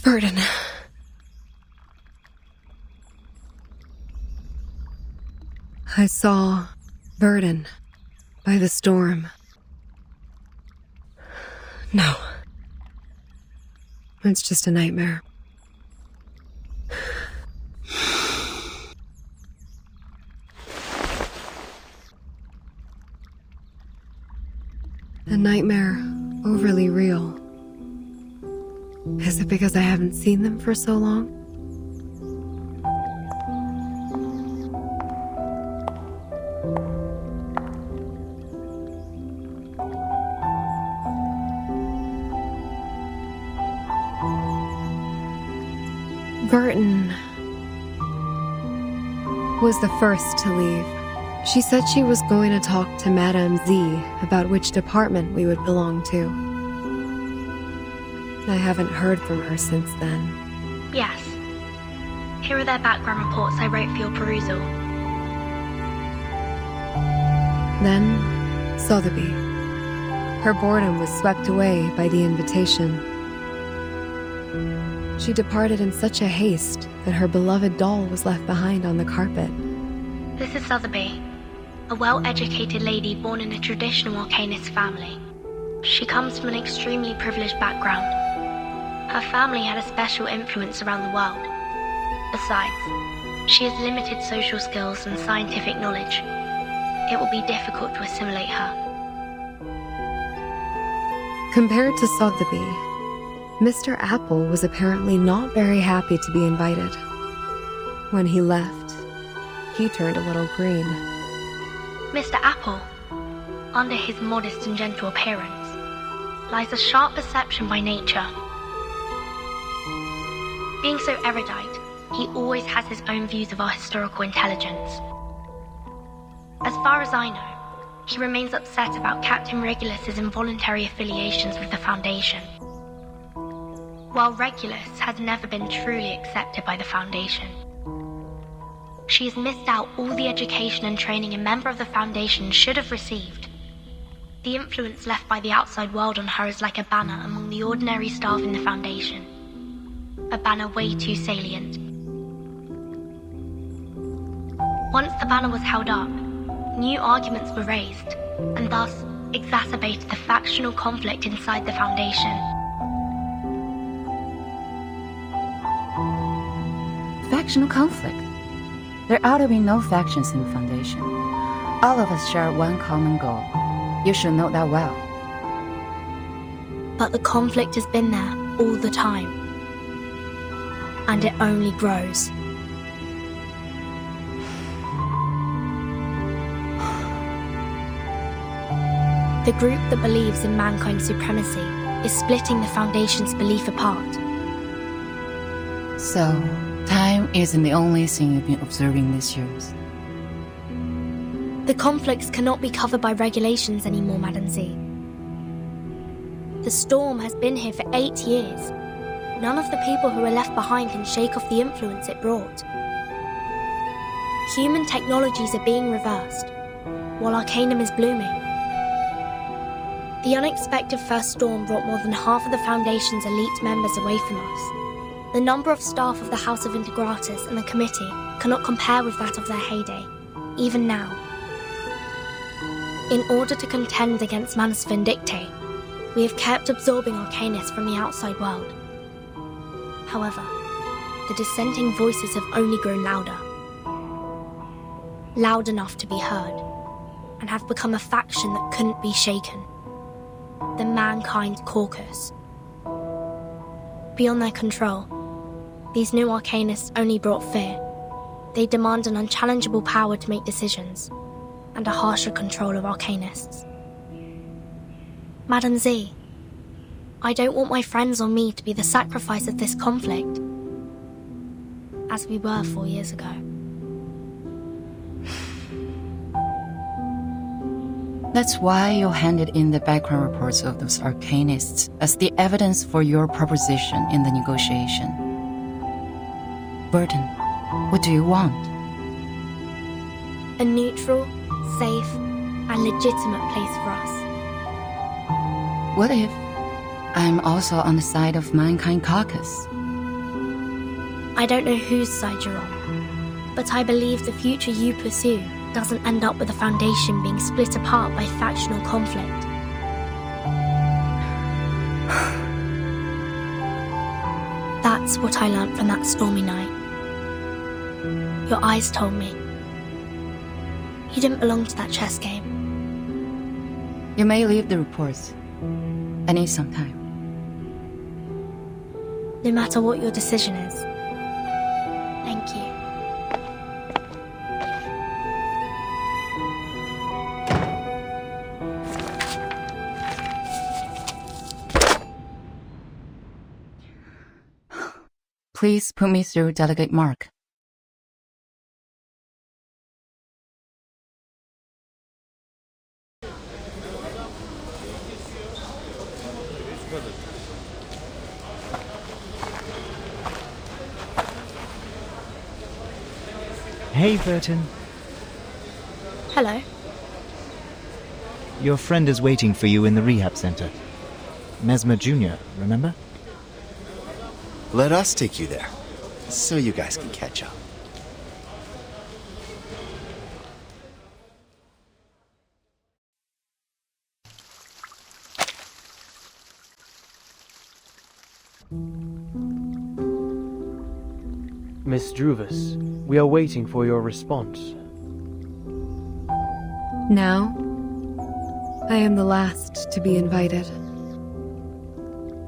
Burden. I saw Burden by the storm. No. It's just a nightmare. A nightmare overly real. Is it because I haven't seen them for so long? Burton was the first to leave. She said she was going to talk to Madame Z about which department we would belong to. I haven't heard from her since then. Yes. Here are their background reports I wrote for your perusal. Then, Sotheby. Her boredom was swept away by the invitation. She departed in such a haste that her beloved doll was left behind on the carpet. This is Sotheby, a well-educated lady born in a traditional Arcanist family. She comes from an extremely privileged background. Her family had a special influence around the world. Besides, she has limited social skills and scientific knowledge. It will be difficult to assimilate her. Compared to Sotheby, Mr. Apple was apparently not very happy to be invited. When he left, he turned a little green. Mr. Apple, under his modest and gentle appearance, lies a sharp perception by nature. Being so erudite, he always has his own views of our historical intelligence. As far as I know, he remains upset about Captain Regulus's involuntary affiliations with the Foundation. While Regulus has never been truly accepted by the Foundation, she has missed out all the education and training a member of the Foundation should have received. The influence left by the outside world on her is like a banner among the ordinary staff in the Foundation. A banner way too salient. Once the banner was held up, new arguments were raised, and thus exacerbated the factional conflict inside the Foundation. Factional conflict? There ought to be no factions in the Foundation. All of us share one common goal. You should know that well. But the conflict has been there all the time. And it only grows. The group that believes in mankind's supremacy is splitting the Foundation's belief apart. So, time isn't the only thing you've been observing these years. The conflicts cannot be covered by regulations anymore, Madame Z. The storm has been here for 8 years. None of the people who are left behind can shake off the influence it brought. Human technologies are being reversed, while Arcanum is blooming. The unexpected first storm brought more than half of the Foundation's elite members away from us. The number of staff of the House of Integratus and the Committee cannot compare with that of their heyday, even now. In order to contend against Manus Vindictae, we have kept absorbing Arcanists from the outside world. However, the dissenting voices have only grown louder. Loud enough to be heard, and have become a faction that couldn't be shaken. The Mankind Caucus. Beyond their control, these new Arcanists only brought fear. They demand an unchallengeable power to make decisions, and a harsher control of Arcanists. Madame Z, I don't want my friends or me to be the sacrifice of this conflict, as we were 4 years ago. That's why you handed in the background reports of those Arcanists as the evidence for your proposition in the negotiation. Burton, what do you want? A neutral, safe, and legitimate place for us. What if I'm also on the side of Mankind Caucus? I don't know whose side you're on, but I believe the future you pursue doesn't end up with the Foundation being split apart by factional conflict. That's what I learnt from that stormy night. Your eyes told me. You didn't belong to that chess game. You may leave the reports. I need some time. No matter what your decision is. Thank you. Please put me through Delegate Mark. Hey, Burton. Hello. Your friend is waiting for you in the rehab center. Mesmer Jr., remember? Let us take you there, so you guys can catch up. Miss Druvis, we are waiting for your response. Now, I am the last to be invited.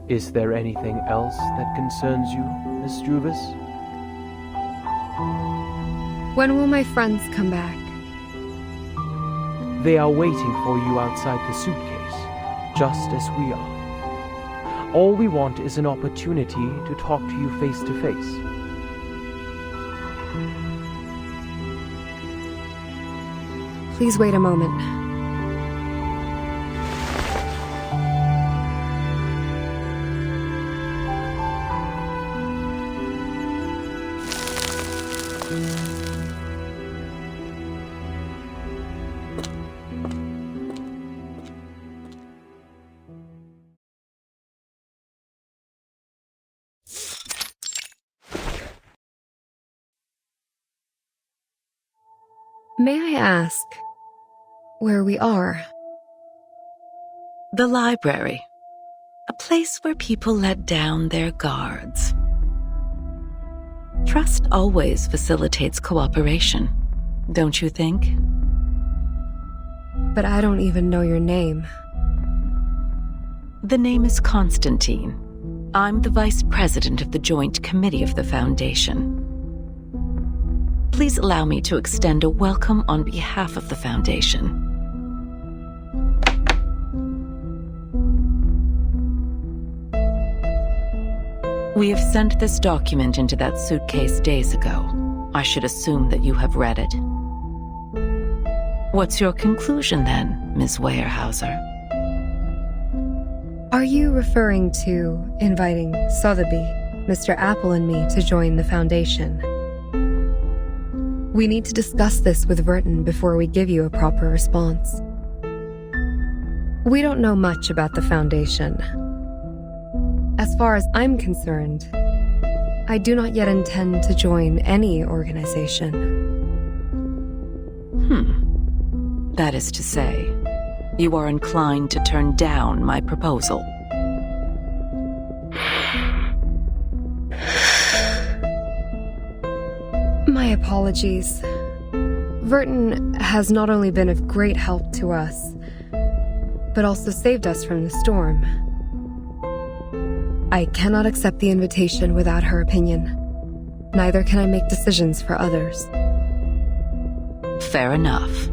Is there anything else that concerns you, Miss Druvis? When will my friends come back? They are waiting for you outside the suitcase, just as we are. All we want is an opportunity to talk to you face to face. Please wait a moment. May I ask where we are? The library. A place where people let down their guards. Trust always facilitates cooperation, don't you think? But I don't even know your name. The name is Constantine. I'm the Vice President of the Joint Committee of the Foundation. Please allow me to extend a welcome on behalf of the Foundation. We have sent this document into that suitcase days ago. I should assume that you have read it. What's your conclusion then, Ms. Weyerhaeuser? Are you referring to inviting Sotheby, Mr. Apple, and me to join the Foundation? We need to discuss this with Verton before we give you a proper response. We don't know much about the Foundation. As far as I'm concerned, I do not yet intend to join any organization. That is to say, you are inclined to turn down my proposal. My apologies. Verton has not only been of great help to us, but also saved us from the storm. I cannot accept the invitation without her opinion. Neither can I make decisions for others. Fair enough.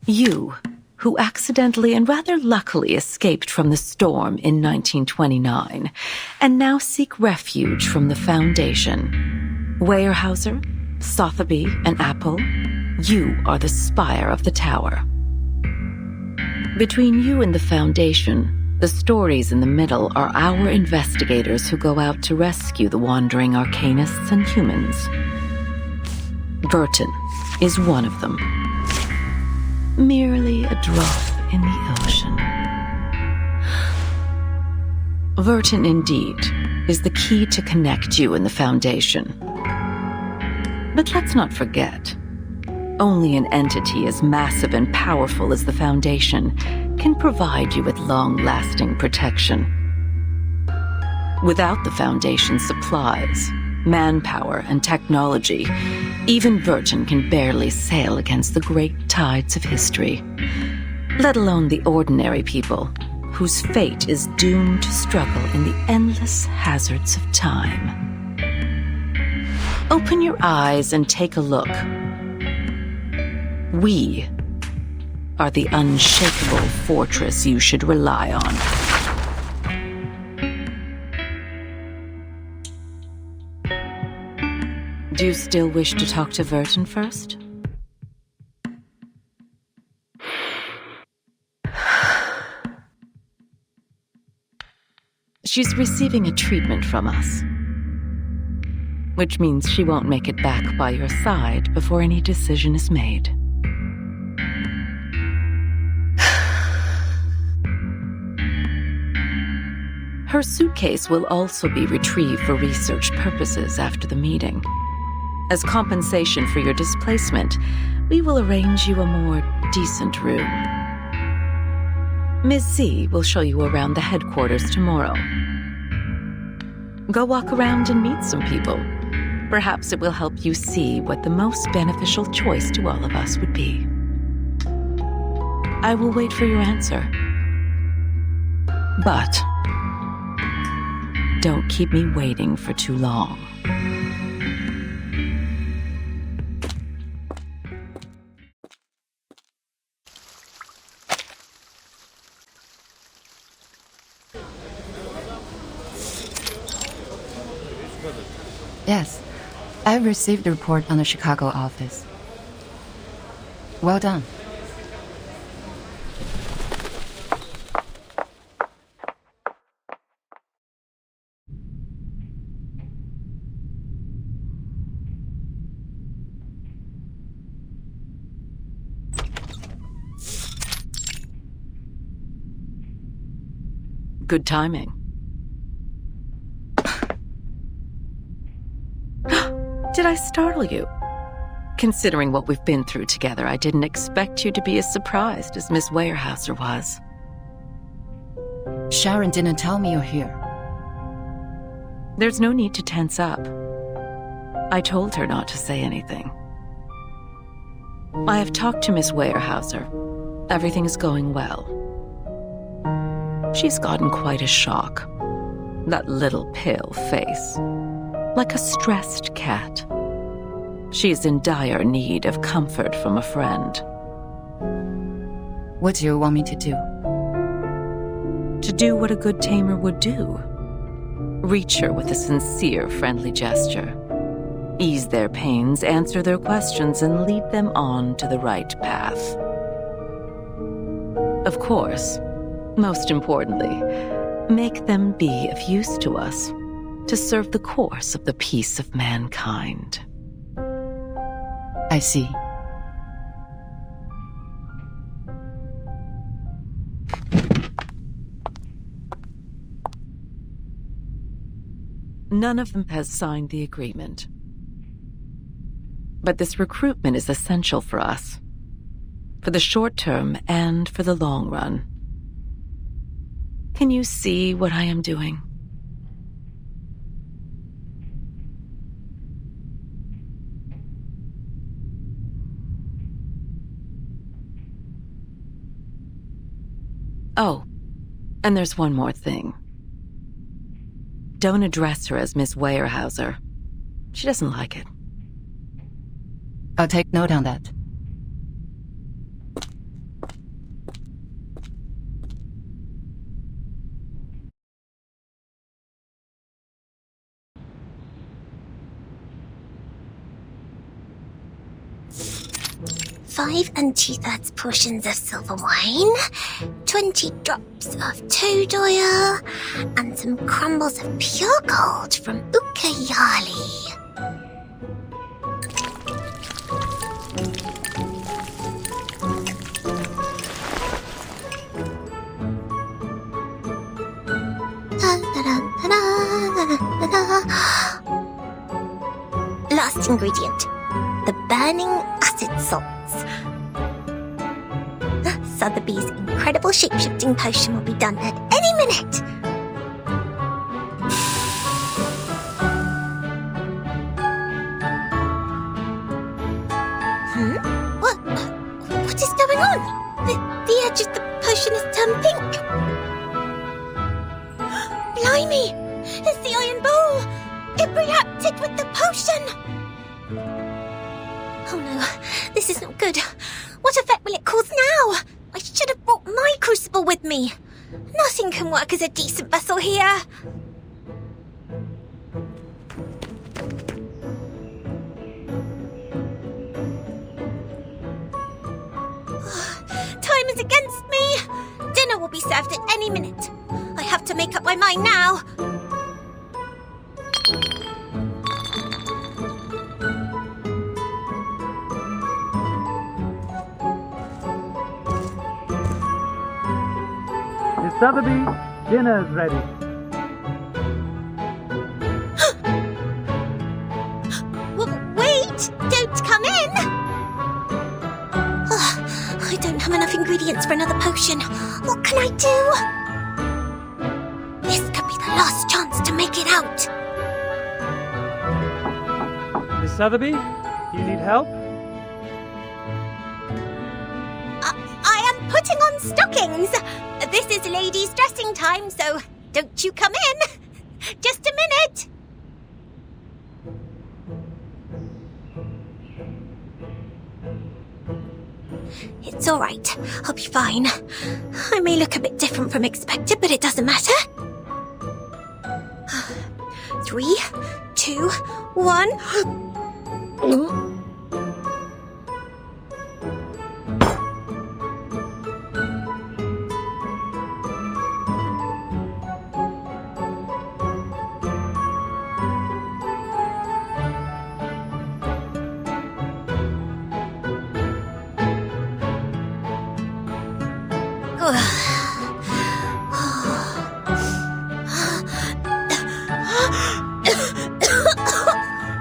You, who accidentally and rather luckily escaped from the storm in 1929, and now seek refuge from the Foundation. Weyerhaeuser, Sotheby, and Apple, you are the spire of the tower. Between you and the Foundation, The stories in the middle are our investigators who go out to rescue the wandering arcanists and humans. Burton is one of them. Merely a drop in the ocean. Verton, indeed, is the key to connect you and the Foundation. But let's not forget, only an entity as massive and powerful as the Foundation can provide you with long-lasting protection. Without the Foundation's supplies, manpower, and technology, even Verton can barely sail against the great tides of history, let alone the ordinary people whose fate is doomed to struggle in the endless hazards of time. Open your eyes and take a look. We are the unshakable fortress you should rely on. Do you still wish to talk to Verton first? She's receiving a treatment from us, which means she won't make it back by your side before any decision is made. Her suitcase will also be retrieved for research purposes after the meeting. As compensation for your displacement, we will arrange you a more decent room. Ms. Z will show you around the headquarters tomorrow. Go walk around and meet some people. Perhaps it will help you see what the most beneficial choice to all of us would be. I will wait for your answer. But don't keep me waiting for too long. Yes, I received the report on the Chicago office. Well done. Good timing. Did I startle you? Considering what we've been through together, I didn't expect you to be as surprised as Miss Weyerhaeuser was. Sharon didn't tell me you're here. There's no need to tense up. I told her not to say anything. I have talked to Miss Weyerhaeuser. Everything is going well. She's gotten quite a shock. That little pale face. Like a stressed cat. She is in dire need of comfort from a friend. What do you want me to do? To do what a good tamer would do. Reach her with a sincere, friendly gesture. Ease their pains, answer their questions, and lead them on to the right path. Of course, most importantly, make them be of use to us, to serve the course of the peace of mankind. I see. None of them has signed the agreement. But this recruitment is essential for us, for the short term and for the long run. Can you see what I am doing? Oh, and there's one more thing. Don't address her as Miss Weyerhaeuser. She doesn't like it. I'll take note on that. 5 2/3 portions of silver wine, 20 drops of toad oil, and some crumbles of pure gold from Ucayali. Last ingredient, the burning acid salts. Sotheby's incredible shape-shifting potion will be done at any minute. What is going on? The edge of the potion has turned pink. Blimey! It's the iron bowl! It reacted with the potion! Oh no, this is not good. What effect will it cause now? I should have brought my crucible with me. Nothing can work as a decent vessel here. Time is against me. Dinner will be served at any minute. I have to make up my mind now. Miss Sotheby, dinner's ready. Wait! Don't come in! I don't have enough ingredients for another potion. What can I do? This could be the last chance to make it out. Miss Sotheby, do you need help? I am putting on stockings. This is ladies' dressing time, so don't you come in. Just a minute. It's all right. I'll be fine. I may look a bit different from expected, but it doesn't matter. 3, 2, 1.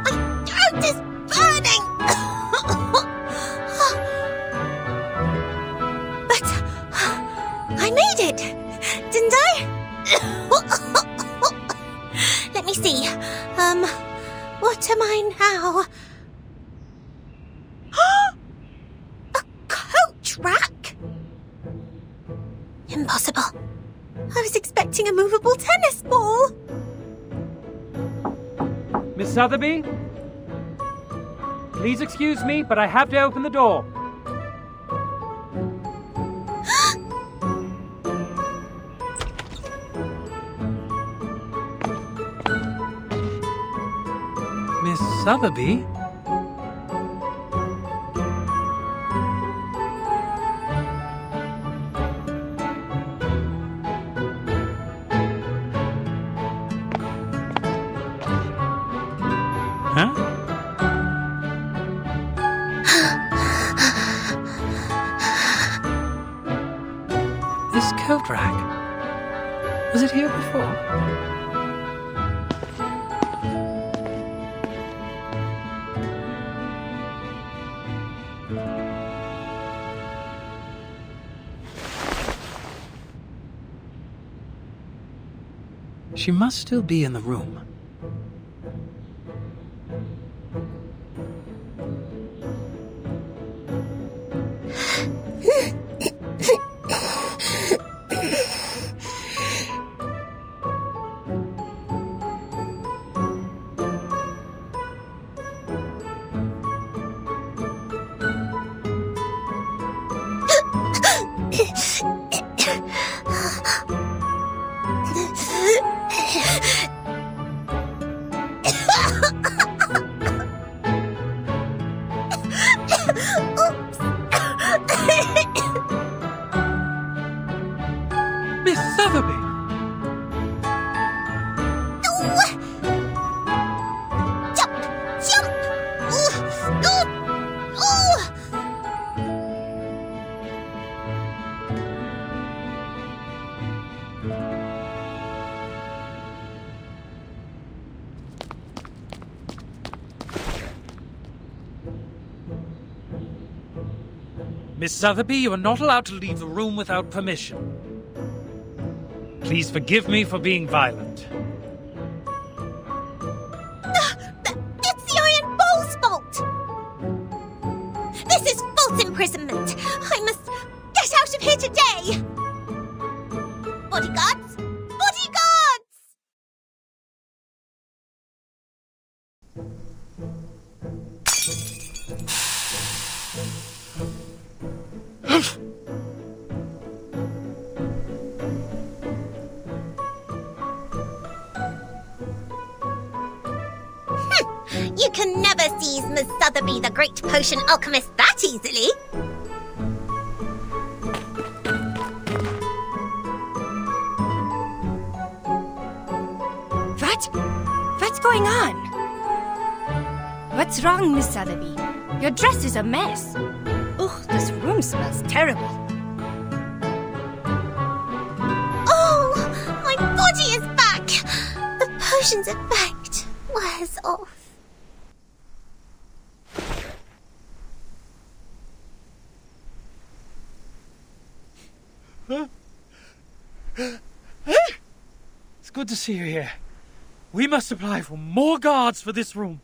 My throat is burning! But I made it, didn't I? Let me see. What am I now? A coach rack? Impossible. I was expecting a movable tennis ball. Miss Sotheby? Please excuse me, but I have to open the door. Miss Sotheby? Huh? This coat rack. Was it here before? She must still be in the room. Miss Sotheby, you are not allowed to leave the room without permission. Please forgive me for being violent. It's the Iron Bowl's fault! This is false imprisonment! I must get out of here today! Bodyguards! Bodyguards! You can never seize Miss Sotheby, the great potion alchemist, that easily. What's going on? What's wrong, Miss Sotheby? Your dress is a mess. Ugh, this room smells terrible. Oh, my body is back! The potion's effect wears off. It's good to see you here. We must apply for more guards for this room.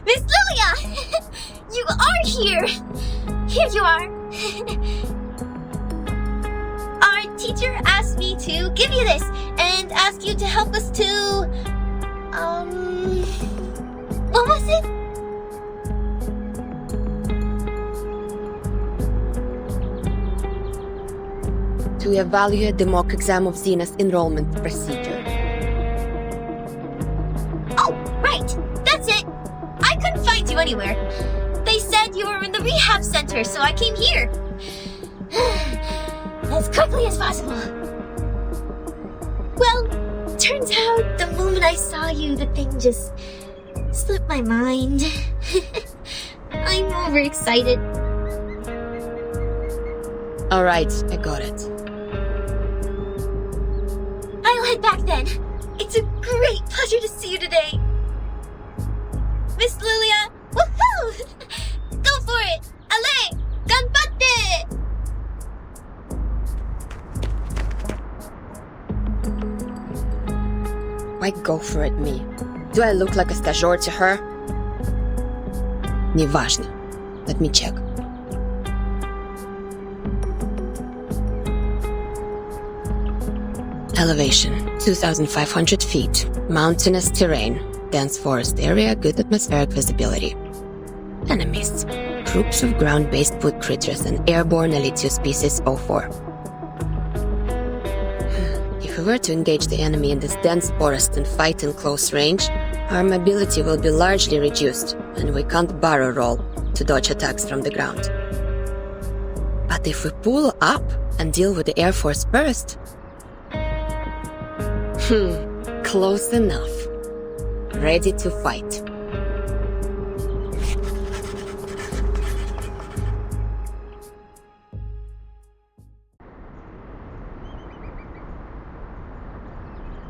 Miss Lilia! You are here! Here you are. Our teacher asked me to give you this and ask you to help us to... What was it? To evaluate the mock exam of Xena's enrollment procedure. Oh, right! That's it! I couldn't find you anywhere. They said you were in the rehab center, so I came here. As quickly as possible. Well, turns out the moment I saw you, the thing just slipped my mind. I'm overexcited. Alright, I got it. I'll head back then. It's a great pleasure to see you today. Miss Lilia, woohoo! Go for it! Allez! Ganbatte! Why go for it, me? Do I look like a stagiaire to her? Неважно. Let me check. Elevation, 2,500 feet. Mountainous terrain. Dense forest area, good atmospheric visibility. Enemies. Groups of ground-based wood critters and airborne Elitio species 04. If we were to engage the enemy in this dense forest and fight in close range, our mobility will be largely reduced, and we can't barrel roll to dodge attacks from the ground. But if we pull up and deal with the Air Force first... close enough. Ready to fight.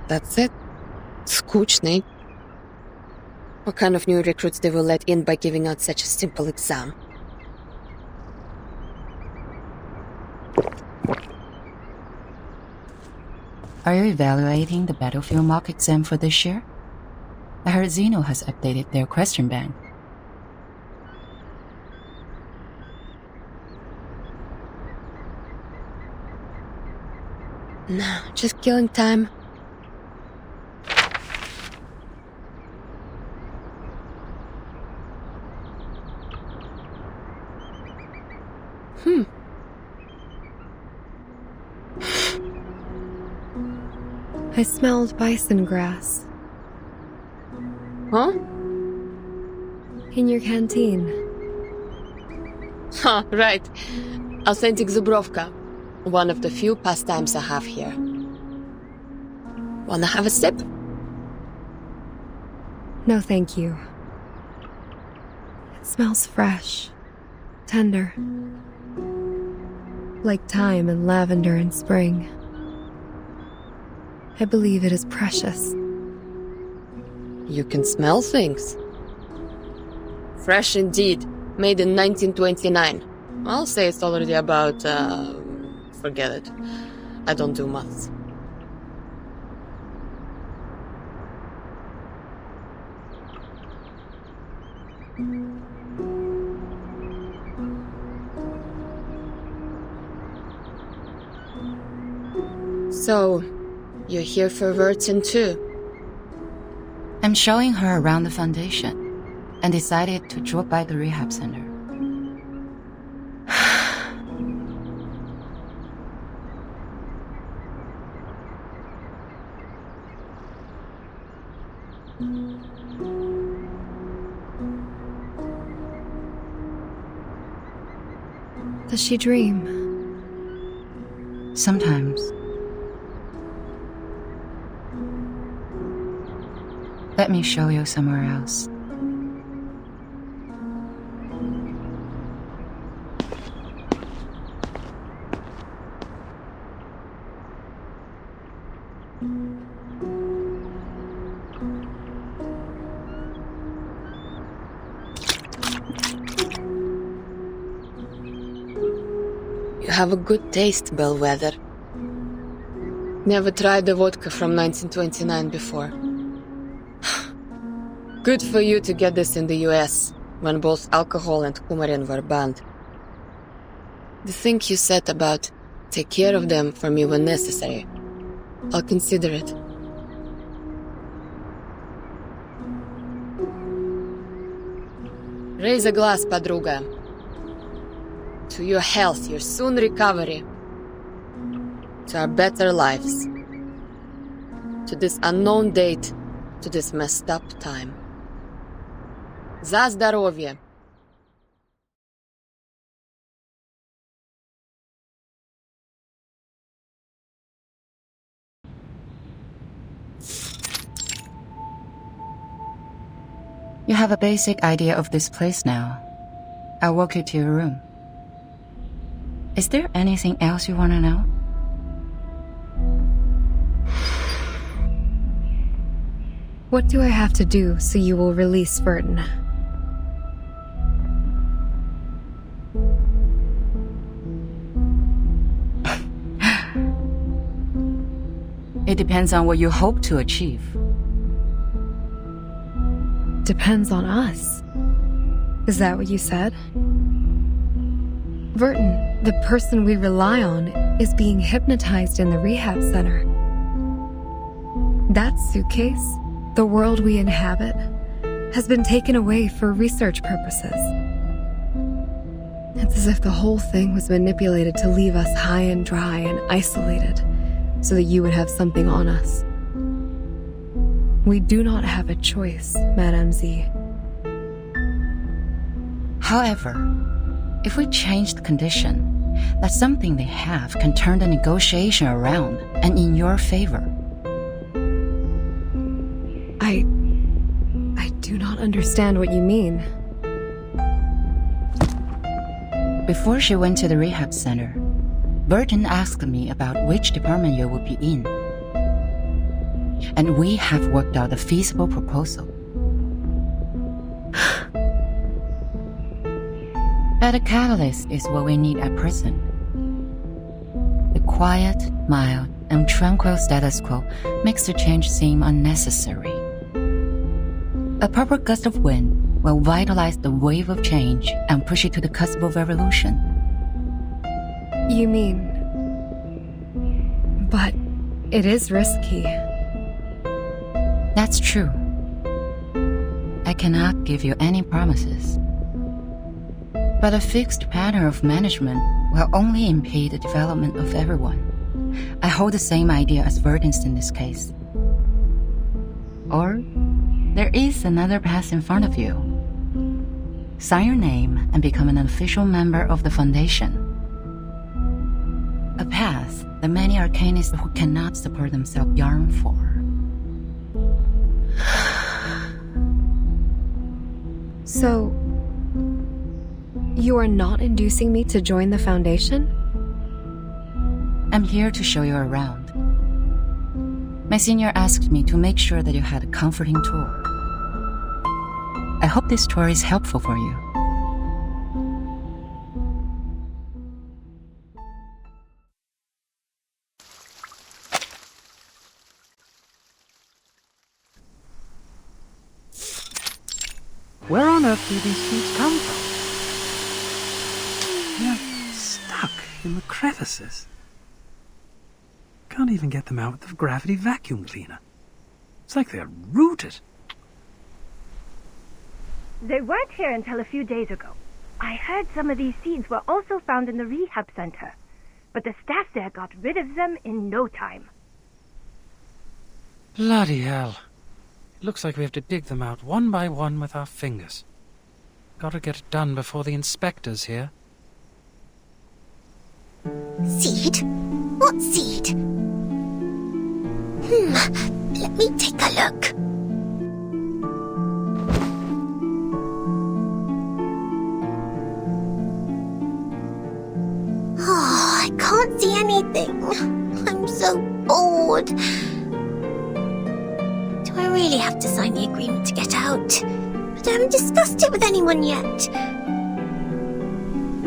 That's it. Скучный. What kind of new recruits they will let in by giving out such a simple exam? Are you evaluating the battlefield mock exam for this year? I heard Xeno has updated their question bank. No, just killing time. I smelled bison grass. Huh? In your canteen. Huh, right. Authentic Zubrovka. One of the few pastimes I have here. Wanna have a sip? No, thank you. It smells fresh, tender, like thyme and lavender in spring. I believe it is precious. You can smell things. Fresh indeed. Made in 1929. I'll say it's already about, forget it. I don't do maths. So, you're here for Vertin too? I'm showing her around the foundation and decided to drop by the rehab center. Does she dream? Sometimes. Let me show you somewhere else. You have a good taste, Bellwether. Never tried the vodka from 1929 before. Good for you to get this in the US, when both alcohol and coumarin were banned. The thing you said about take care of them for me when necessary, I'll consider it. Raise a glass, подруга. To your health, your soon recovery. To our better lives. To this unknown date, to this messed up time. За здоровье! You have a basic idea of this place now. I'll walk you to your room. Is there anything else you want to know? What do I have to do so you will release Vertin? It depends on what you hope to achieve. Depends on us. Is that what you said? Vertin, the person we rely on, is being hypnotized in the rehab center. That suitcase, the world we inhabit, has been taken away for research purposes. It's as if the whole thing was manipulated to leave us high and dry and isolated, so that you would have something on us. We do not have a choice, Madame Z. However, if we change the condition, that something they have can turn the negotiation around and in your favor. I do not understand what you mean. Before she went to the rehab center, Vertin asked me about which department you would be in. And we have worked out a feasible proposal. But a catalyst is what we need at present. The quiet, mild, and tranquil status quo makes the change seem unnecessary. A proper gust of wind will vitalize the wave of change and push it to the cusp of revolution. You mean... But it is risky. That's true. I cannot give you any promises. But a fixed pattern of management will only impede the development of everyone. I hold the same idea as Vertin's in this case. Or, there is another path in front of you. Sign your name and become an official member of the Foundation. A path that many arcanists who cannot support themselves yearn for. So, you are not inducing me to join the Foundation? I'm here to show you around. My senior asked me to make sure that you had a comforting tour. I hope this tour is helpful for you. Where on earth do these seeds come from? They're stuck in the crevices. Can't even get them out with the gravity vacuum cleaner. It's like they're rooted. They weren't here until a few days ago. I heard some of these seeds were also found in the rehab center, but the staff there got rid of them in no time. Bloody hell. It looks like we have to dig them out one by one with our fingers. Gotta get it done before the inspector's here. Seed? What seed? Let me take a look. Oh, I can't see anything. I'm so bored. Do I really have to sign the agreement to get out? But I haven't discussed it with anyone yet.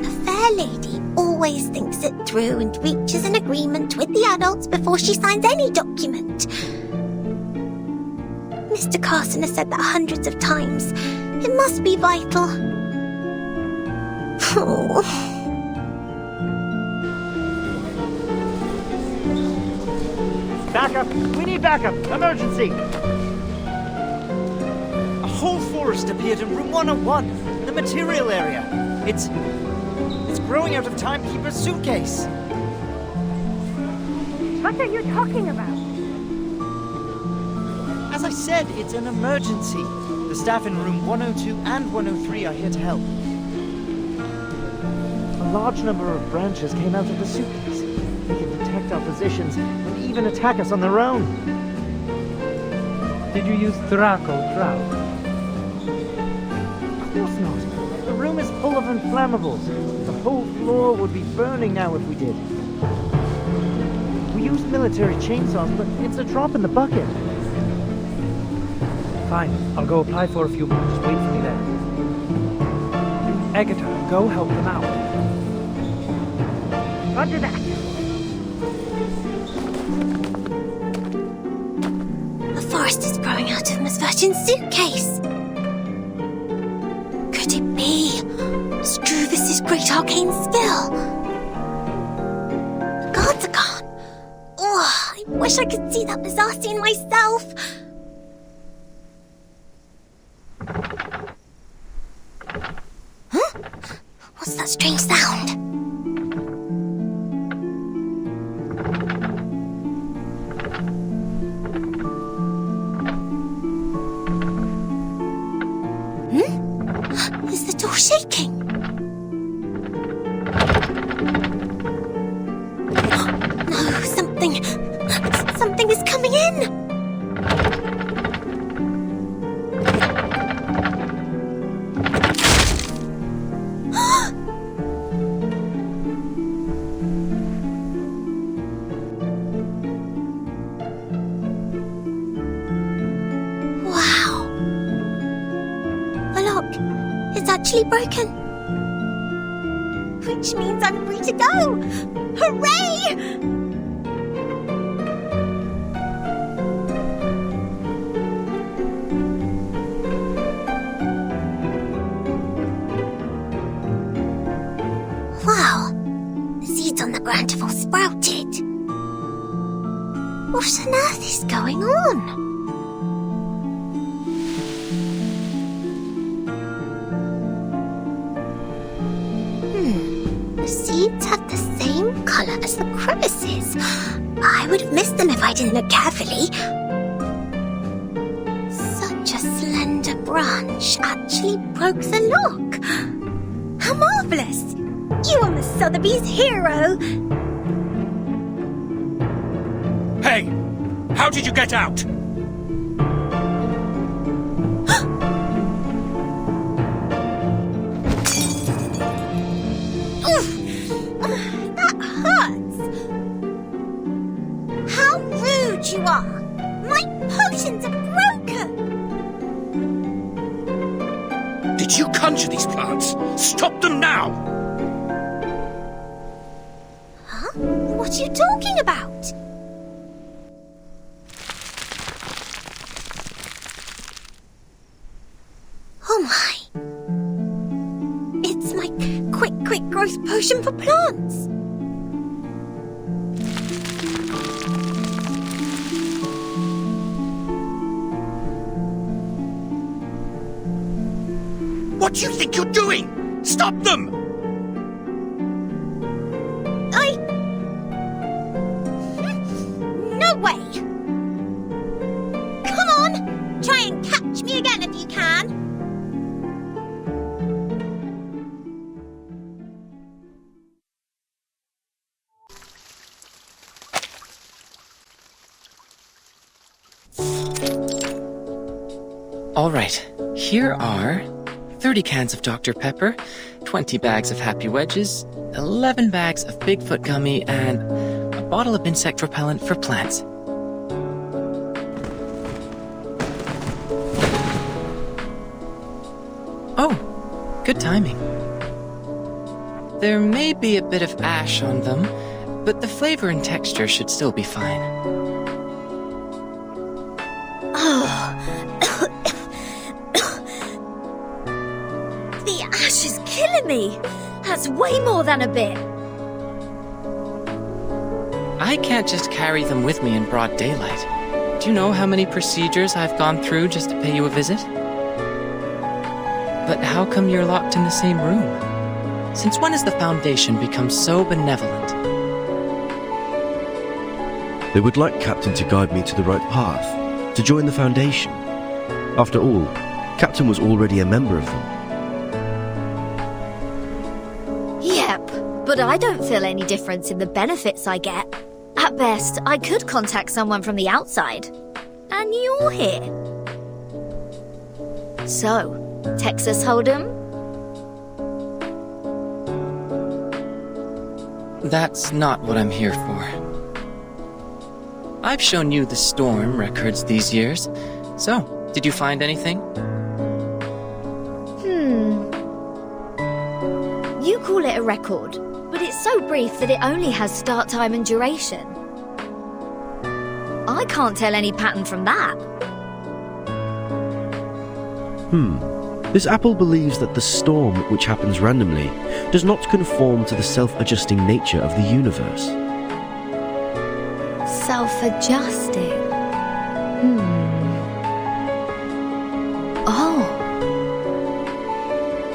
A fair lady always thinks it through and reaches an agreement with the adults before she signs any document. Mr. Carson has said that hundreds of times. It must be vital. Oh. Backup! We need backup! Emergency! A whole forest appeared in room 101, the material area. It's growing out of Timekeeper's suitcase. What are you talking about? As I said, it's an emergency. The staff in room 102 and 103 are here to help. A large number of branches came out of the suitcase. They can detect our positions and even attack us on their own. Did you use Draco Drought? Of course not. The room is full of inflammables. The whole floor would be burning now if we did. We used military chainsaws, but it's a drop in the bucket. Fine, I'll go apply for a few more. Just wait for me there. Agatha, go help them out. Roger that. The forest is growing out of Miss Virgin's suitcase. Could it be Struvis's great arcane skill? The guards are gone. Oh, I wish I could see that bizarre scene myself. Huh? What's that strange sound? Is the door shaking? No, something is coming in. Wow. The lock is actually broken. Which means I'm free to go! Hooray! Wow, the seeds on the ground have all sprouted. What on earth is going on? The seeds have the same colour as the crevices. I would have missed them if I didn't look carefully. Such a slender branch actually broke the lock. How marvellous! You are Miss Sotheby's hero! Hey! How did you get out? Stop them now! Huh? What are you talking about? Oh my. It's my quick growth potion for plants. What do you think you're doing? Stop them! No way! Come on! Try and catch me again if you can! All right, here are 30 cans of Dr. Pepper, 20 bags of Happy Wedges, 11 bags of Bigfoot gummy, and a bottle of insect repellent for plants. Oh, good timing. There may be a bit of ash on them, but the flavor and texture should still be fine. The ash is killing me. That's way more than a bit. I can't just carry them with me in broad daylight. Do you know how many procedures I've gone through just to pay you a visit? But how come you're locked in the same room? Since when has the Foundation become so benevolent? They would like Captain to guide me to the right path, to join the Foundation. After all, Captain was already a member of them. Yep, but I don't feel any difference in the benefits I get. At best, I could contact someone from the outside. And you're here. So, Texas Hold'em? That's not what I'm here for. I've shown you the storm records these years. So, did you find anything? You call it a record, but it's so brief that it only has start time and duration. I can't tell any pattern from that. This apple believes that the storm, which happens randomly, does not conform to the self-adjusting nature of the universe. Self-adjusting. Oh.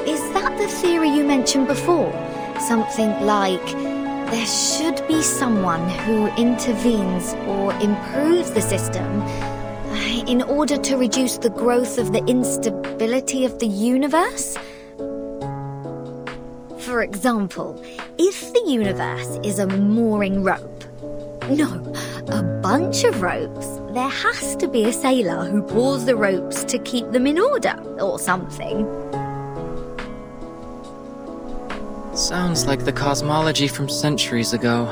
Is that the theory you mentioned before? Something like, there should be someone who intervenes or improves the system in order to reduce the growth of the instability of the universe? For example, if the universe is a mooring rope, no, a bunch of ropes, there has to be a sailor who pulls the ropes to keep them in order, or something. Sounds like the cosmology from centuries ago.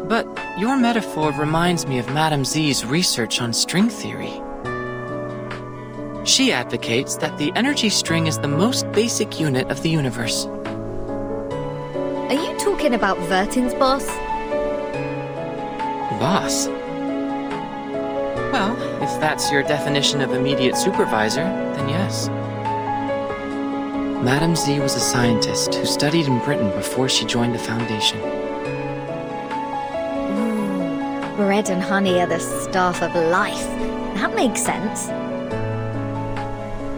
But your metaphor reminds me of Madame Z's research on string theory. She advocates that the energy string is the most basic unit of the universe. Are you talking about Vertin's boss? Boss? Well, if that's your definition of immediate supervisor, then yes. Madame Z was a scientist who studied in Britain before she joined the Foundation. Ooh, bread and honey are the staff of life. That makes sense.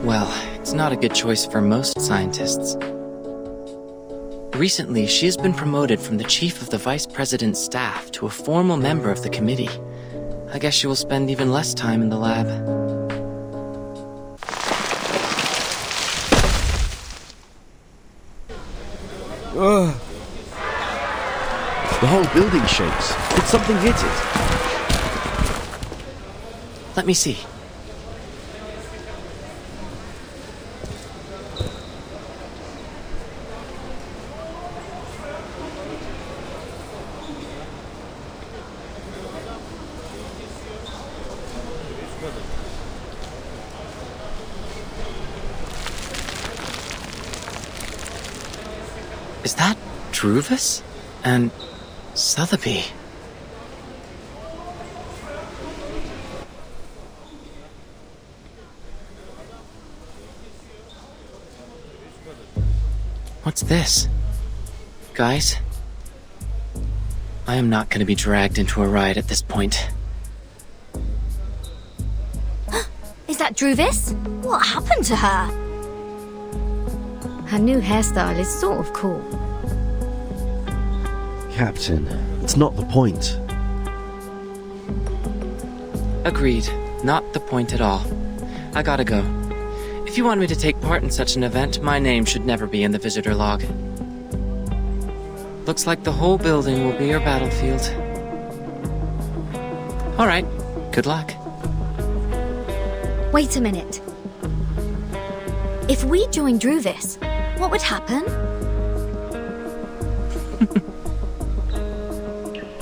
Well, it's not a good choice for most scientists. Recently, she has been promoted from the chief of the vice president's staff to a formal member of the committee. I guess she will spend even less time in the lab. The whole building shakes. Did something hit it? Let me see. Is that Druvis and Sotheby? What's this? Guys? I am not going to be dragged into a ride at this point. Is that Druvis? What happened to her? Her new hairstyle is sort of cool. Captain, it's not the point. Agreed. Not the point at all. I gotta go. If you want me to take part in such an event, my name should never be in the visitor log. Looks like the whole building will be your battlefield. Alright, good luck. Wait a minute. If we join Druvis, what would happen?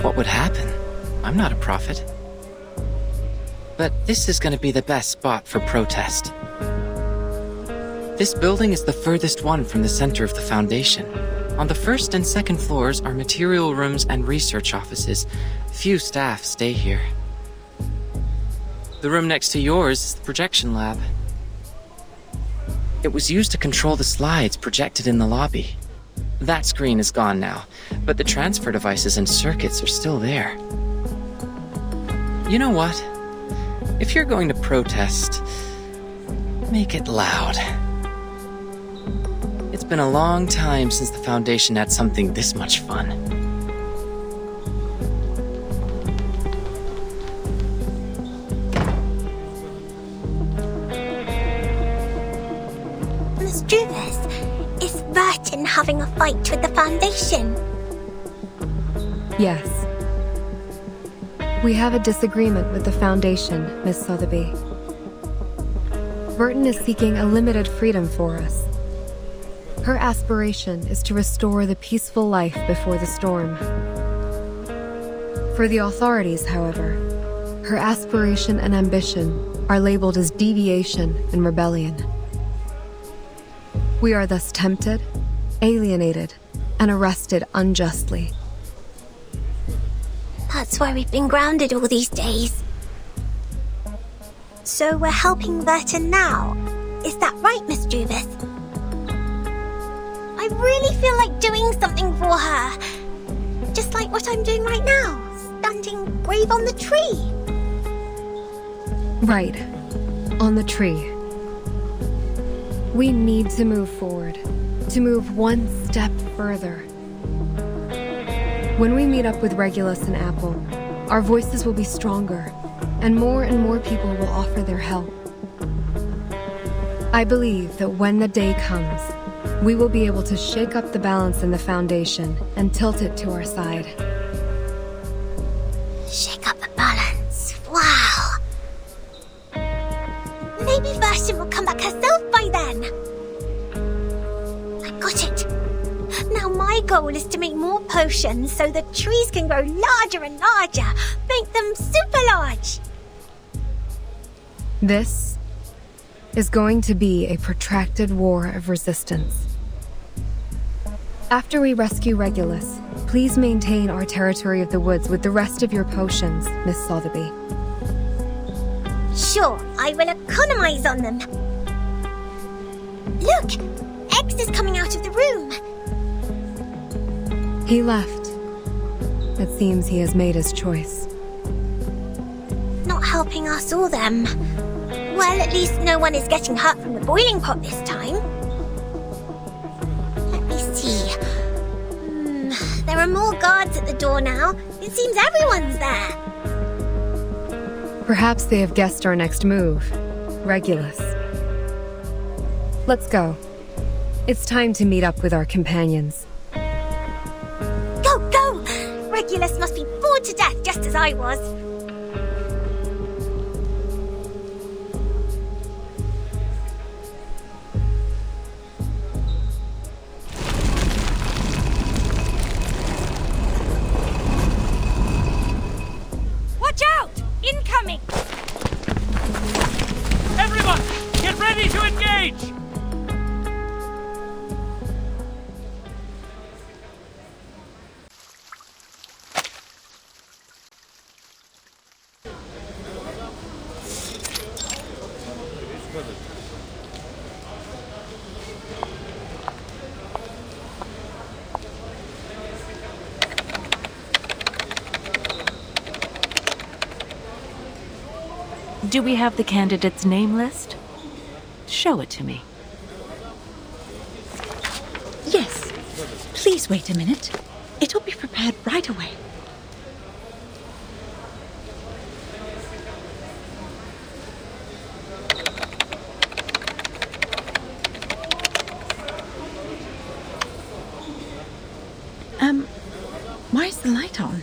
What would happen? I'm not a prophet. But this is going to be the best spot for protest. This building is the furthest one from the center of the Foundation. On the first and second floors are material rooms and research offices. Few staff stay here. The room next to yours is the projection lab. It was used to control the slides projected in the lobby. That screen is gone now, but the transfer devices and circuits are still there. You know what? If you're going to protest, make it loud. It's been a long time since the Foundation had something this much fun. Miss Druvis, is Burton having a fight with the Foundation? Yes. We have a disagreement with the Foundation, Miss Sotheby. Burton is seeking a limited freedom for us. Her aspiration is to restore the peaceful life before the storm. For the authorities, however, her aspiration and ambition are labeled as deviation and rebellion. We are thus tempted, alienated, and arrested unjustly. That's why we've been grounded all these days. So we're helping Burton now. Is that right, Miss Druvis? I really feel like doing something for her. Just like what I'm doing right now, standing brave on the tree. Right. On the tree. We need to move forward. To move one step further. When we meet up with Regulus and Apple, our voices will be stronger, and more people will offer their help. I believe that when the day comes, we will be able to shake up the balance in the Foundation and tilt it to our side. Shake up the balance. Wow. Maybe Burton will come back herself by then. I got it. Now my goal is to make more potions so the trees can grow larger and larger. Make them super large. This is going to be a protracted war of resistance. After we rescue Regulus, please maintain our territory of the woods with the rest of your potions, Miss Sotheby. Sure, I will economize on them. Look! X is coming out of the room. He left. It seems he has made his choice. Not helping us or them. Well, at least no one is getting hurt from the boiling pot this time. Let me see. There are more guards at the door now. It seems everyone's there. Perhaps they have guessed our next move. Regulus. Let's go. It's time to meet up with our companions. Go, go! Regulus must be bored to death just as I was. Watch out! Incoming! Wait! Do we have the candidate's name list? Show it to me. Yes. Please wait a minute. It'll be prepared right away. Why is the light on?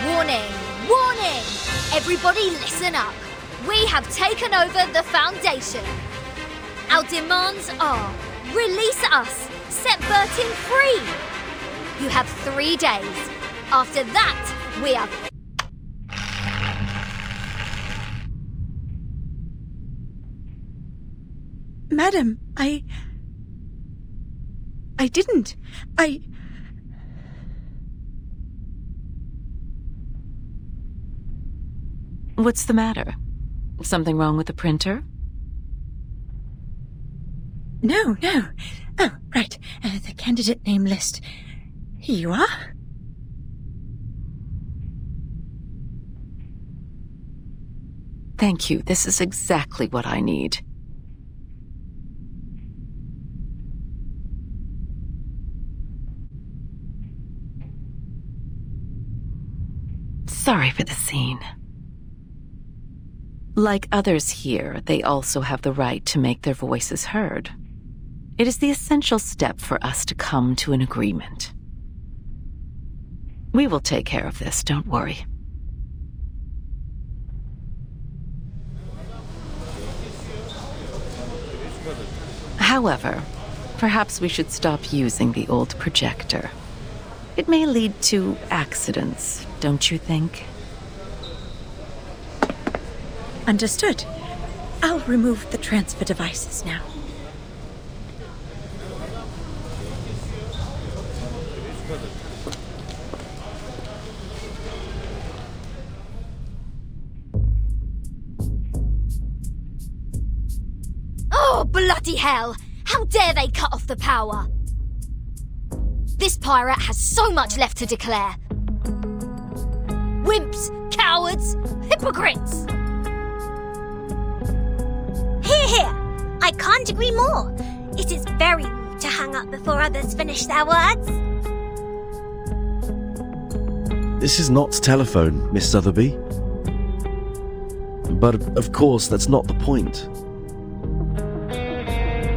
Warning! Warning! Everybody listen up. We have taken over the Foundation. Our demands are: release us, set Bertin free. You have 3 days. After that, we are... Madam, I didn't. What's the matter? Something wrong with the printer? No. Oh, right. The candidate name list. Here you are. Thank you. This is exactly what I need. Sorry for the scene. Like others here, they also have the right to make their voices heard. It is the essential step for us to come to an agreement. We will take care of this, don't worry. However, perhaps we should stop using the old projector. It may lead to accidents, don't you think? Understood. I'll remove the transfer devices now. Oh, bloody hell! How dare they cut off the power? This pirate has so much left to declare. Wimps, cowards, hypocrites! Here! I can't agree more. It is very rude to hang up before others finish their words. This is not telephone, Miss Sotheby. But of course, that's not the point.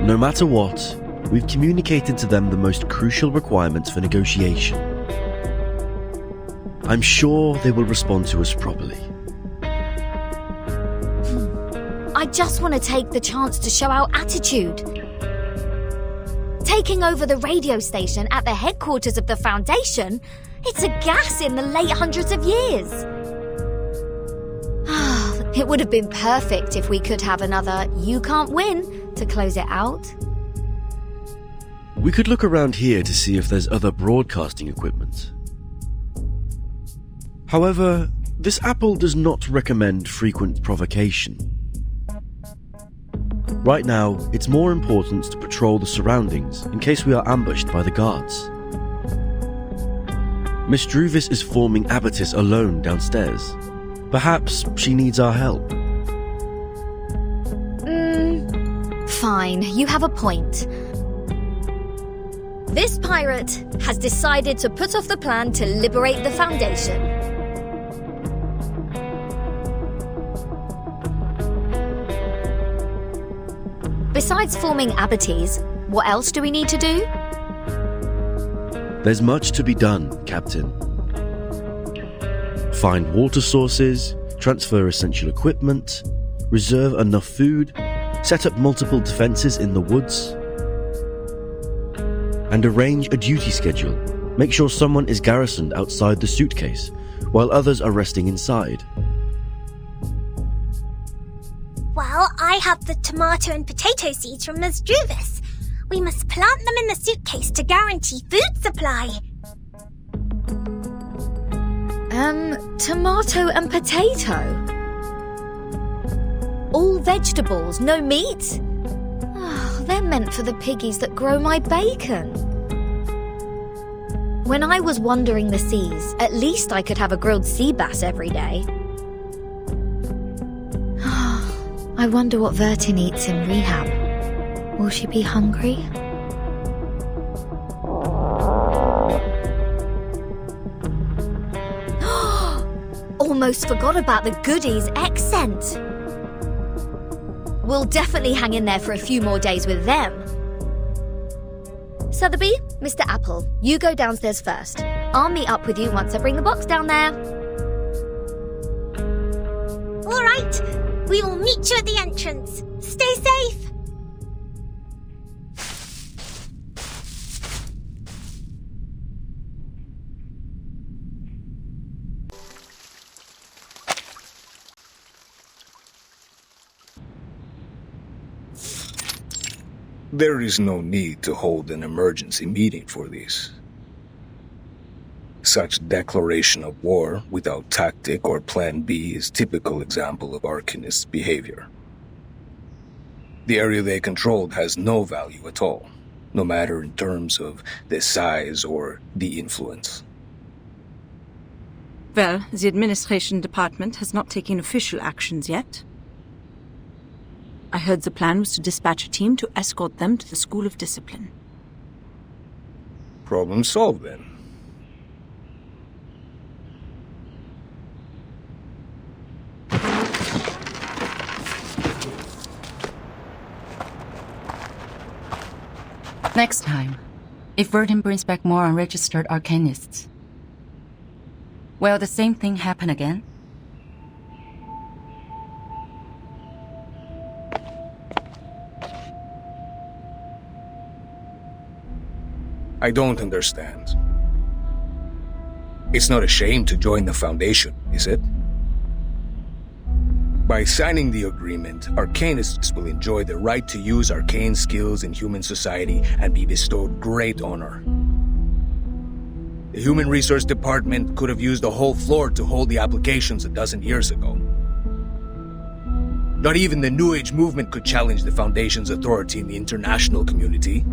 No matter what, we've communicated to them the most crucial requirements for negotiation. I'm sure they will respond to us properly. I just want to take the chance to show our attitude. Taking over the radio station at the headquarters of the Foundation, it's a gas in the late hundreds of years. It would have been perfect if we could have another "you can't win" to close it out. We could look around here to see if there's other broadcasting equipment. However, this apple does not recommend frequent provocation. Right now, it's more important to patrol the surroundings in case we are ambushed by the guards. Miss Druvis is forming abatis alone downstairs. Perhaps she needs our help. Fine, you have a point. This pirate has decided to put off the plan to liberate the Foundation. Besides forming abatis, what else do we need to do? There's much to be done, Captain. find water sources, transfer essential equipment, reserve enough food, set up multiple defenses in the woods, and arrange a duty schedule. Make sure someone is garrisoned outside the suitcase, while others are resting inside. Well, I have the tomato and potato seeds from Ms. Druvis. We must plant them in the suitcase to guarantee food supply. Tomato and potato? All vegetables, no meat? Oh, they're meant for the piggies that grow my bacon. When I was wandering the seas, at least I could have a grilled sea bass every day. I wonder what Vertin eats in rehab. Will she be hungry? Almost forgot about the goodies accent. We'll definitely hang in there for a few more days with them. Sotheby, Mr. Apple, you go downstairs first. I'll meet up with you once I bring the box down there. All right, we will meet you at the entrance. Stay safe. There is no need to hold an emergency meeting for this. Such declaration of war without tactic or plan B is typical example of Arcanists' behavior. The area they controlled has no value at all, no matter in terms of the size or the influence. Well, the administration department has not taken official actions yet. I heard the plan was to dispatch a team to escort them to the School of Discipline. Problem solved then. Next time, if Vertin brings back more unregistered Arcanists, will the same thing happen again? I don't understand. It's not a shame to join the Foundation, is it? By signing the agreement, Arcanists will enjoy the right to use arcane skills in human society and be bestowed great honor. The Human Resource Department could have used the whole floor to hold the applications a dozen years ago. Not even the New Age movement could challenge the Foundation's authority in the international community.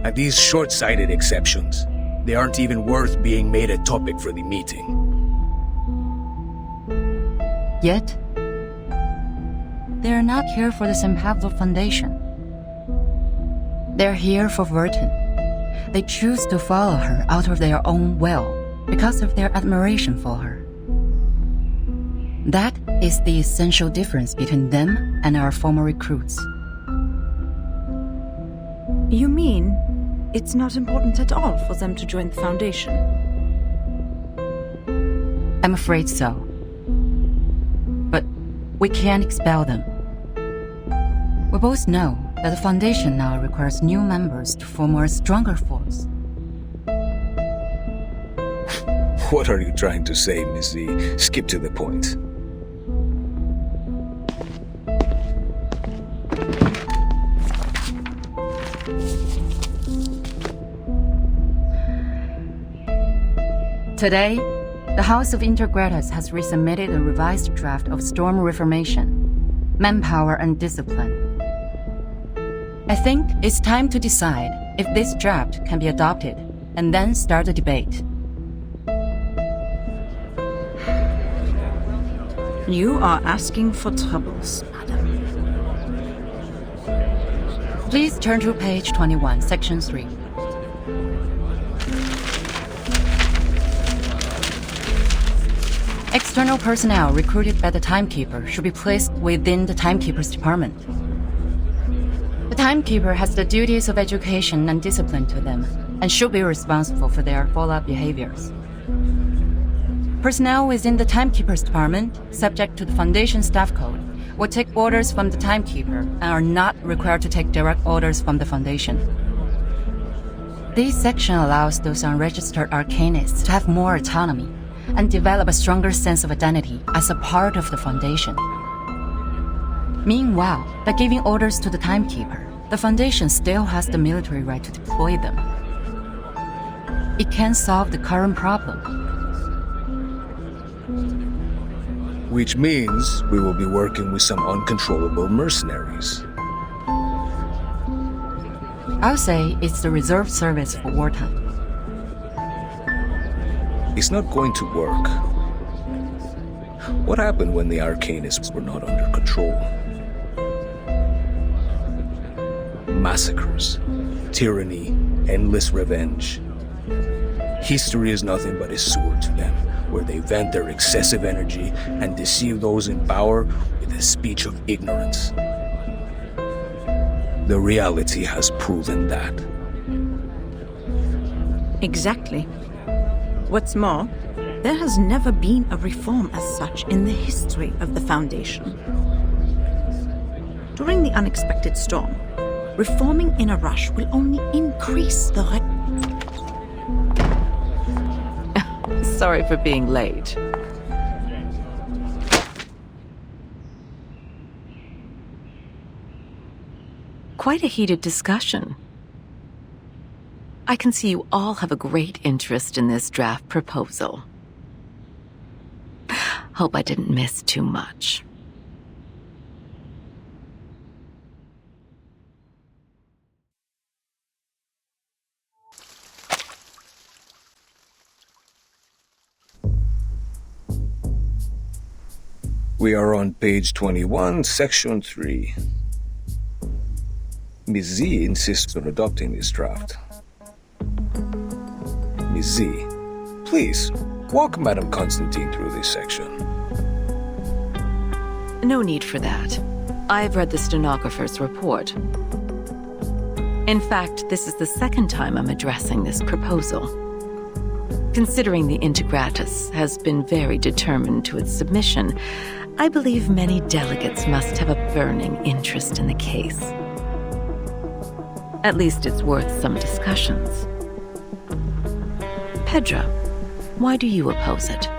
And these short-sighted exceptions, they aren't even worth being made a topic for the meeting. Yet, they are not here for the Sempavlo Foundation. They're here for Vertin. They choose to follow her out of their own will because of their admiration for her. That is the essential difference between them and our former recruits. You mean it's not important at all for them to join the Foundation? I'm afraid so. But we can't expel them. We both know that the Foundation now requires new members to form a stronger force. What are you trying to say, Miss Z? Skip to the point. Today, the House of Intergratus has resubmitted a revised draft of Storm Reformation, Manpower and Discipline. I think it's time to decide if this draft can be adopted and then start a debate. You are asking for troubles, madam. Please turn to page 21, section 3. External personnel recruited by the Timekeeper should be placed within the Timekeeper's department. The Timekeeper has the duties of education and discipline to them, and should be responsible for their follow-up behaviors. Personnel within the Timekeeper's department, subject to the Foundation staff code, will take orders from the Timekeeper and are not required to take direct orders from the Foundation. This section allows those unregistered arcanists to have more autonomy and develop a stronger sense of identity as a part of the Foundation. Meanwhile, by giving orders to the Timekeeper, the Foundation still has the military right to deploy them. It can solve the current problem. Which means we will be working with some uncontrollable mercenaries. I'll say it's the reserve service for wartime. It's not going to work. What happened when the Arcanists were not under control? Massacres, tyranny, endless revenge. History is nothing but a sword to them, where they vent their excessive energy and deceive those in power with a speech of ignorance. The reality has proven that. Exactly. What's more, there has never been a reform as such in the history of the Foundation. During the unexpected storm, reforming in a rush will only increase the Sorry for being late. Quite a heated discussion. I can see you all have a great interest in this draft proposal. Hope I didn't miss too much. We are on page 21, section 3. Ms. Z insists on adopting this draft. Ms. Z, please, walk Madame Constantine through this section. No need for that. I've read the stenographer's report. In fact, this is the second time I'm addressing this proposal. Considering the Integratus has been very determined to its submission, I believe many delegates must have a burning interest in the case. At least it's worth some discussions. Pedro, why do you oppose it?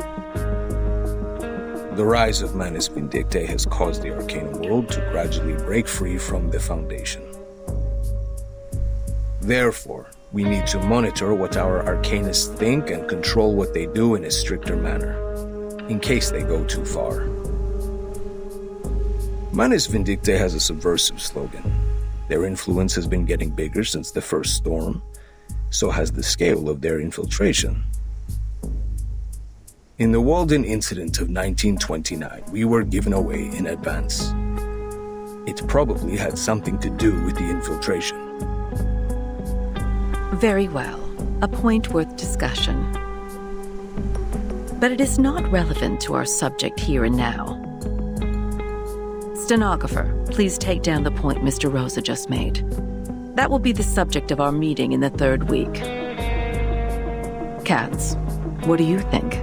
The rise of Manus Vindictae has caused the arcane world to gradually break free from the Foundation. Therefore, we need to monitor what our arcanists think and control what they do in a stricter manner, in case they go too far. Manus Vindictae has a subversive slogan. Their influence has been getting bigger since the first storm. So has the scale of their infiltration. In the Walden incident of 1929, we were given away in advance. It probably had something to do with the infiltration. Very well. A point worth discussion. But it is not relevant to our subject here and now. Stenographer, please take down the point Mr. Rosa just made. That will be the subject of our meeting in the 3rd week. Katz, what do you think?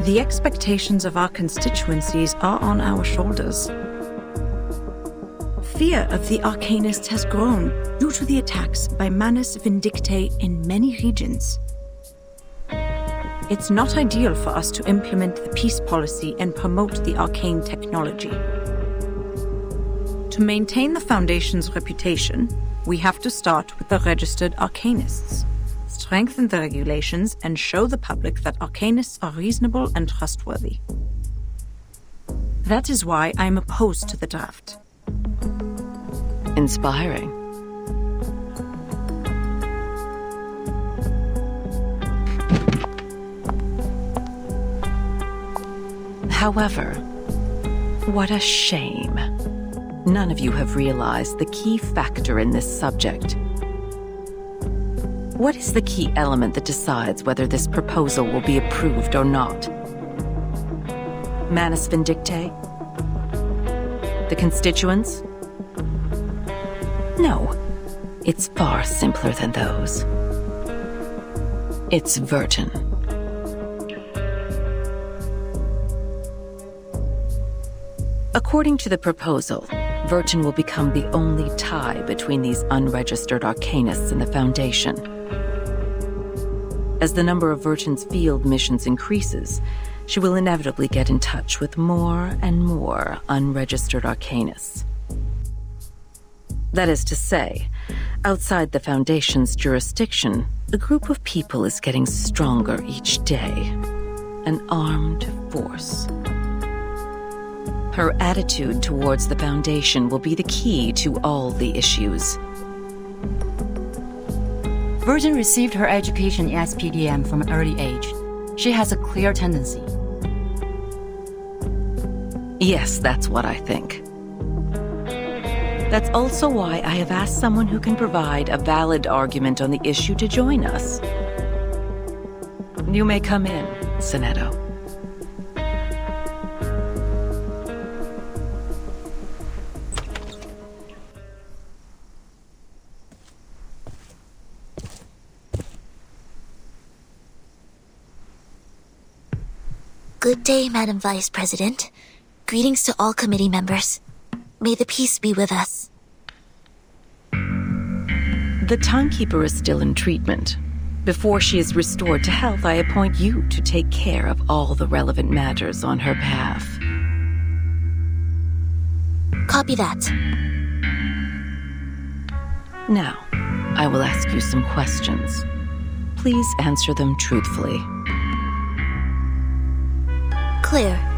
The expectations of our constituencies are on our shoulders. Fear of the Arcanists has grown due to the attacks by Manus Vindictae in many regions. It's not ideal for us to implement the peace policy and promote the arcane technology. To maintain the Foundation's reputation, we have to start with the registered arcanists, strengthen the regulations, and show the public that arcanists are reasonable and trustworthy. That is why I am opposed to the draft. Inspiring. However, what a shame. None of you have realized the key factor in this subject. What is the key element that decides whether this proposal will be approved or not? Manus Vindictae? The constituents? No, it's far simpler than those. It's Verton. According to the proposal, Verton will become the only tie between these unregistered arcanists and the Foundation. As the number of Verton's field missions increases, she will inevitably get in touch with more and more unregistered arcanists. That is to say, outside the Foundation's jurisdiction, a group of people is getting stronger each day. An armed force. Her attitude towards the Foundation will be the key to all the issues. Verton received her education in SPDM from an early age. She has a clear tendency. Yes, that's what I think. That's also why I have asked someone who can provide a valid argument on the issue to join us. You may come in, Sonetto. Good day, Madam Vice President. Greetings to all committee members. May the peace be with us. The timekeeper is still in treatment. Before she is restored to health, I appoint you to take care of all the relevant matters on her behalf. Copy that. Now, I will ask you some questions. Please answer them truthfully. Clear.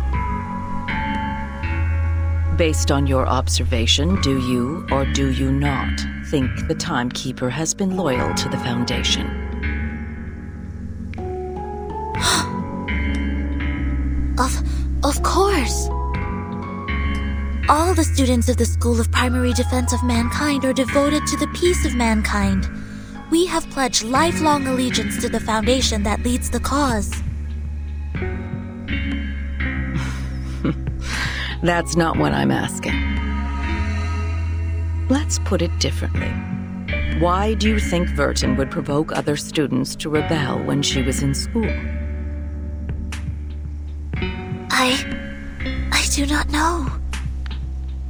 Based on your observation, do you or do you not think the timekeeper has been loyal to the Foundation? Of course. All the students of the School of Primary Defense of Mankind are devoted to the peace of mankind. We have pledged lifelong allegiance to the Foundation that leads the cause. That's not what I'm asking. Let's put it differently. Why do you think Verton would provoke other students to rebel when she was in school? I do not know.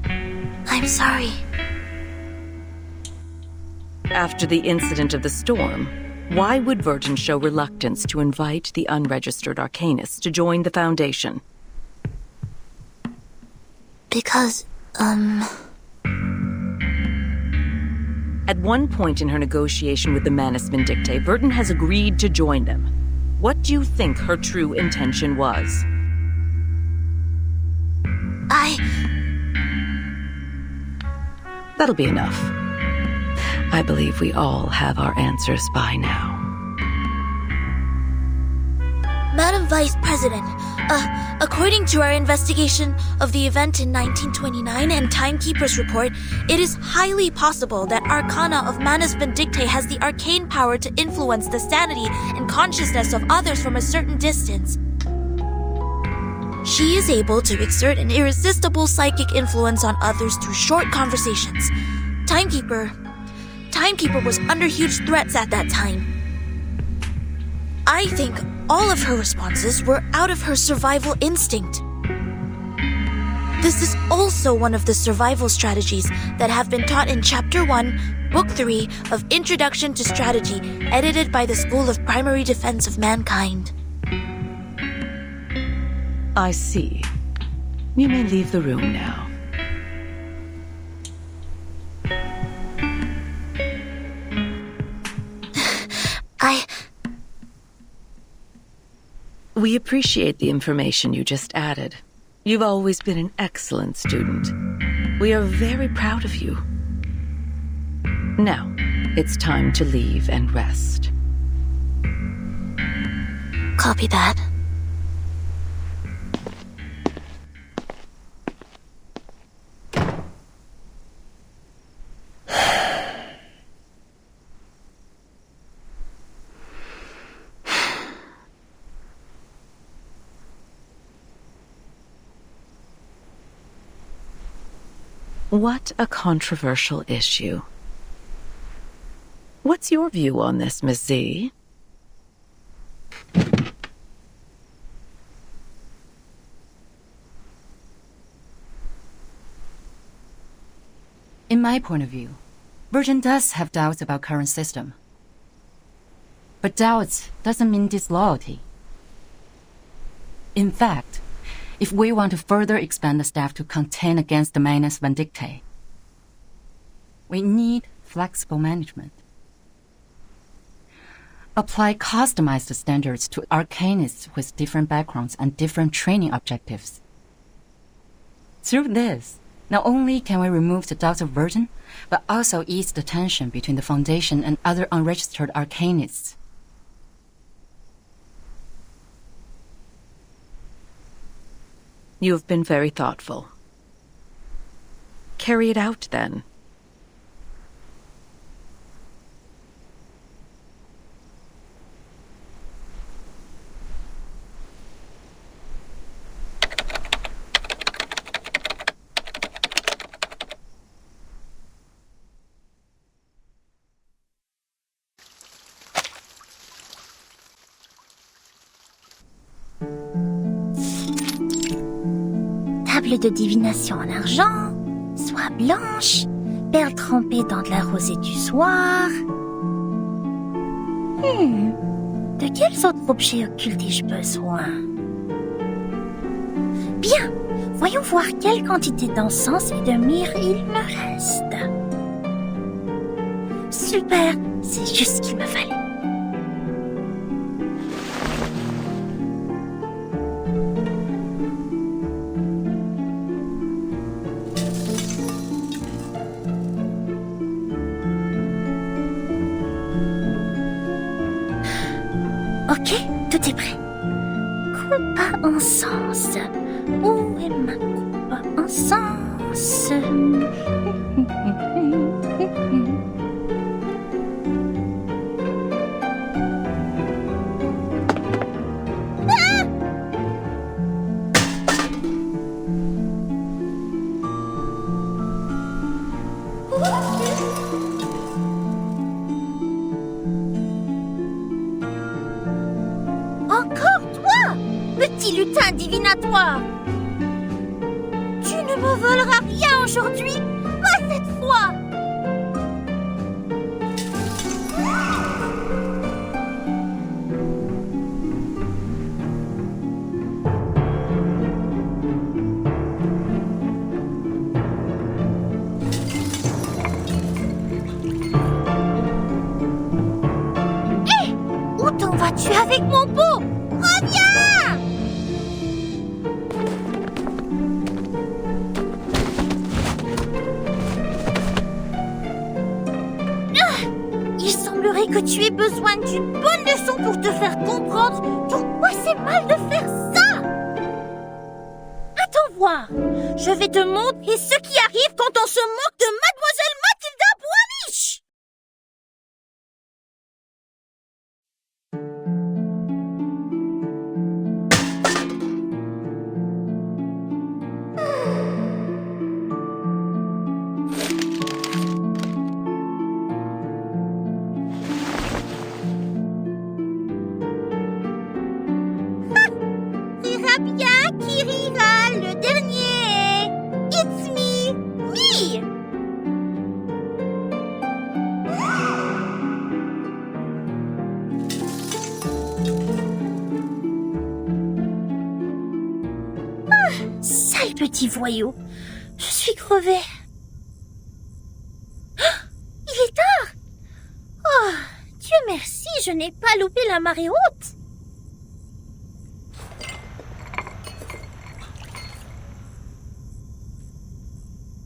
I'm sorry. After the incident of the storm, why would Verton show reluctance to invite the unregistered arcanists to join the Foundation? Because, At one point in her negotiation with the Mannesman Dictate, Verton has agreed to join them. What do you think her true intention was? That'll be enough. I believe we all have our answers by now. Madam Vice President, according to our investigation of the event in 1929 and Timekeeper's report, it is highly possible that Arcana of Mannesman Dictate has the arcane power to influence the sanity and consciousness of others from a certain distance. She is able to exert an irresistible psychic influence on others through short conversations. Timekeeper was under huge threats at that time. I think all of her responses were out of her survival instinct. This is also one of the survival strategies that have been taught in Chapter 1, Book 3 of Introduction to Strategy, edited by the School of Primary Defense of Mankind. I see. You may leave the room now. We appreciate the information you just added. You've always been an excellent student. We are very proud of you. Now, it's time to leave and rest. Copy that. What a controversial issue. What's your view on this, Miss Z? In my point of view, Virgin does have doubts about current system. But doubts doesn't mean disloyalty. In fact, if we want to further expand the staff to contend against the Manus Vindictae, we need flexible management. Apply customized standards to arcanists with different backgrounds and different training objectives. Through this, not only can we remove the doubts of Virgin, but also ease the tension between the Foundation and other unregistered arcanists. You've been very thoughtful. Carry it out, then. Table de divination en argent, soie blanche, perles trempées dans de la rosée du soir. De quels autres objets occultes ai-je besoin? Bien, voyons voir quelle quantité d'encens et de myrrhe il me reste. Super, c'est juste ce qu'il me fallait. Ok, tout est prêt. Coupe à encens. Où est ma coupe à encens? Encore toi, petit lutin divinatoire! Tu ne me voleras rien aujourd'hui, pas cette fois! Hé! Où t'en vas-tu avec mon pot? Reviens! Il semblerait que tu aies besoin d'une bonne leçon pour te faire comprendre pourquoi c'est mal de faire ça. Attends voir. Je vais te montrer ce qui arrive quand on se moque de Mademoiselle Mathilda Boinich. Rira bien qui rira le dernier. It's me, me. Sale petit voyou. Je suis crevée. Il est tard. Oh, Dieu merci, je n'ai pas loupé la marée haute.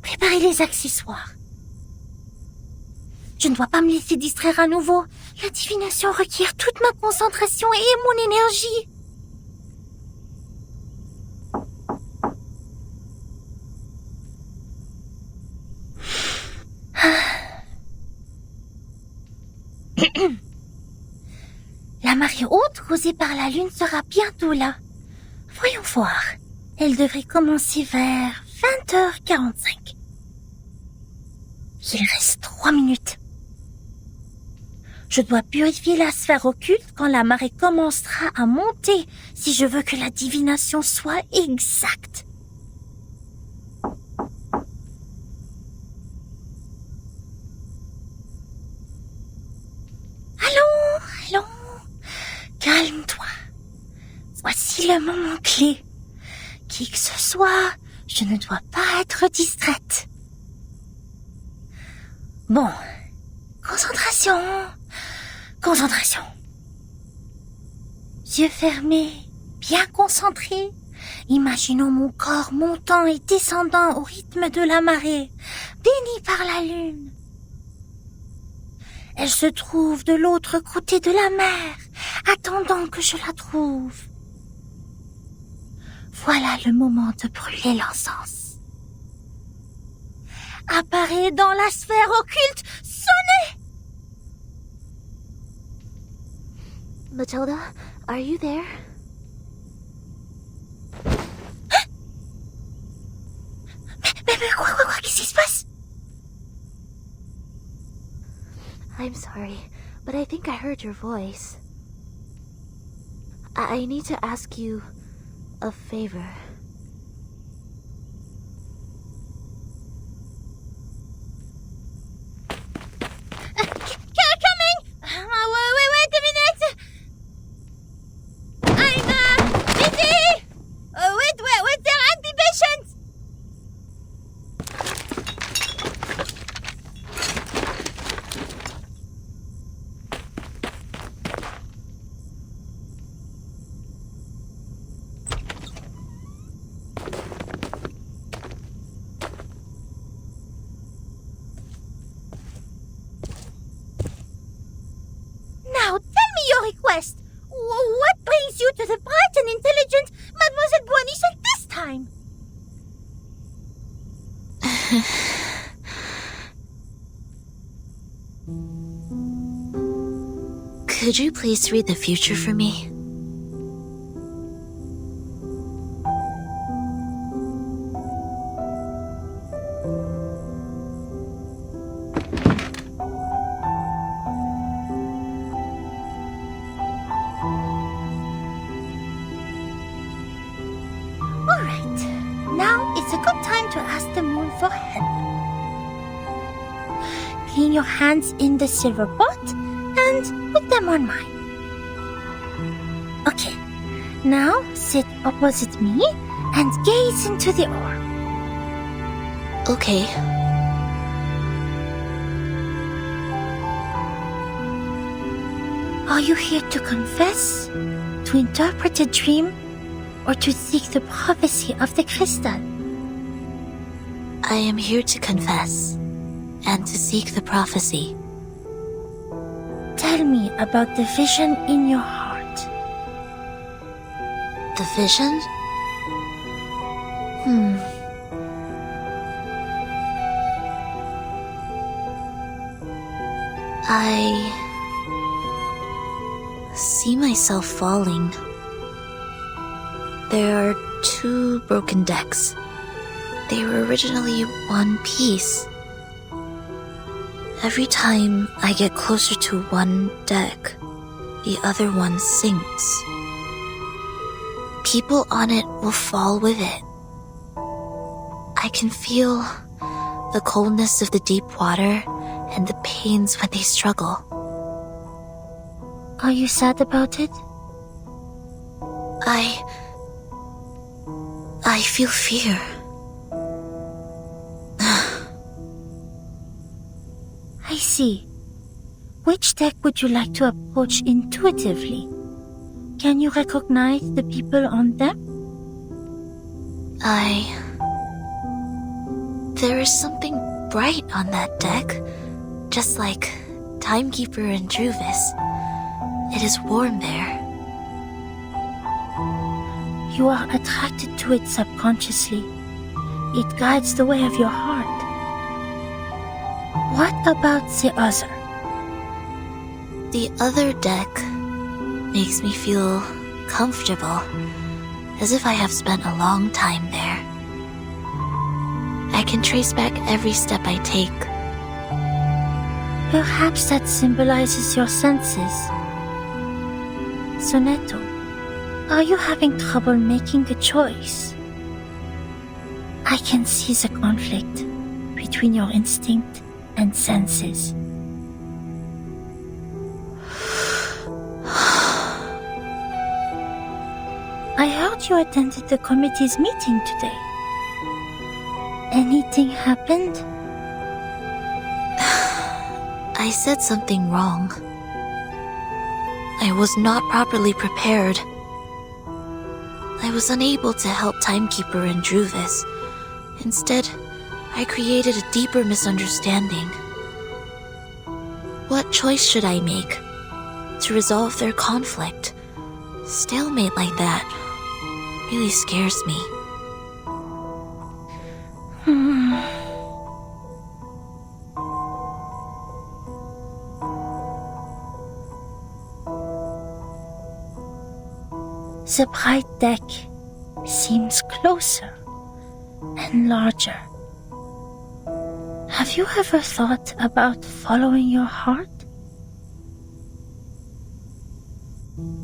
Préparez les accessoires. Je ne dois pas me laisser distraire à nouveau. La divination requiert toute ma concentration et mon énergie. La marée haute causée par la lune sera bientôt là. Voyons voir. Elle devrait commencer vers 20h45. Il reste 3 minutes. Je dois purifier la sphère occulte quand la marée commencera à monter si je veux que la divination soit exacte. Allons. Calme-toi. Voici le moment clé. Qui que ce soit, je ne dois pas être distraite. Bon. Concentration. Yeux fermés, bien concentrés. Imaginons mon corps montant et descendant au rythme de la marée, béni par la lune. Elle se trouve de l'autre côté de la mer, attendant que je la trouve. Voilà le moment de brûler l'encens. Apparaît dans la sphère occulte, sonnez! Matilda, are you there? Mais quoi, qu'est-ce qui se passe? I'm sorry, but I think I heard your voice. I need to ask you a favor. Coming! Wait a minute! I'm busy! With their anti-patients! Now, tell me your request. What brings you to the bright and intelligent Mademoiselle Boisnichel this time? Could you please read the future for me? Alright, now it's a good time to ask the moon for help. Clean your hands in the silver pot and put them on mine. Okay, now sit opposite me and gaze into the orb. Okay. Are you here to confess, to interpret a dream, or to seek the prophecy of the crystal? I am here to confess and to seek the prophecy. Tell me about the vision in your heart. The vision? I see myself falling. There are 2 broken decks. They were originally one piece. Every time I get closer to one deck, the other one sinks. People on it will fall with it. I can feel the coldness of the deep water and the pains when they struggle. Are you sad about it? I feel fear. I see. Which deck would you like to approach intuitively? Can you recognize the people on them? There is something bright on that deck, just like Timekeeper and Druvis. It is warm there. You are attracted to it subconsciously. It guides the way of your heart. What about the other? The other deck makes me feel comfortable, as if I have spent a long time there. I can trace back every step I take. Perhaps that symbolizes your senses. Sonetto, are you having trouble making a choice? I can see the conflict between your instinct and senses. I heard you attended the committee's meeting today. Anything happened? I said something wrong. I was not properly prepared. I was unable to help Timekeeper and Druvis. Instead, I created a deeper misunderstanding. What choice should I make to resolve their conflict? Stalemate like that really scares me. The bright deck seems closer and larger. Have you ever thought about following your heart?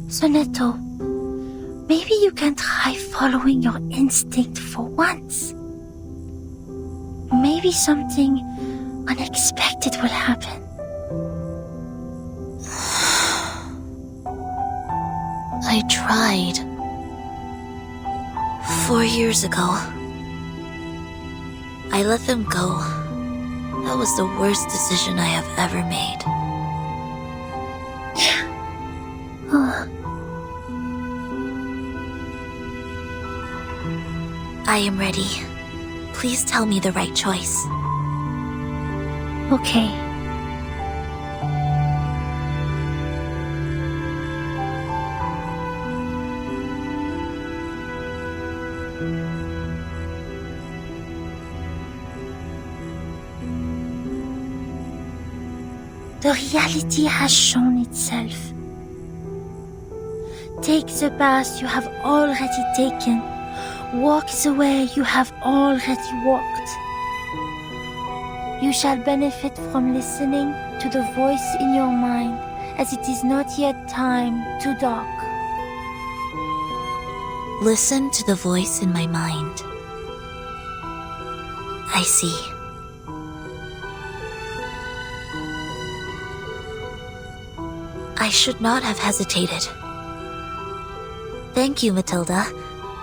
Sonetto, maybe you can try following your instinct for once. Maybe something unexpected will happen. I tried. 4 years ago. I let them go. That was the worst decision I have ever made. I am ready. Please tell me the right choice. Okay. The reality has shown itself. Take the path you have already taken. Walk the way you have already walked. You shall benefit from listening to the voice in your mind, as it is not yet time to dock. Listen to the voice in my mind. I see. I should not have hesitated. Thank you, Matilda.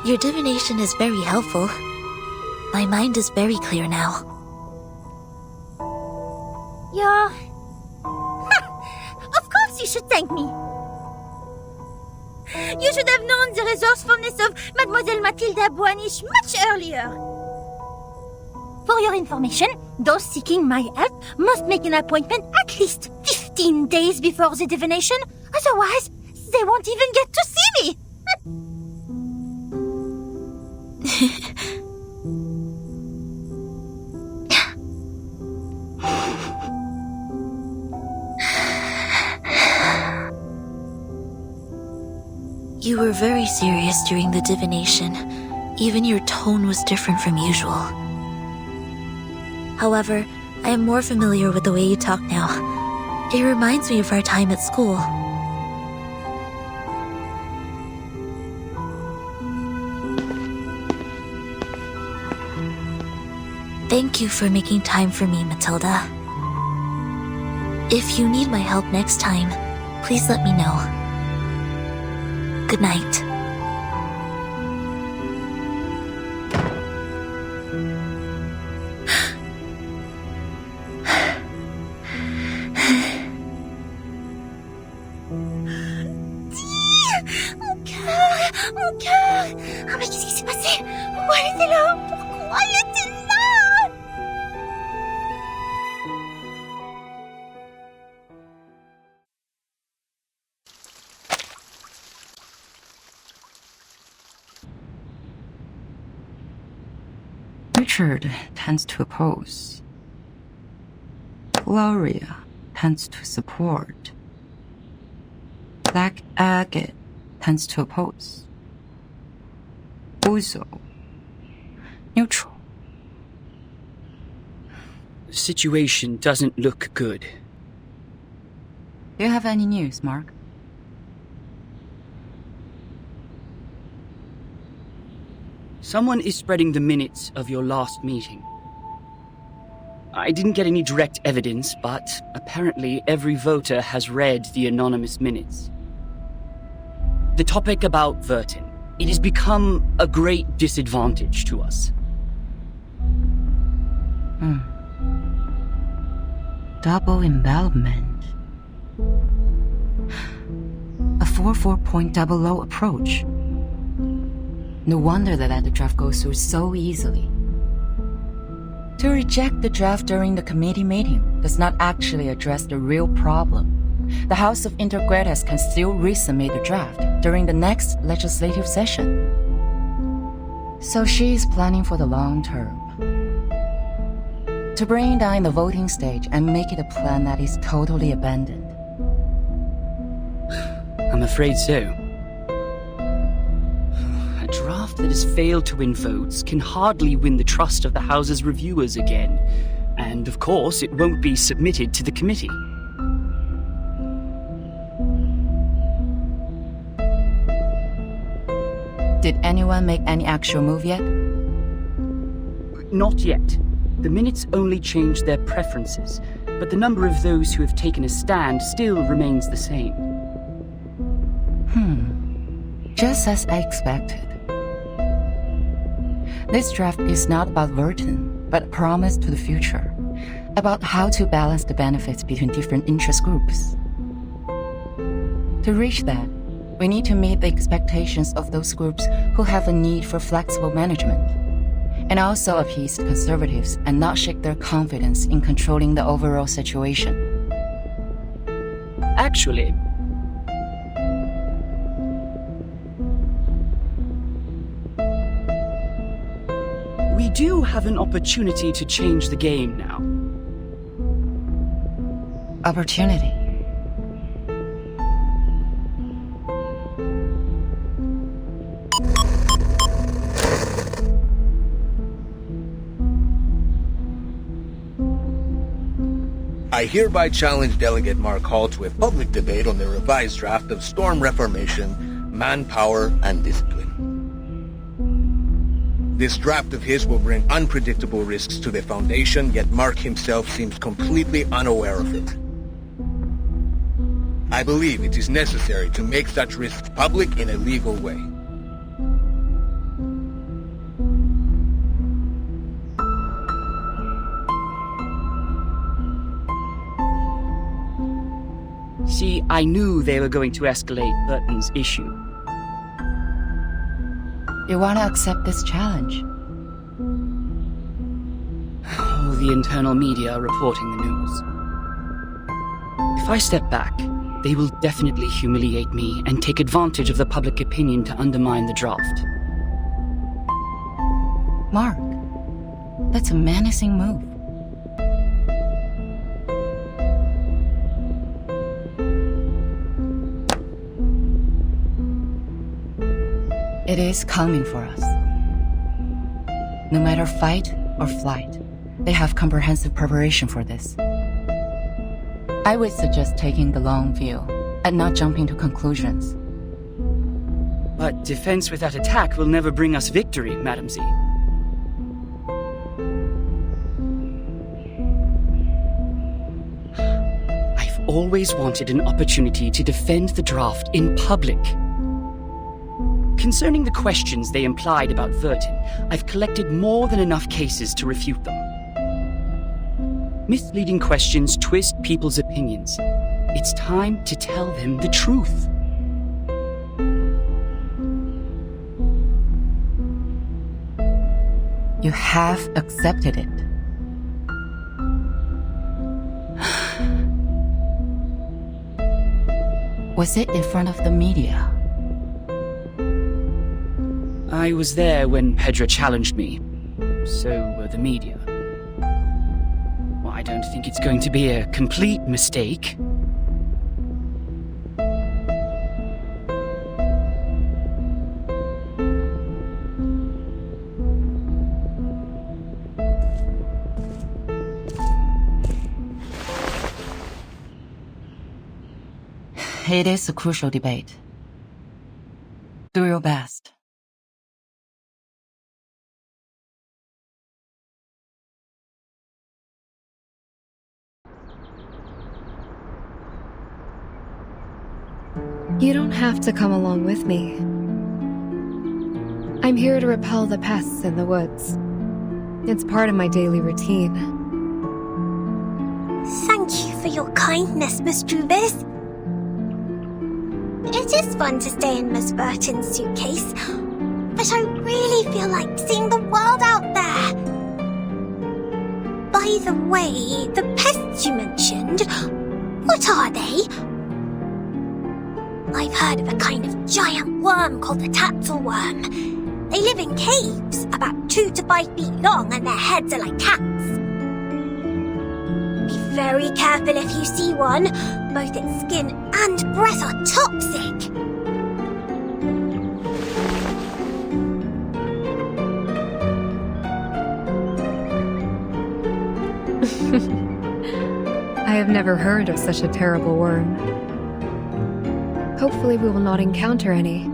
Your divination is very helpful. My mind is very clear now. Of course you should thank me. You should have known the resourcefulness of Mademoiselle Matilda Boanish much earlier. For your information, those seeking my help must make an appointment at least 15 days before the divination. Otherwise, they won't even get to see me. You were very serious during the divination. Even your tone was different from usual. However, I am more familiar with the way you talk now. It reminds me of our time at school. Thank you for making time for me, Matilda. If you need my help next time, please let me know. Good night. Mon cœur! Ah, mais qu'est-ce qui s'est passé? Pourquoi elle était là? Pourquoi elle était là? Richard tends to oppose. Gloria tends to support. Black Agate tends to oppose. Uzo, neutral. The situation doesn't look good. Do you have any news, Mark? Someone is spreading the minutes of your last meeting. I didn't get any direct evidence, but apparently every voter has read the anonymous minutes. The topic about Vertin. It has become a great disadvantage to us. Double envelopment. A 4.00 approach. No wonder that the draft goes through so easily. To reject the draft during the committee meeting does not actually address the real problem. The House of Intergrades can still resubmit the draft during the next legislative session. So she is planning for the long term. To bring down the voting stage and make it a plan that is totally abandoned. I'm afraid so. A draft that has failed to win votes can hardly win the trust of the House's reviewers again. And of course, it won't be submitted to the committee. Did anyone make any actual move yet? Not yet. The minutes only changed their preferences, but the number of those who have taken a stand still remains the same. Just as I expected. This draft is not about Vertin, but a promise to the future, about how to balance the benefits between different interest groups. To reach that, we need to meet the expectations of those groups who have a need for flexible management, and also appease conservatives and not shake their confidence in controlling the overall situation. Actually, we do have an opportunity to change the game now. Opportunity? I hereby challenge Delegate Mark Hall to a public debate on the revised draft of Storm Reformation, Manpower, and Discipline. This draft of his will bring unpredictable risks to the Foundation, yet Mark himself seems completely unaware of it. I believe it is necessary to make such risks public in a legal way. See, I knew they were going to escalate Burton's issue. You want to accept this challenge? All the internal media are reporting the news. If I step back, they will definitely humiliate me and take advantage of the public opinion to undermine the draft. Mark, that's a menacing move. It is coming for us. No matter fight or flight, they have comprehensive preparation for this. I would suggest taking the long view and not jumping to conclusions. But defense without attack will never bring us victory, Madam Z. I've always wanted an opportunity to defend the draft in public. Concerning the questions they implied about Vertin, I've collected more than enough cases to refute them. Misleading questions twist people's opinions. It's time to tell them the truth. You have accepted it. Was it in front of the media? I was there when Pedro challenged me. So were the media. Well, I don't think it's going to be a complete mistake. It is a crucial debate. Do your best. You don't have to come along with me. I'm here to repel the pests in the woods. It's part of my daily routine. Thank you for your kindness, Miss Juvis. It is fun to stay in Miss Burton's suitcase, but I really feel like seeing the world out there. By the way, the pests you mentioned, what are they? I've heard of a kind of giant worm called the tatzelworm. They live in caves, about 2 to 5 feet long, and their heads are like cats. Be very careful if you see one. Both its skin and breath are toxic. I have never heard of such a terrible worm. Hopefully we will not encounter any.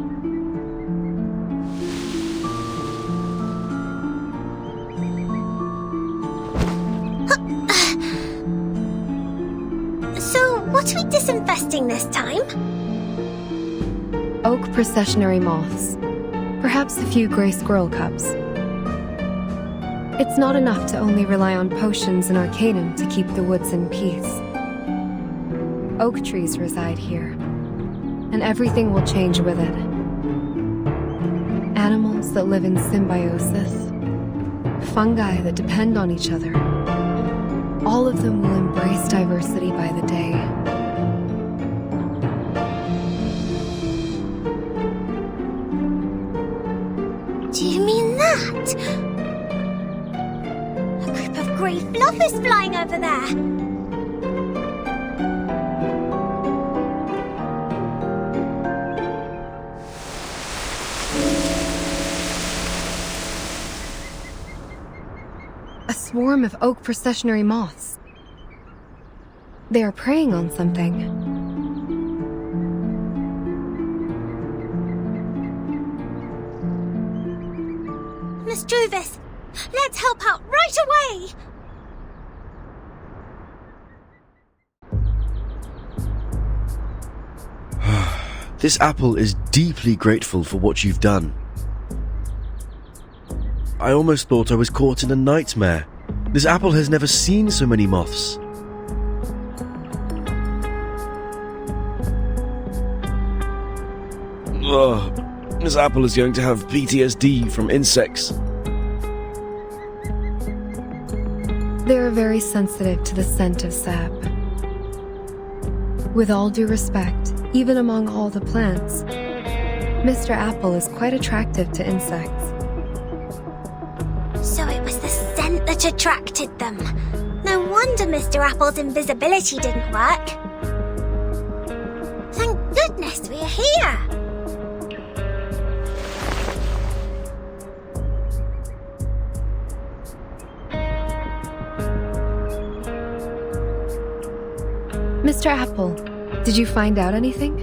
So, what are we disinfesting this time? Oak processionary moths. Perhaps a few gray squirrel cubs. It's not enough to only rely on potions and arcanum to keep the woods in peace. Oak trees reside here, and everything will change with it. Animals that live in symbiosis, fungi that depend on each other. All of them will embrace diversity by the day. Do you mean that? A group of grey fluff is flying over there. A swarm of oak processionary moths. They are preying on something. Miss Juvis, let's help out right away! This apple is deeply grateful for what you've done. I almost thought I was caught in a nightmare. This apple has never seen so many moths. Ugh, this apple is going to have PTSD from insects. They are very sensitive to the scent of sap. With all due respect, even among all the plants, Mr. Apple is quite attractive to insects. So it was the scent that attracted them. No wonder Mr. Apple's invisibility didn't work. Thank goodness we're here! Mr. Apple, did you find out anything?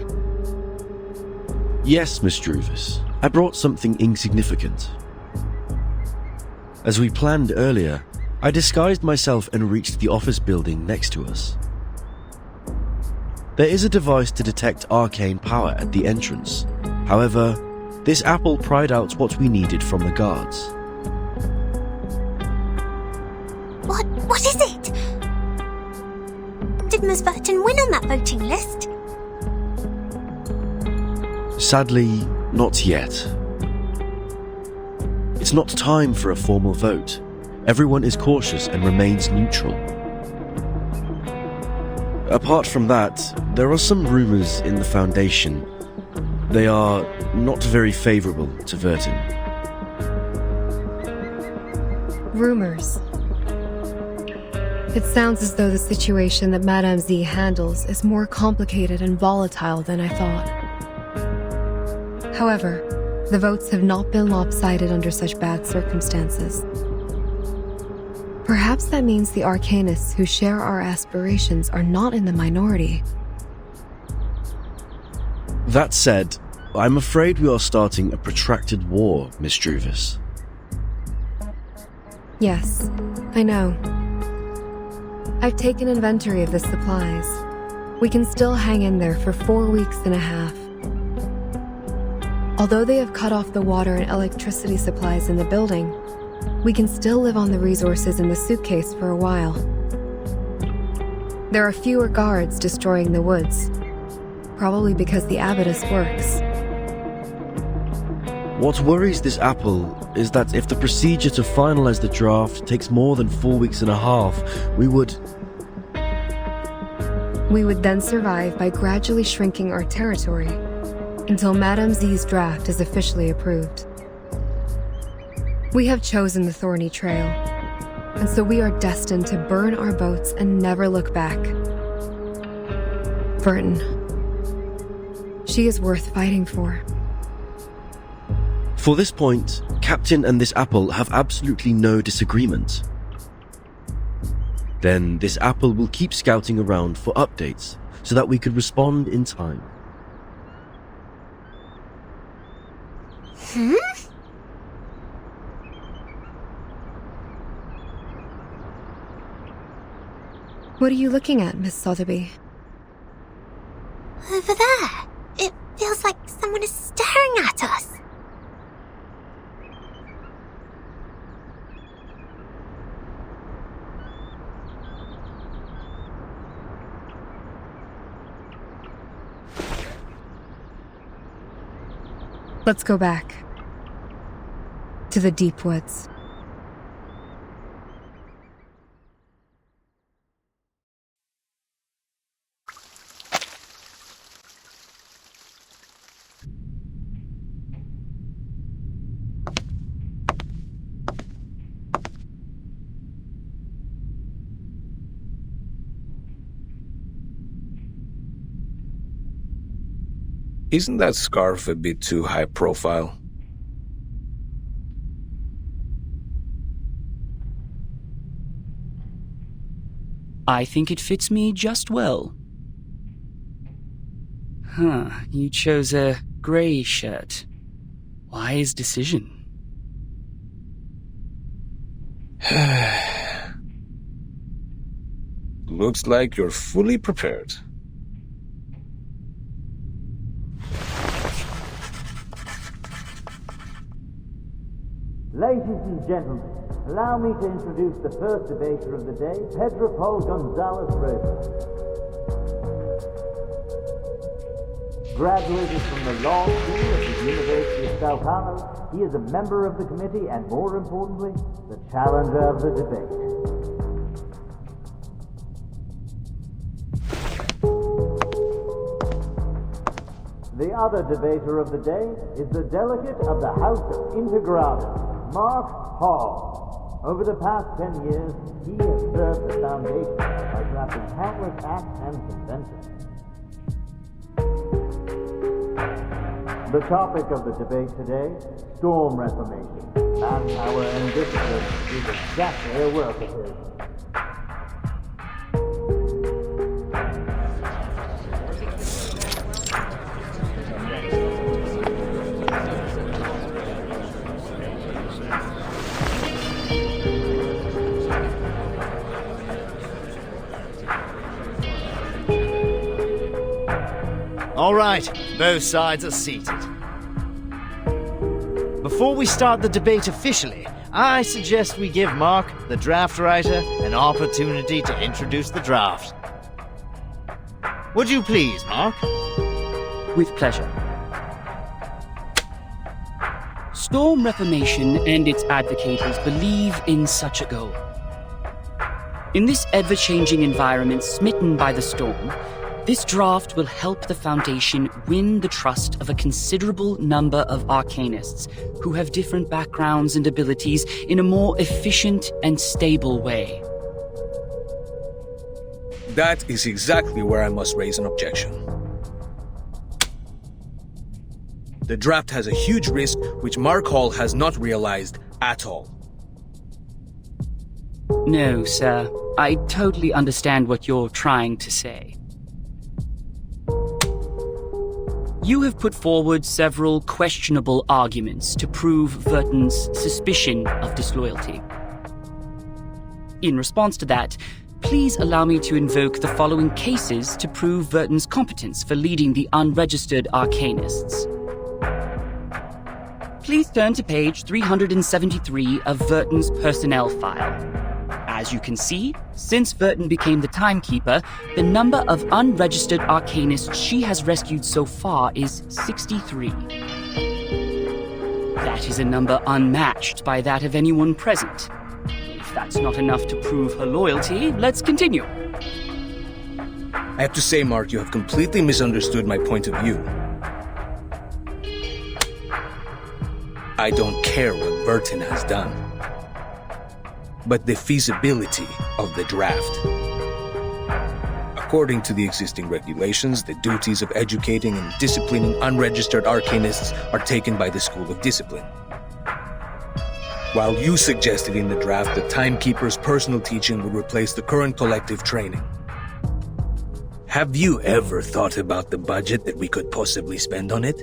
Yes, Miss Druvis. I brought something insignificant. As we planned earlier, I disguised myself and reached the office building next to us. There is a device to detect arcane power at the entrance. However, this apple pried out what we needed from the guards. What is it? Did Miss Burton win on that voting list? Sadly, not yet. It's not time for a formal vote. Everyone is cautious and remains neutral. Apart from that, there are some rumors in the Foundation. They are not very favorable to Vertin. Rumors. It sounds as though the situation that Madame Z handles is more complicated and volatile than I thought. However, the votes have not been lopsided under such bad circumstances. Perhaps that means the arcanists who share our aspirations are not in the minority. That said, I'm afraid we are starting a protracted war, Miss Druvis. Yes, I know. I've taken inventory of the supplies. We can still hang in there for 4 weeks and a half. Although they have cut off the water and electricity supplies in the building, we can still live on the resources in the suitcase for a while. There are fewer guards destroying the woods, probably because the abatis works. What worries this apple is that if the procedure to finalize the draft takes more than 4 weeks and a half, we would then survive by gradually shrinking our territory until Madame Z's draft is officially approved. We have chosen the thorny trail, and so we are destined to burn our boats and never look back. Burton. She is worth fighting for. For this point, Captain and this apple have absolutely no disagreement. Then this apple will keep scouting around for updates so that we could respond in time. What are you looking at, Miss Sotheby? Over there. It feels like someone is staring at us. Let's go back. To the deep woods. Isn't that scarf a bit too high profile? I think it fits me just well. You chose a grey shirt. Wise decision. Looks like you're fully prepared. Ladies and gentlemen, allow me to introduce the first debater of the day, Pedro Paul Gonzalez Reyes. Graduated from the law school at the University of Sao Paulo, he is a member of the committee and, more importantly, the challenger of the debate. The other debater of the day is the delegate of the House of Integrata, Mark Hall. Over the past 10 years, he has served the Foundation by drafting countless acts and conventions. The topic of the debate today, storm reformation. Manpower and discipline is exactly a work of his. All right, both sides are seated. Before we start the debate officially, I suggest we give Mark, the draft writer, an opportunity to introduce the draft. Would you please, Mark? With pleasure. Storm Reformation and its advocates believe in such a goal. In this ever-changing environment smitten by the storm, this draft will help the Foundation win the trust of a considerable number of arcanists who have different backgrounds and abilities in a more efficient and stable way. That is exactly where I must raise an objection. The draft has a huge risk which Mark Hall has not realized at all. No, sir. I totally understand what you're trying to say. You have put forward several questionable arguments to prove Verton's suspicion of disloyalty. In response to that, please allow me to invoke the following cases to prove Verton's competence for leading the unregistered Arcanists. Please turn to page 373 of Verton's personnel file. As you can see, since Verton became the timekeeper, the number of unregistered Arcanists she has rescued so far is 63. That is a number unmatched by that of anyone present. If that's not enough to prove her loyalty, let's continue. I have to say, Mark, you have completely misunderstood my point of view. I don't care what Verton has done, but the feasibility of the draft. According to the existing regulations, the duties of educating and disciplining unregistered Arcanists are taken by the School of Discipline. While you suggested in the draft that Timekeeper's personal teaching would replace the current collective training. Have you ever thought about the budget that we could possibly spend on it?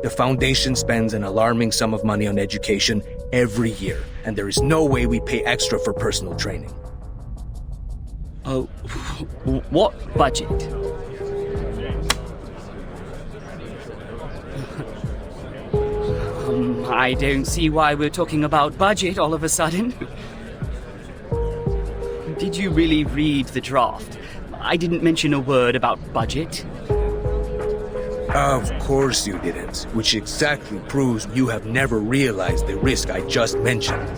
The Foundation spends an alarming sum of money on education every year, and there is no way we pay extra for personal training. Oh, what budget? I don't see why we're talking about budget all of a sudden. Did you really read the draft? I didn't mention a word about budget. Of course you didn't, which exactly proves you have never realized the risk I just mentioned.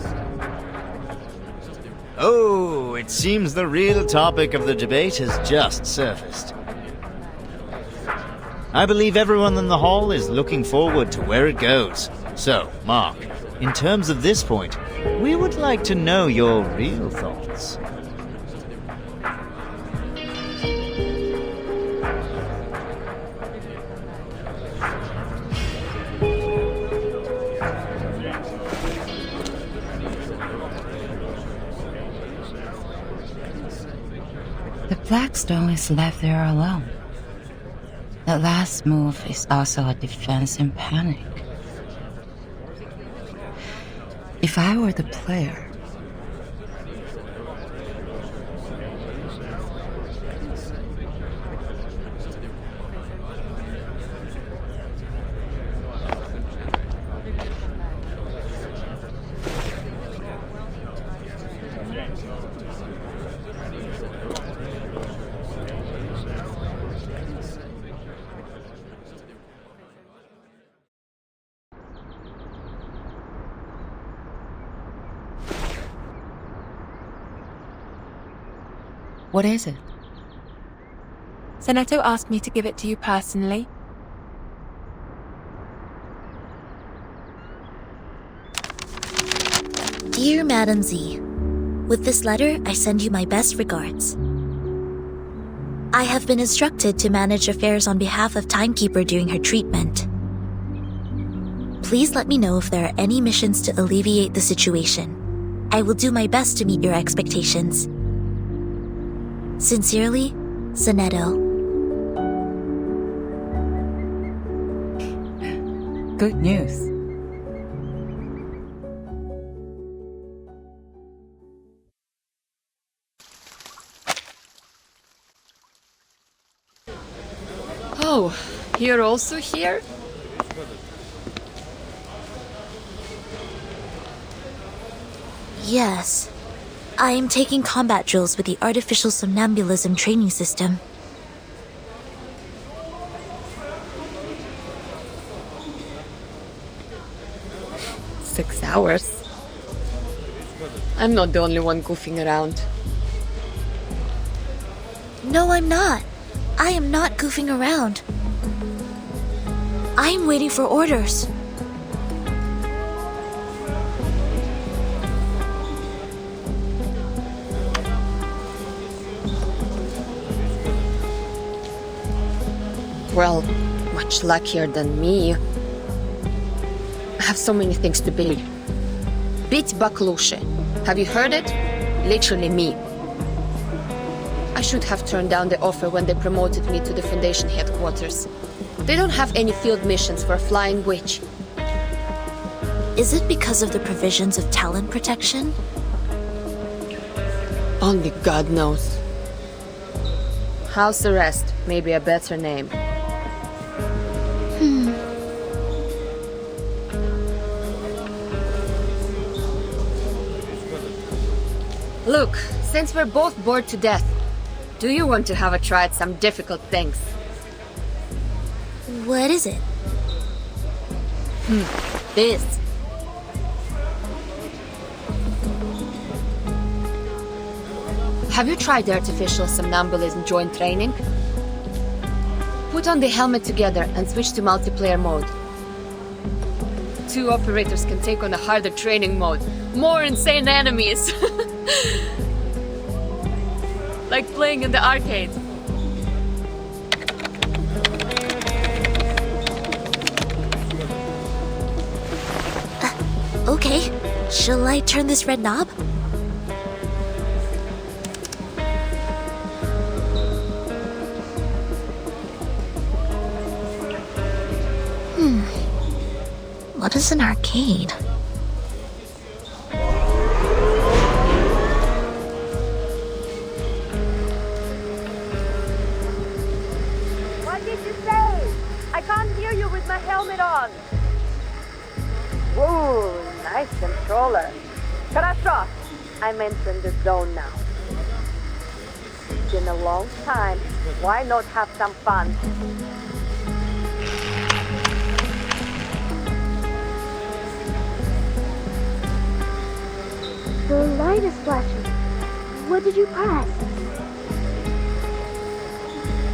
Oh, it seems the real topic of the debate has just surfaced. I believe everyone in the hall is looking forward to where it goes. So, Mark, in terms of this point, we would like to know your real thoughts. The Blackstone is left there alone. The last move is also a defense in panic. If I were the player, what is it? Zeneto asked me to give it to you personally. Dear Madam Z, with this letter, I send you my best regards. I have been instructed to manage affairs on behalf of Timekeeper during her treatment. Please let me know if there are any missions to alleviate the situation. I will do my best to meet your expectations. Sincerely, Zeneto. Good news. Oh, you're also here? Yes. I am taking combat drills with the Artificial Somnambulism training system. "6 hours? I'm not the only one goofing around. No, I'm not. I am not goofing around. I am waiting for orders. Well, much luckier than me. I have so many things to be. Bit baklushe. Have you heard it? Literally me. I should have turned down the offer when they promoted me to the Foundation headquarters. They don't have any field missions for a flying witch. Is it because of the provisions of talent protection? Only God knows. House arrest may be a better name. Look, since we're both bored to death, do you want to have a try at some difficult things? What is it? This. Have you tried the artificial somnambulism joint training? Put on the helmet together and switch to multiplayer mode. 2 operators can take on a harder training mode. More insane enemies! Like playing in the arcade. Okay. Shall I turn this red knob? What is an arcade? What did you say? I can't hear you with my helmet on. Whoa, nice controller. Хорошо. I'm entering the zone now. It's been a long time. Why not have some fun? The light is flashing. What did you press?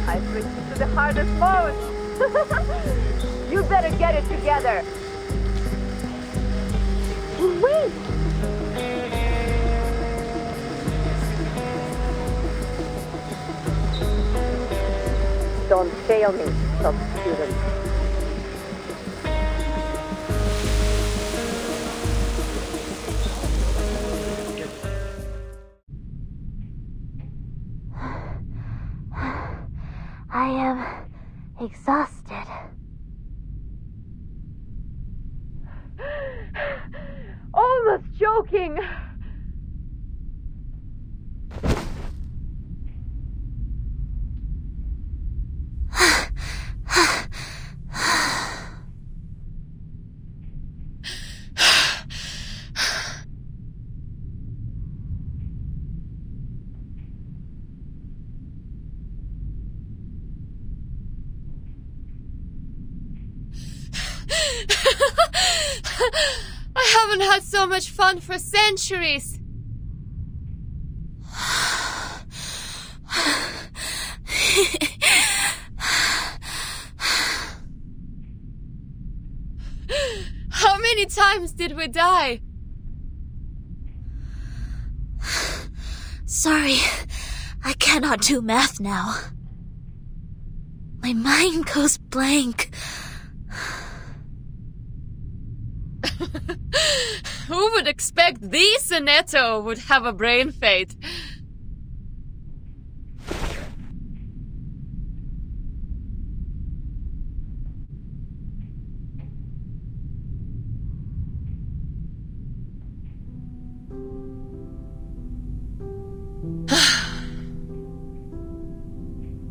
I switched to the hardest mode. You better get it together. Wait! Don't fail me, top student. I am exhausted. Almost joking. I haven't had so much fun for centuries. How many times did we die? Sorry, I cannot do math now. My mind goes blank. Who would expect the Seneto would have a brain fade?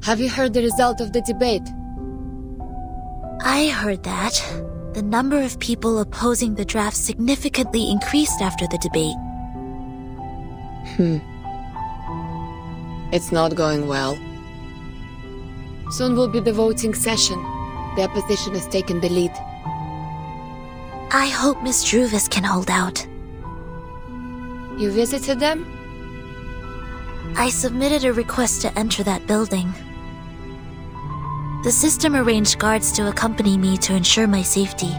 Have you heard the result of the debate? I heard that. The number of people opposing the draft significantly increased after the debate. It's not going well. Soon will be the voting session. The opposition has taken the lead. I hope Miss Druvis can hold out. You visited them? I submitted a request to enter that building. The system arranged guards to accompany me to ensure my safety.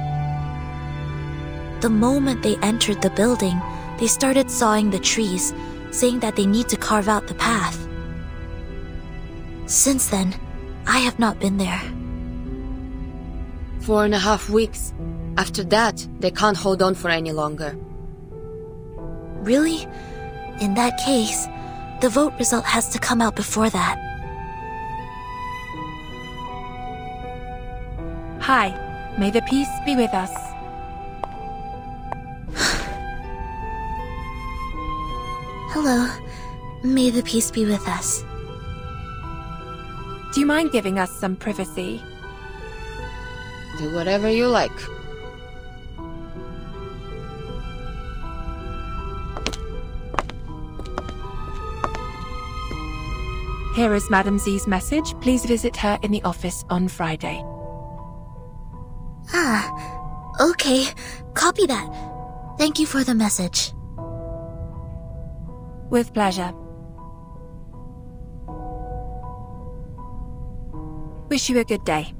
The moment they entered the building, they started sawing the trees, saying that they need to carve out the path. Since then, I have not been there. 4.5 weeks. After that, they can't hold on for any longer. Really? In that case, The vote result has to come out before that. Hi. May the peace be with us. Hello. May the peace be with us. Do you mind giving us some privacy? Do whatever you like. Here is Madam Z's message. Please visit her in the office on Friday. Okay. Copy that. Thank you for the message. With pleasure. Wish you a good day.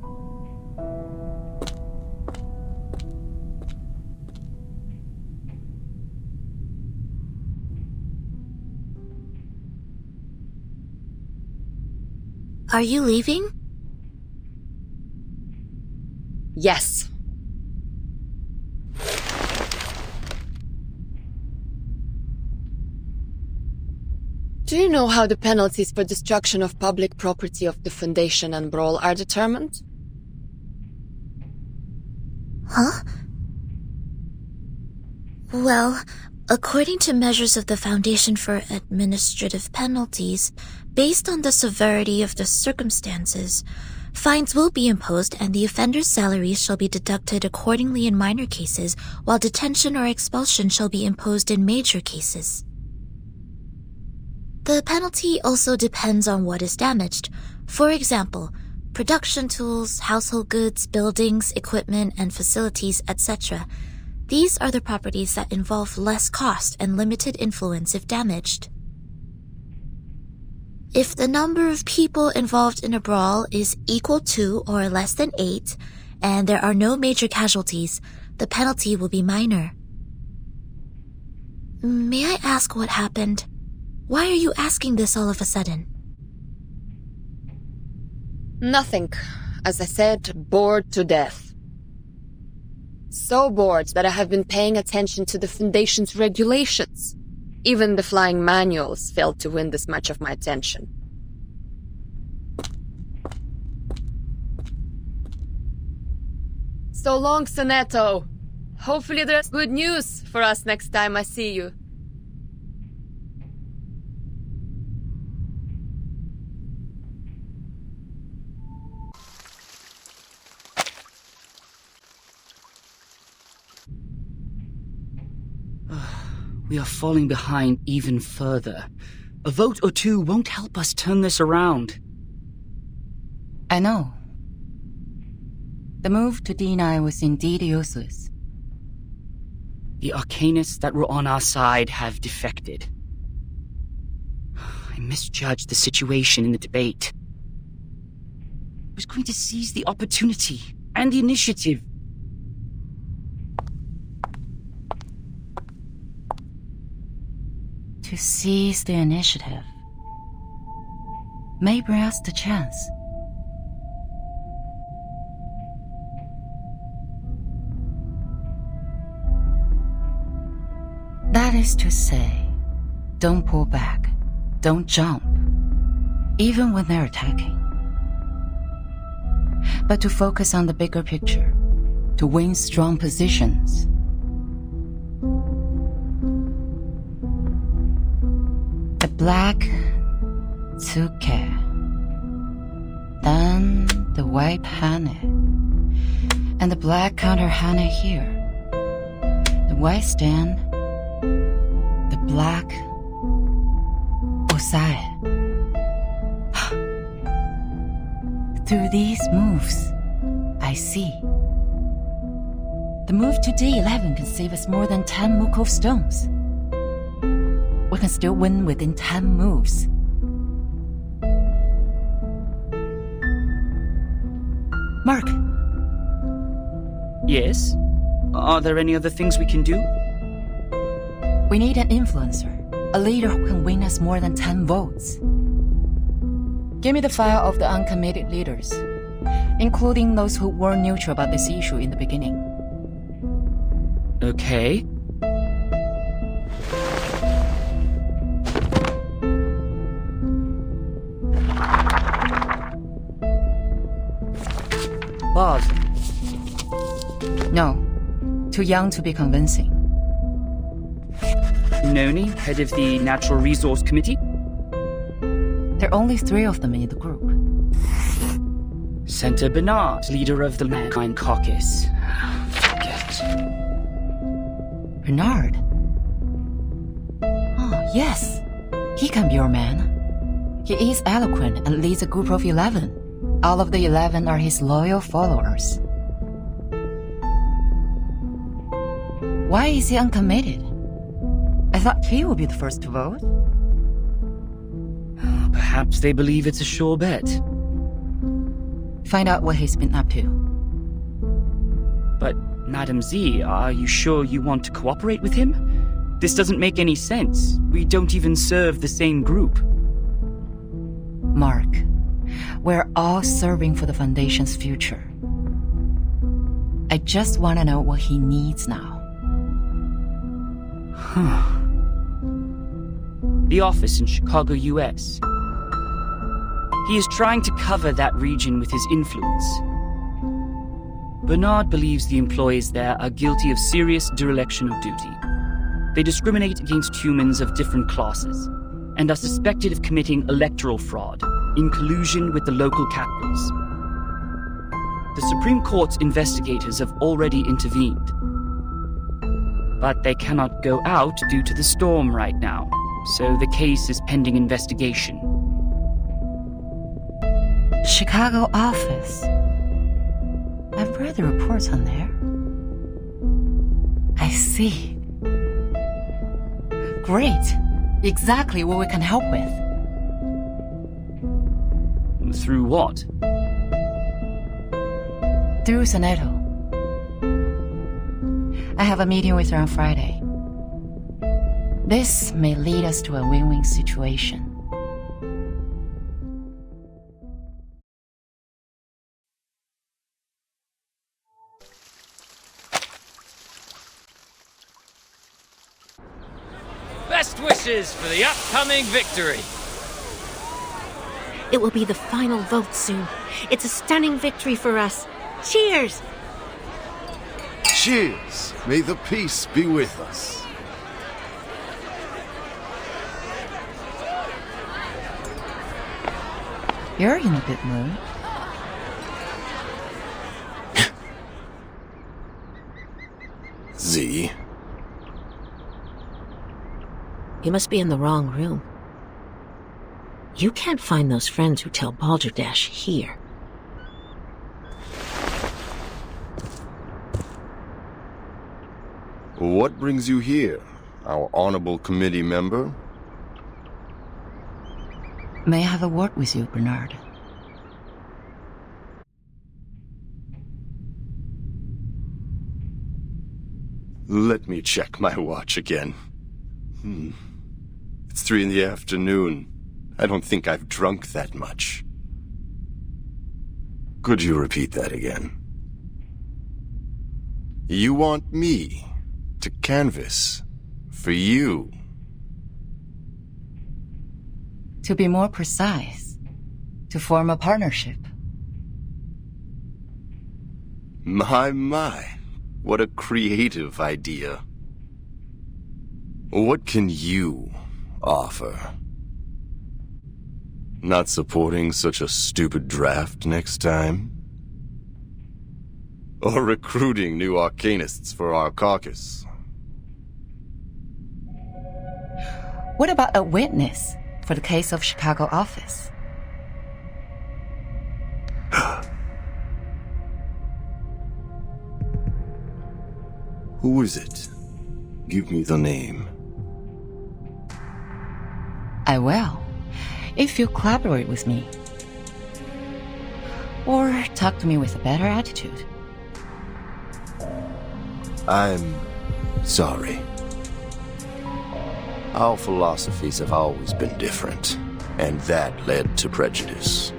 Are you leaving? Yes. Do you know how the penalties for destruction of public property of the Foundation and Brawl are determined? Huh? Well, according to measures of the Foundation for Administrative Penalties, based on the severity of the circumstances, fines will be imposed and the offender's salaries shall be deducted accordingly in minor cases, while detention or expulsion shall be imposed in major cases. The penalty also depends on what is damaged. For example, production tools, household goods, buildings, equipment, and facilities, etc. These are the properties that involve less cost and limited influence if damaged. If the number of people involved in a brawl is equal to or less than 8, and there are no major casualties, the penalty will be minor. May I ask what happened? Why are you asking this all of a sudden? Nothing. As I said, bored to death. So bored that I have been paying attention to the Foundation's regulations. Even the flying manuals failed to win this much of my attention. So long, Sonetto. Hopefully there's good news for us next time I see you. We are falling behind even further. A vote or two won't help us turn this around. I know. The move to deny was indeed useless. The Arcanists that were on our side have defected. I misjudged the situation in the debate. I was going to seize the opportunity and the initiative. To seize the initiative may bring us the chance. That is to say, don't pull back, don't jump, even when they're attacking. But to focus on the bigger picture, to win strong positions. The black tsuke, then the white hane, and the black counter hane here. The white stand, the black osae. Through these moves, I see. The move to D11 can save us more than 10 Mukov stones. We can still win within 10 moves. Mark. Yes? Are there any other things we can do? We need an influencer, a leader who can win us more than 10 votes. Give me the file of the uncommitted leaders, including those who were neutral about this issue in the beginning. Okay. Bars. No. Too young to be convincing. Noni, head of the Natural Resource Committee? There are only 3 of them in the group. Senator Bernard, leader of the Mankind Caucus. Forget. Bernard? Oh, yes. He can be your man. He is eloquent and leads a group of 11. All of the 11 are his loyal followers. Why is he uncommitted? I thought he would be the first to vote. Perhaps they believe it's a sure bet. Find out what he's been up to. But, Madam Z, are you sure you want to cooperate with him? This doesn't make any sense. We don't even serve the same group. Mark, we're all serving for the Foundation's future. I just want to know what he needs now. The office in Chicago, US. He is trying to cover that region with his influence. Bernard believes the employees there are guilty of serious dereliction of duty. They discriminate against humans of different classes and are suspected of committing electoral fraud in collusion with the local capitals. The Supreme Court's investigators have already intervened. But they cannot go out due to the storm right now, so the case is pending investigation. Chicago office. I've read the reports on there. I see. Great. Exactly what we can help with. Through what? Through Soneto. I have a meeting with her on Friday. This may lead us to a win-win situation. Best wishes for the upcoming victory. It will be the final vote soon. It's a stunning victory for us. Cheers! Cheers! May the peace be with us. You're in a good mood. Z. You must be in the wrong room. You can't find those friends who tell Balderdash here. What brings you here, our honorable committee member? May I have a word with you, Bernard? Let me check my watch again. It's 3 in the afternoon. I don't think I've drunk that much. Could you repeat that again? You want me to canvass for you? To be more precise, to form a partnership. My, what a creative idea. What can you offer? Not supporting such a stupid draft next time? Or recruiting new arcanists for our caucus? What about a witness for the case of Chicago office? Who is it? Give me the name. I will, if you collaborate with me. Or talk to me with a better attitude. I'm sorry. Our philosophies have always been different, and that led to prejudice.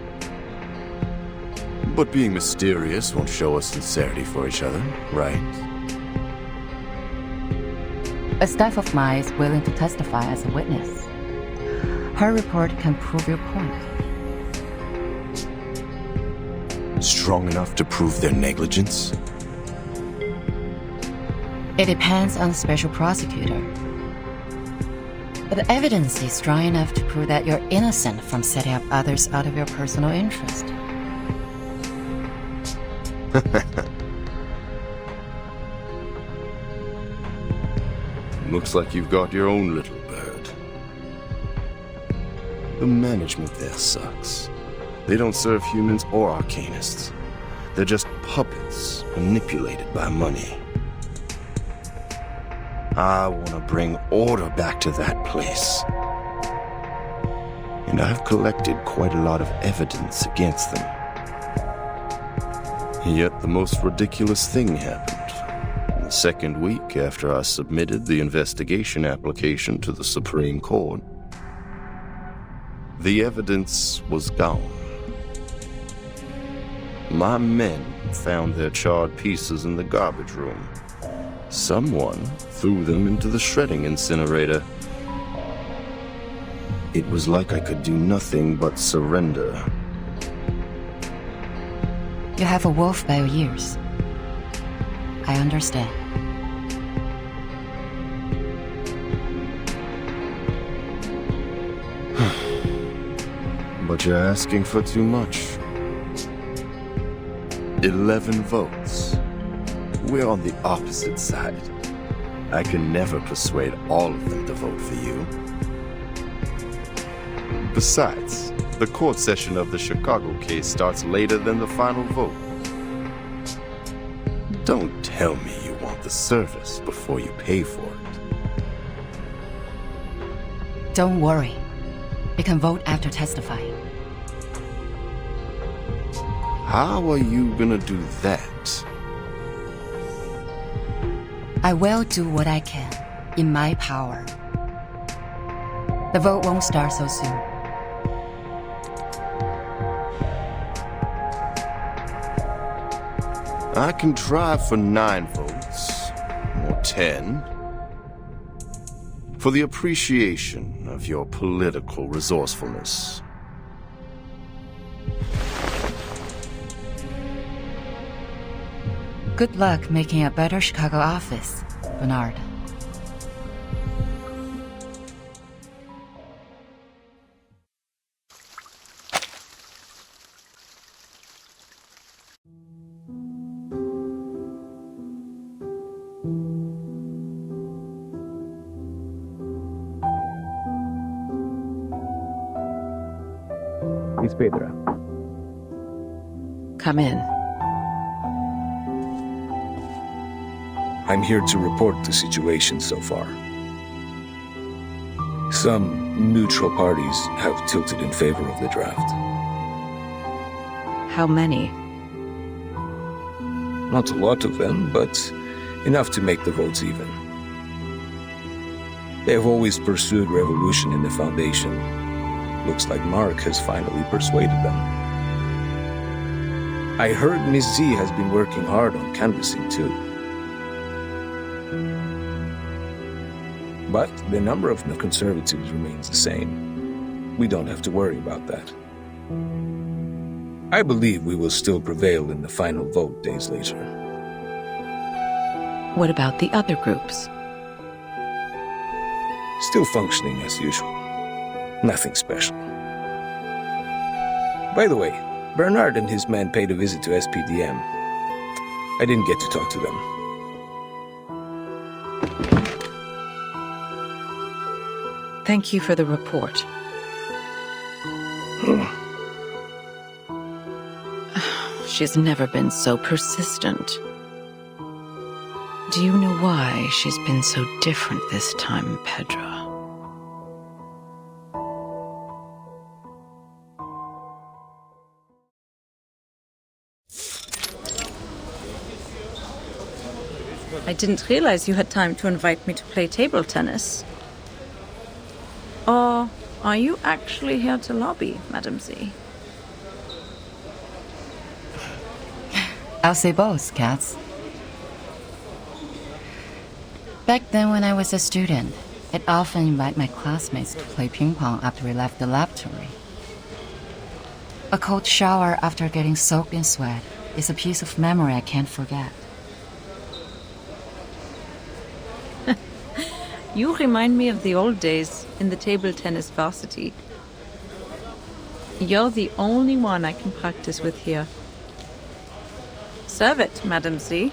But being mysterious won't show us sincerity for each other, right? A staff of mine is willing to testify as a witness. Her report can prove your point. Strong enough to prove their negligence? It depends on the special prosecutor. But the evidence is strong enough to prove that you're innocent from setting up others out of your personal interest. Looks like you've got your own little bird. The management there sucks. They don't serve humans or arcanists. They're just puppets manipulated by money. I want to bring order back to that place. And I've collected quite a lot of evidence against them. Yet the most ridiculous thing happened. In the second week after I submitted the investigation application to the Supreme Court, the evidence was gone. My men found their charred pieces in the garbage room. Someone threw them into the shredding incinerator. It was like I could do nothing but surrender. You have a wolf by your ears. I understand. But you're asking for too much. 11 votes. We're on the opposite side. I can never persuade all of them to vote for you. Besides, the court session of the Chicago case starts later than the final vote. Don't tell me you want the service before you pay for it. Don't worry. You can vote after testifying. How are you gonna do that? I will do what I can, in my power. The vote won't start so soon. I can try for 9 votes, or 10, for the appreciation of your political resourcefulness. Good luck making a better Chicago office, Bernard. Miss Petra. Come in. I'm here to report the situation so far. Some neutral parties have tilted in favor of the draft. How many? Not a lot of them, but enough to make the votes even. They have always pursued revolution in the Foundation. Looks like Mark has finally persuaded them. I heard Miss Z has been working hard on canvassing too. But the number of the conservatives remains the same. We don't have to worry about that. I believe we will still prevail in the final vote days later. What about the other groups? Still functioning as usual. Nothing special. By the way, Bernard and his men paid a visit to SPDM. I didn't get to talk to them. Thank you for the report. She's never been so persistent. Do you know why she's been so different this time, Pedro? I didn't realize you had time to invite me to play table tennis. Or are you actually here to lobby, Madam Z? I'll say both, Katz. Back then when I was a student, I'd often invite my classmates to play ping pong after we left the laboratory. A cold shower after getting soaked in sweat is a piece of memory I can't forget. You remind me of the old days in the table tennis varsity. You're the only one I can practice with here. Serve it, Madam Z.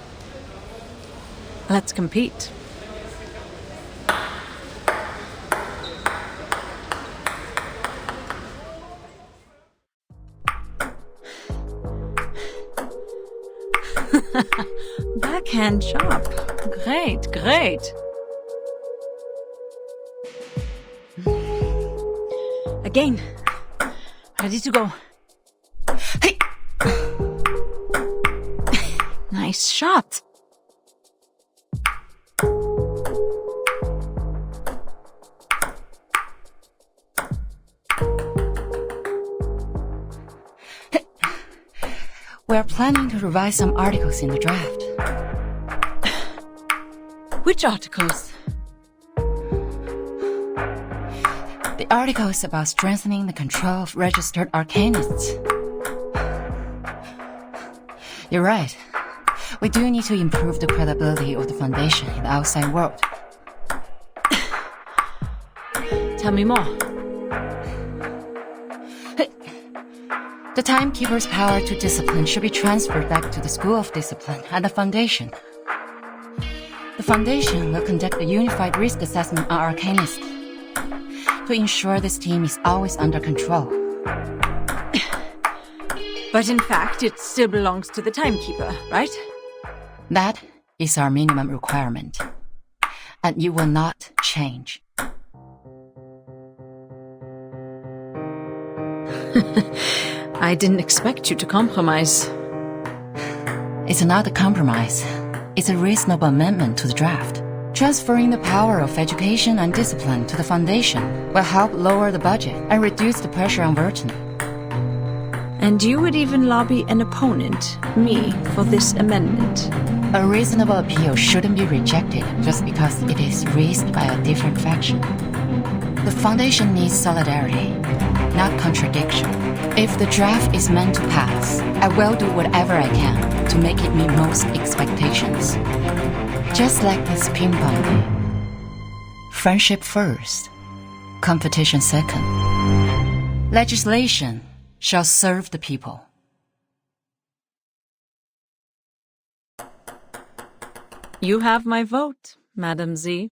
Let's compete. Backhand chop. Great, great. Again. Ready to go. Hey! Nice shot. We're planning to revise some articles in the draft. Which articles? The article is about strengthening the control of registered arcanists. You're right. We do need to improve the credibility of the Foundation in the outside world. Tell me more. The Timekeeper's power to discipline should be transferred back to the School of Discipline at the Foundation. The Foundation will conduct a unified risk assessment on arcanists to ensure this team is always under control. But in fact, it still belongs to the Timekeeper, right? That is our minimum requirement. And you will not change. I didn't expect you to compromise. It's not a compromise. It's a reasonable amendment to the draft. Transferring the power of education and discipline to the Foundation will help lower the budget and reduce the pressure on Verton. And you would even lobby an opponent, me, for this amendment. A reasonable appeal shouldn't be rejected just because it is raised by a different faction. The Foundation needs solidarity, not contradiction. If the draft is meant to pass, I will do whatever I can to make it meet most expectations. Just like this ping pong game. Friendship first, competition second. Legislation shall serve the people. You have my vote, Madam Z.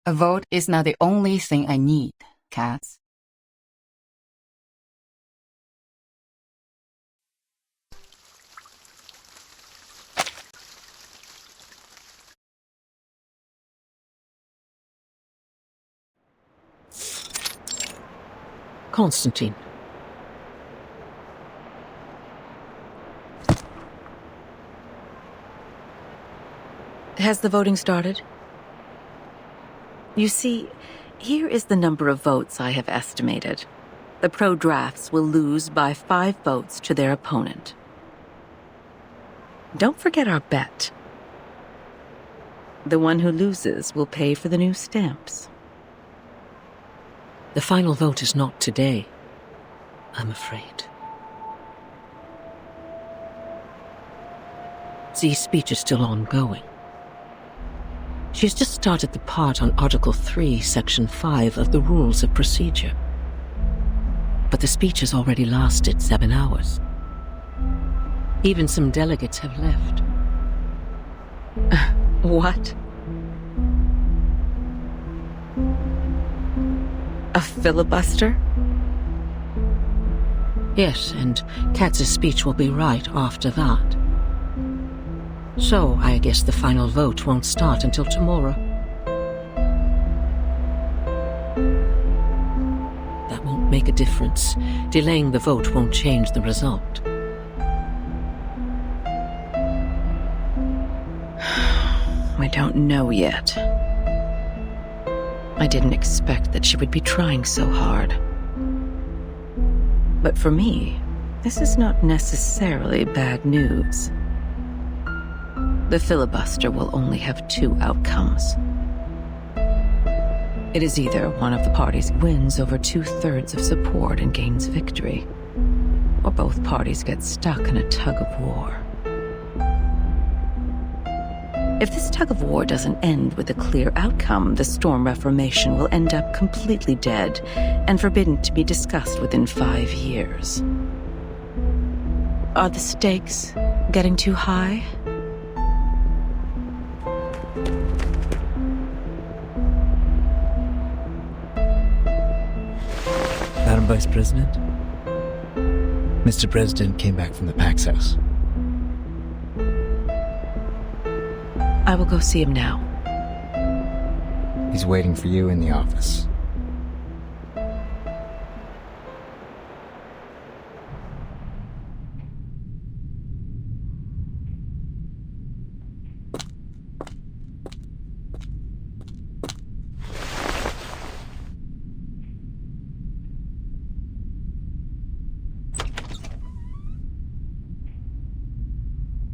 A vote is not the only thing I need, Katz. Constantine. Has the voting started? You see, here is the number of votes I have estimated. The pro-drafts will lose by 5 votes to their opponent. Don't forget our bet. The one who loses will pay for the new stamps. The final vote is not today, I'm afraid. Z's speech is still ongoing. She has just started the part on Article 3, Section 5 of the Rules of Procedure. But the speech has already lasted 7 hours. Even some delegates have left. What? A filibuster? Yes, and Katz's speech will be right after that. So, I guess the final vote won't start until tomorrow. That won't make a difference. Delaying the vote won't change the result. I don't know yet. I didn't expect that she would be trying so hard. But for me, this is not necessarily bad news. The filibuster will only have 2 outcomes. It is either one of the parties wins over 2/3 of support and gains victory, or both parties get stuck in a tug of war. If this tug of war doesn't end with a clear outcome, the Storm Reformation will end up completely dead and forbidden to be discussed within 5 years. Are the stakes getting too high? Madam Vice President, Mr. President came back from the Pax House. I will go see him now. He's waiting for you in the office.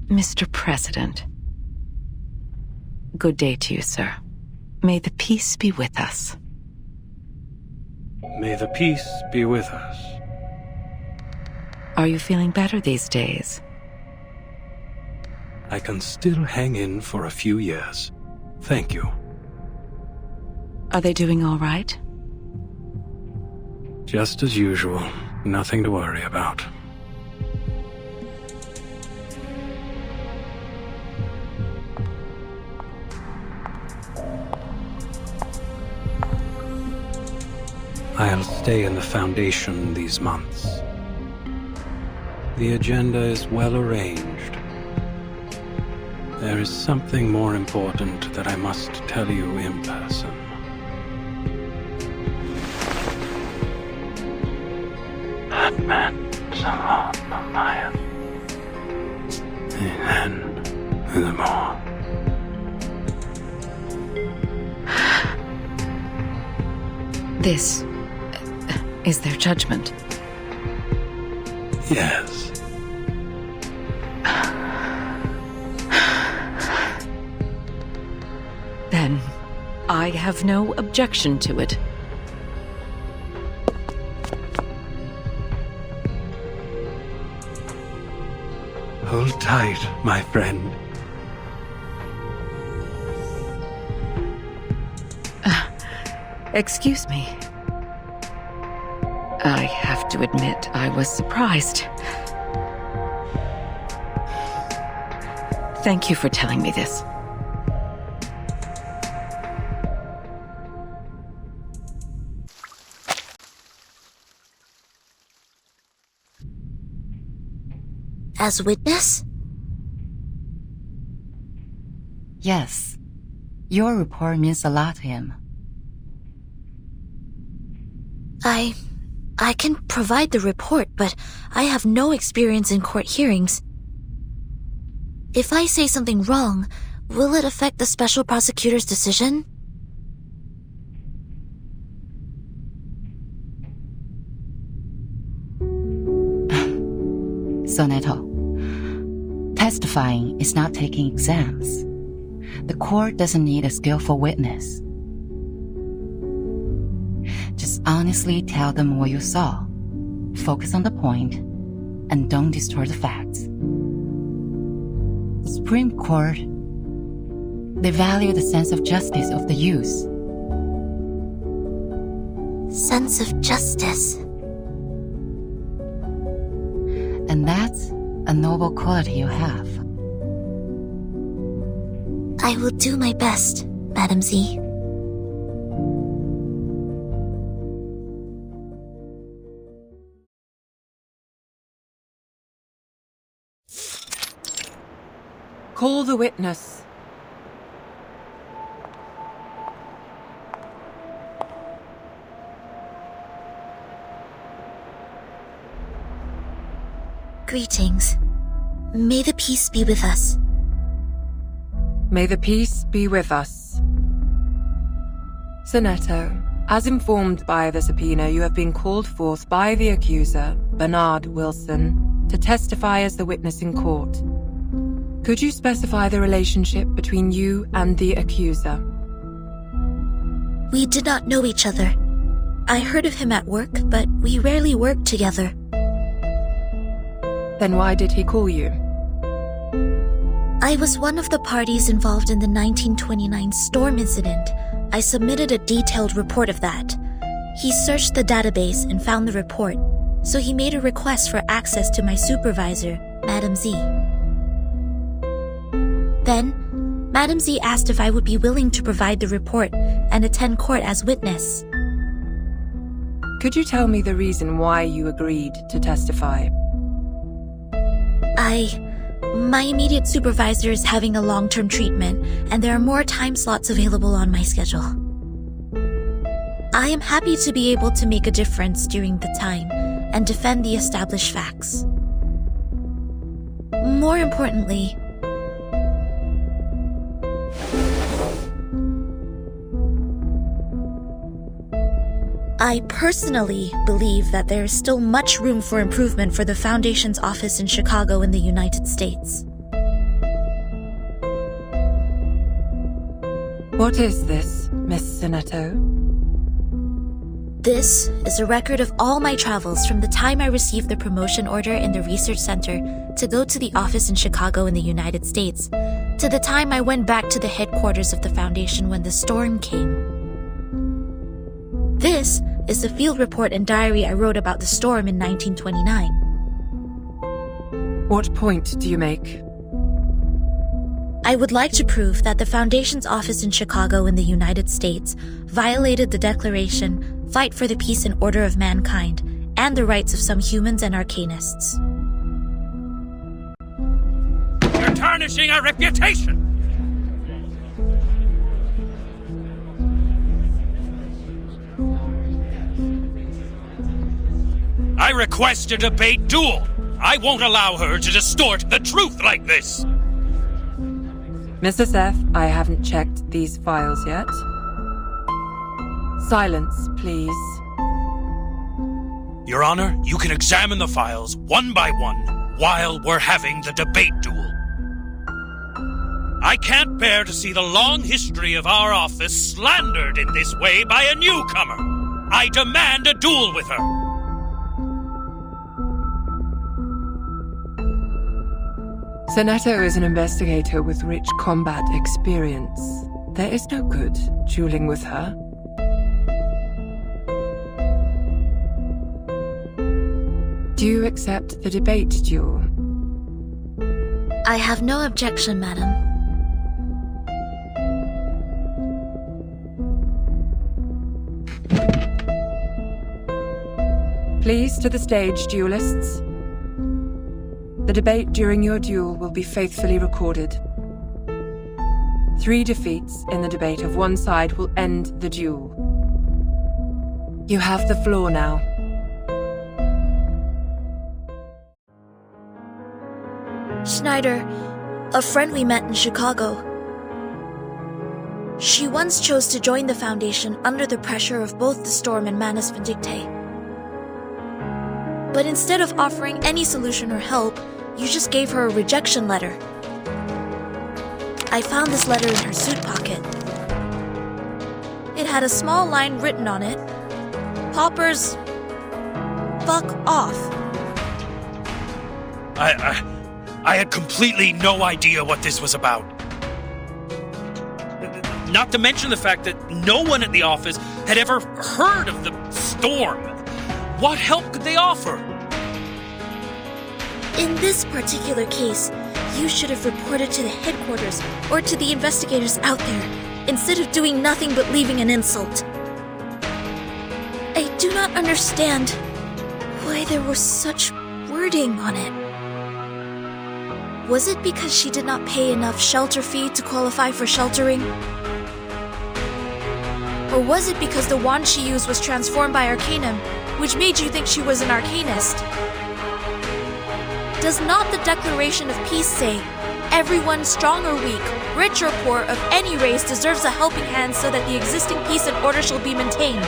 Mr. President. Good day to you, sir. May the peace be with us. May the peace be with us. Are you feeling better these days? I can still hang in for a few years. Thank you. Are they doing all right? Just as usual. Nothing to worry about. I'll stay in the Foundation these months. The agenda is well arranged. There is something more important that I must tell you in person. That meant a lot of Maya. And the more. This is their judgment. Yes. Then I have no objection to it. Hold tight, my friend. Excuse me. I have to admit, I was surprised. Thank you for telling me this. As witness? Yes. Your report means a lot to him. I can provide the report, but I have no experience in court hearings. If I say something wrong, will it affect the special prosecutor's decision? Soneto, testifying is not taking exams. The court doesn't need a skillful witness. Just honestly tell them what you saw. Focus on the point, and don't distort the facts. The Supreme Court, they value the sense of justice of the youth. Sense of justice. And that's a noble quality you have. I will do my best, Madam Z. Call the witness. Greetings. May the peace be with us. May the peace be with us. Sonetto, as informed by the subpoena, you have been called forth by the accuser, Bernard Wilson, to testify as the witness in court. Could you specify the relationship between you and the accuser? We did not know each other. I heard of him at work, but we rarely worked together. Then why did he call you? I was one of the parties involved in the 1929 storm incident. I submitted a detailed report of that. He searched the database and found the report, so he made a request for access to my supervisor, Madam Z. Then, Madam Z asked if I would be willing to provide the report and attend court as witness. Could you tell me the reason why you agreed to testify? My immediate supervisor is having a long-term treatment, and there are more time slots available on my schedule. I am happy to be able to make a difference during the time and defend the established facts. More importantly, I personally believe that there is still much room for improvement for the Foundation's office in Chicago in the United States. What is this, Miss Sinetto? This is a record of all my travels from the time I received the promotion order in the research center to go to the office in Chicago in the United States, to the time I went back to the headquarters of the Foundation when the storm came. This is the field report and diary I wrote about the storm in 1929. What point do you make? I would like to prove that the Foundation's office in Chicago in the United States violated the Declaration, Fight for the Peace and Order of Mankind, and the rights of some humans and arcanists. You're tarnishing our reputation! I request a debate duel. I won't allow her to distort the truth like this. Mrs. F., I haven't checked these files yet. Silence, please. Your Honor, you can examine the files one by one while we're having the debate duel. I can't bear to see the long history of our office slandered in this way by a newcomer. I demand a duel with her. Sinetto is an investigator with rich combat experience. There is no good dueling with her. Do you accept the debate duel? I have no objection, madam. Please to the stage, duelists. The debate during your duel will be faithfully recorded. 3 defeats in the debate of one side will end the duel. You have the floor now. Schneider, a friend we met in Chicago. She once chose to join the Foundation under the pressure of both the storm and Manus Vindictae. But instead of offering any solution or help, you just gave her a rejection letter. I found this letter in her suit pocket. It had a small line written on it. Paupers, fuck off. I had completely no idea what this was about. Not to mention the fact that no one at the office had ever heard of the storm. What help could they offer? In this particular case, you should have reported to the headquarters or to the investigators out there, instead of doing nothing but leaving an insult. I do not understand why there was such wording on it. Was it because she did not pay enough shelter fee to qualify for sheltering? Or was it because the wand she used was transformed by Arcanum, which made you think she was an Arcanist? Does not the Declaration of Peace say, everyone, strong or weak, rich or poor, of any race deserves a helping hand so that the existing peace and order shall be maintained?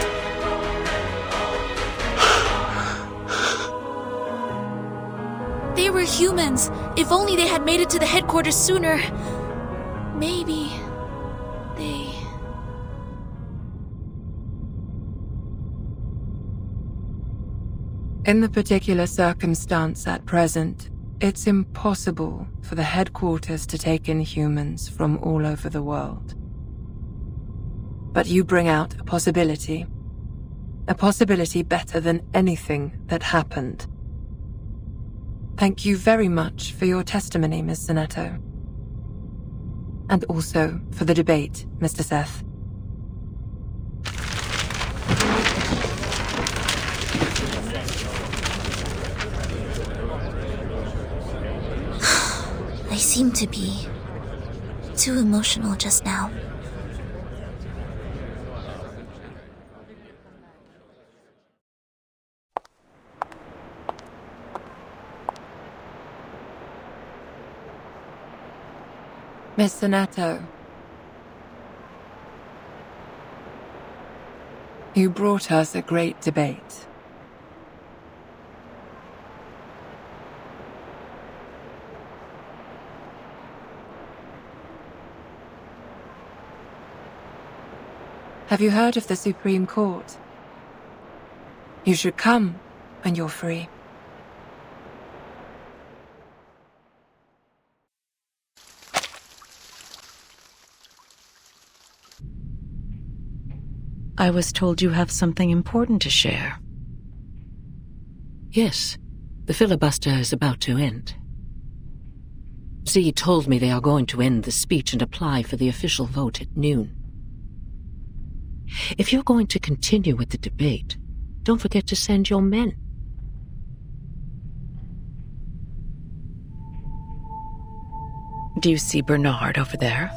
They were humans. If only they had made it to the headquarters sooner. Maybe they... In the particular circumstance at present, it's impossible for the headquarters to take in humans from all over the world. But you bring out a possibility better than anything that happened. Thank you very much for your testimony, Ms. Zanetto. And also for the debate, Mr. Seth. I seem to be too emotional just now. Miss Zanetto, you brought us a great debate. Have you heard of the Supreme Court? You should come when you're free. I was told you have something important to share. Yes, the filibuster is about to end. Z told me they are going to end the speech and apply for the official vote at noon. If you're going to continue with the debate, don't forget to send your men. Do you see Bernard over there?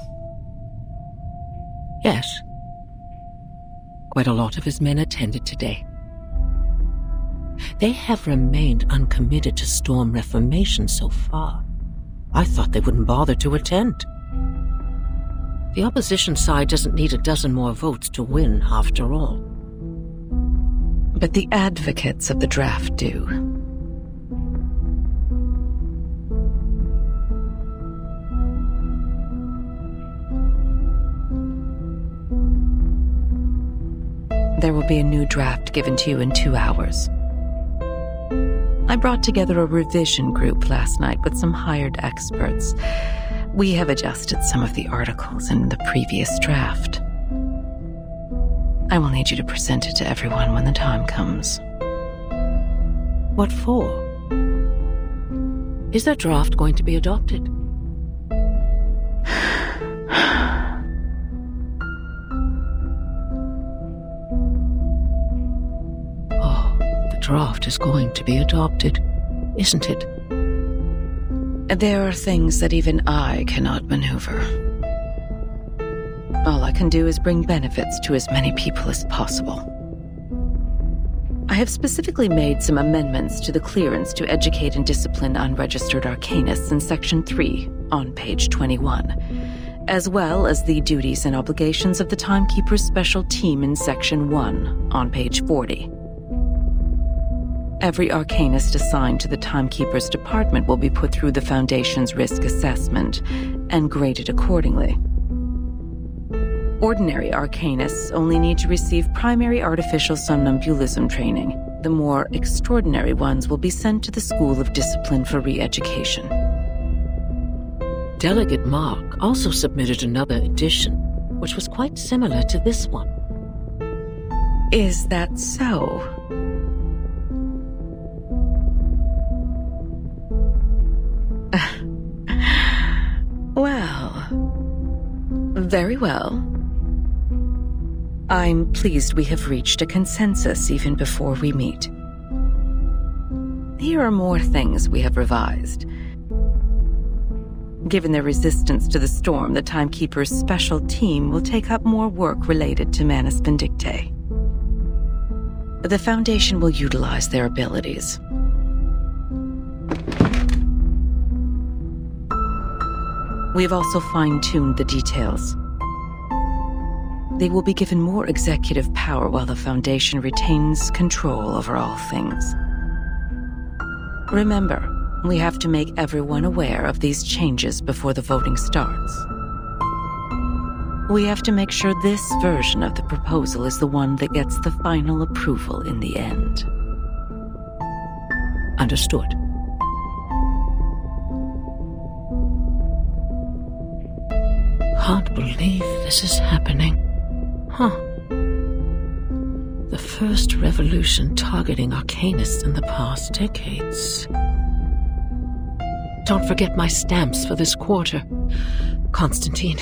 Yes. Quite a lot of his men attended today. They have remained uncommitted to Storm Reformation so far. I thought they wouldn't bother to attend. The opposition side doesn't need a dozen more votes to win, after all. But the advocates of the draft do. There will be a new draft given to you in 2 hours. I brought together a revision group last night with some hired experts. We have adjusted some of the articles in the previous draft. I will need you to present it to everyone when the time comes. What for? Is that draft going to be adopted? The draft is going to be adopted, isn't it? There are things that even I cannot maneuver. All I can do is bring benefits to as many people as possible. I have specifically made some amendments to the clearance to educate and discipline unregistered arcanists in Section 3 on page 21, as well as the duties and obligations of the Timekeeper's Special Team in Section 1 on page 40. Every arcanist assigned to the Timekeeper's department will be put through the Foundation's risk assessment and graded accordingly. Ordinary arcanists only need to receive primary artificial somnambulism training. The more extraordinary ones will be sent to the School of Discipline for re-education. Delegate Mark also submitted another edition, which was quite similar to this one. Is that so? Well, very well. I'm pleased we have reached a consensus even before we meet. Here are more things we have revised. Given their resistance to the storm, the Timekeeper's special team will take up more work related to Manus Vindictae. The Foundation will utilize their abilities. We've also fine-tuned the details. They will be given more executive power while the Foundation retains control over all things. Remember, we have to make everyone aware of these changes before the voting starts. We have to make sure this version of the proposal is the one that gets the final approval in the end. Understood. Can't believe this is happening. Huh. The first revolution targeting arcanists in the past decades. Don't forget my stamps for this quarter, Constantine.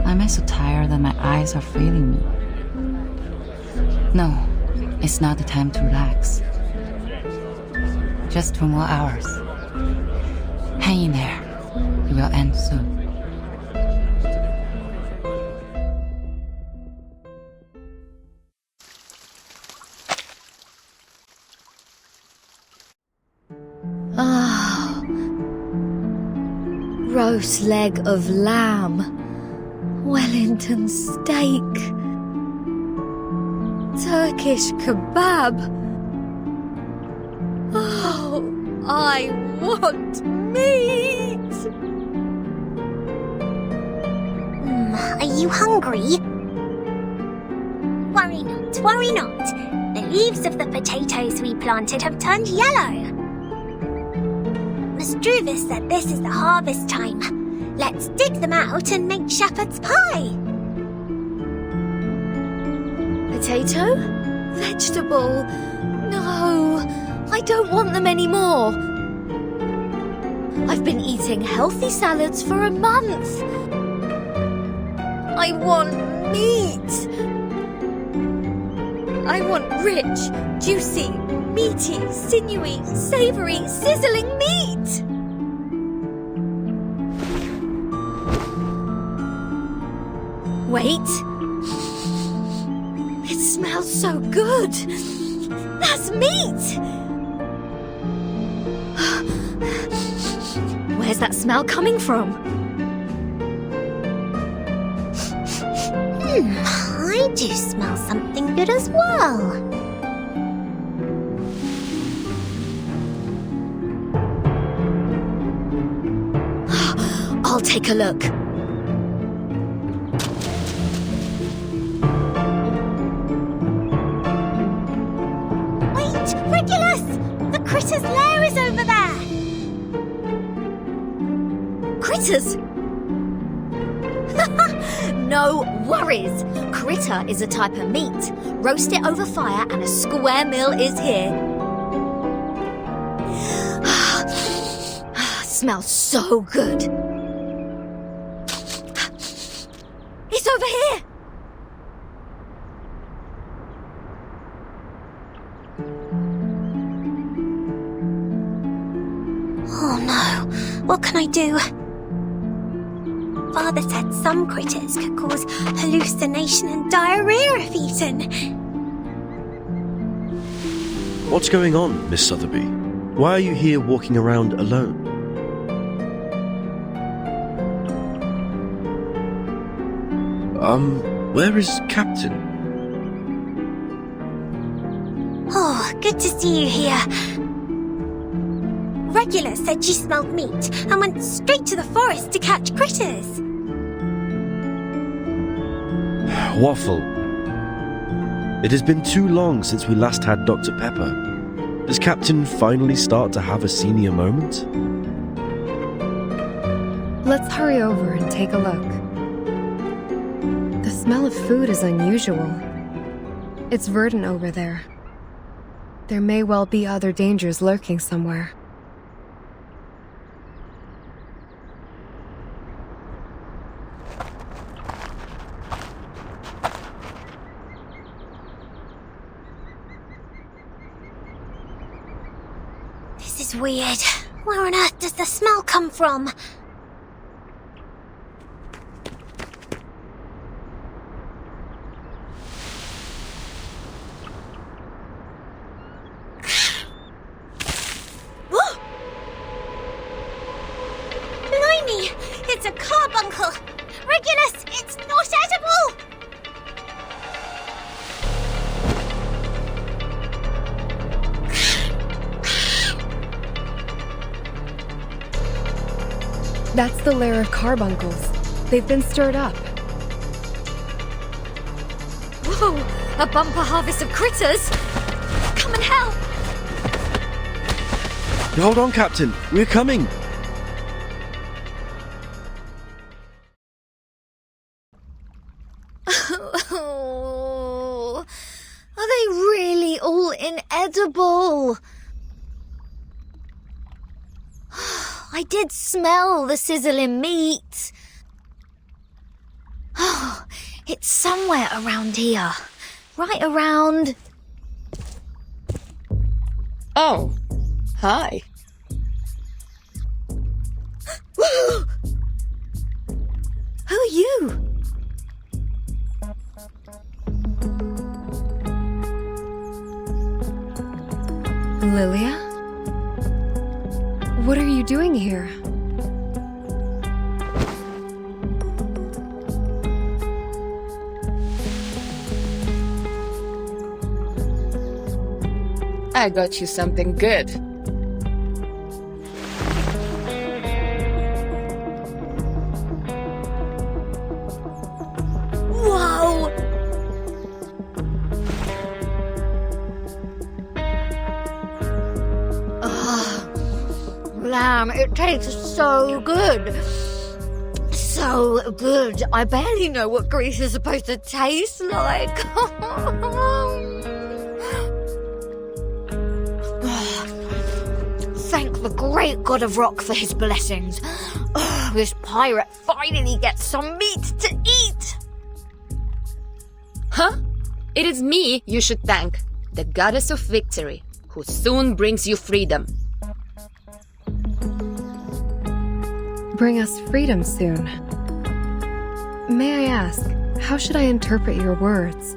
I'm so tired that my eyes are failing me. No, it's not the time to relax. Just 2 more hours. Hang in there. It will end soon. Ah, roast leg of lamb. Wellington steak, Turkish kebab. Oh, I want meat! Are you hungry? Worry not. The leaves of the potatoes we planted have turned yellow. Mistruvis said this is the harvest time. Let's dig them out and make shepherd's pie. Potato? Vegetable? No, I don't want them anymore. I've been eating healthy salads for a month. I want meat. I want rich, juicy, meaty, sinewy, savory, sizzling meat. Wait. It smells so good. That's meat. Where's that smell coming from? I do smell something good as well. I'll take a look. Regulus! The critter's lair is over there! Critters? No worries. Critter is a type of meat. Roast it over fire and a square meal is here. Smells so good. It's over here! Oh no, what can I do? Father said some critters could cause hallucination and diarrhea if eaten. What's going on, Miss Sotheby? Why are you here walking around alone? Where is Captain? Oh, good to see you here. Regulus said you smelled meat and went straight to the forest to catch critters. Waffle. It has been too long since we last had Dr. Pepper. Does Captain finally start to have a senior moment? Let's hurry over and take a look. The smell of food is unusual. It's verdant over there. There may well be other dangers lurking somewhere. This is weird. Where on earth does the smell come from? It's a carbuncle! Regulus, it's not edible! That's the lair of carbuncles. They've been stirred up. Whoa! A bumper harvest of critters! Come and help! Hold on, Captain. We're coming. Oh, are they really all inedible? I did smell the sizzling meat. Oh, it's somewhere around here. Right around... Oh, hi. Who are you? Lilia? What are you doing here? I got you something good. Whoa! Lamb, it tastes so good. So good. I barely know what grease is supposed to taste like. Thank the great god of rock for his blessings. This pirate finally gets some meat to eat. Huh? It is me you should thank, the goddess of victory, who soon brings you freedom. Bring us freedom soon. May I ask, how should I interpret your words?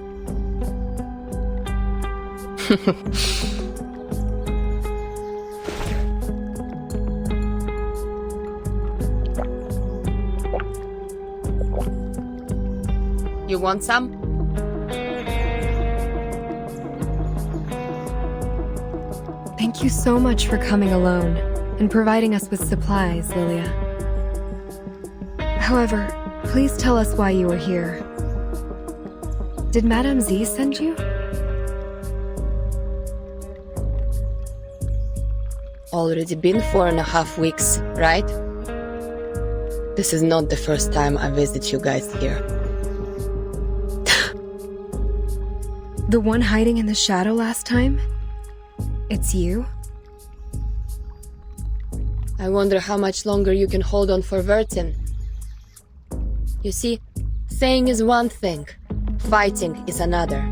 You want some? Thank you so much for coming alone and providing us with supplies, Lilia. However, please tell us why you were here. Did Madame Z send you? Already been 4.5 weeks, right? This is not the first time I visit you guys here. The one hiding in the shadow last time? It's you? I wonder how much longer you can hold on for Vertin. You see, saying is one thing, fighting is another.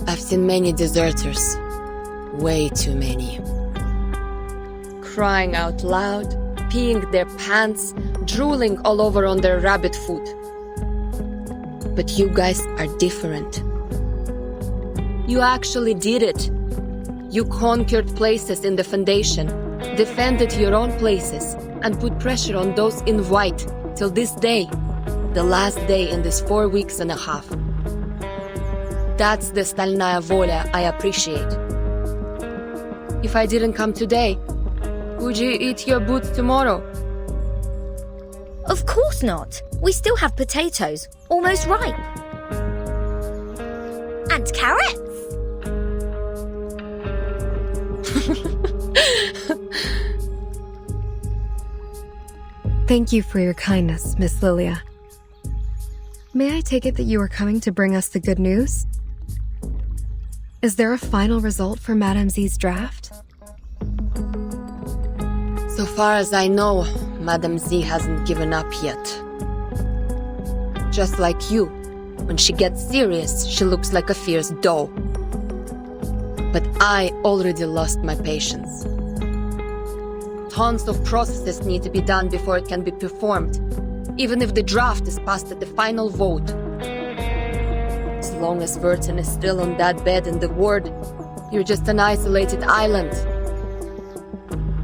I've seen many deserters. Way too many. Crying out loud, peeing their pants, drooling all over on their rabbit food. But you guys are different. You actually did it. You conquered places in the Foundation, defended your own places, and put pressure on those in white till this day, the last day in this 4.5 weeks. That's the Stalnaya Volia I appreciate. If I didn't come today, would you eat your boots tomorrow? Of course not. We still have potatoes, almost ripe. And carrots. Thank you for your kindness, Miss Lilia. May I take it that you are coming to bring us the good news? Is there a final result for Madame Z's draft? So far as I know, Madame Z hasn't given up yet. Just like you, when she gets serious, she looks like a fierce doe. But I already lost my patience. Tons of processes need to be done before it can be performed, even if the draft is passed at the final vote. As long as Vertin is still on that bed in the ward, you're just an isolated island.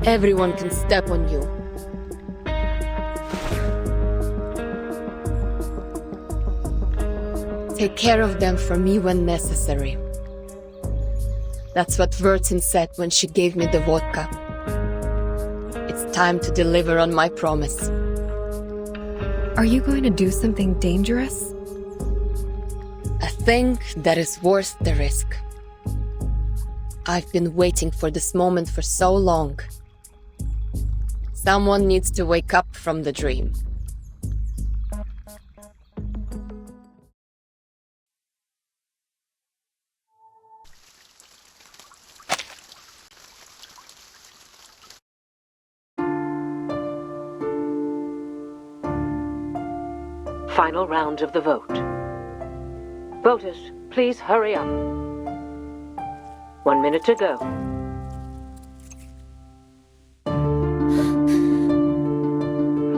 Everyone can step on you. Take care of them for me when necessary. That's what Vertin said when she gave me the vodka. It's time to deliver on my promise. Are you going to do something dangerous? A thing that is worth the risk. I've been waiting for this moment for so long. Someone needs to wake up from the dream. Final round of the vote. Voters, please hurry up. 1 minute to go.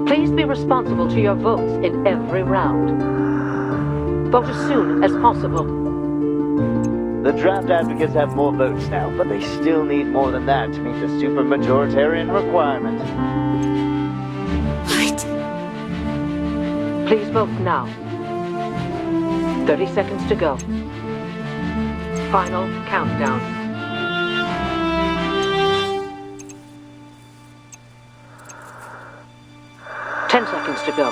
Please be responsible to your votes in every round. Vote as soon as possible. The draft advocates have more votes now, but they still need more than that to meet the supermajoritarian requirement. Please vote now. 30 seconds to go. Final countdown. Ten seconds to go.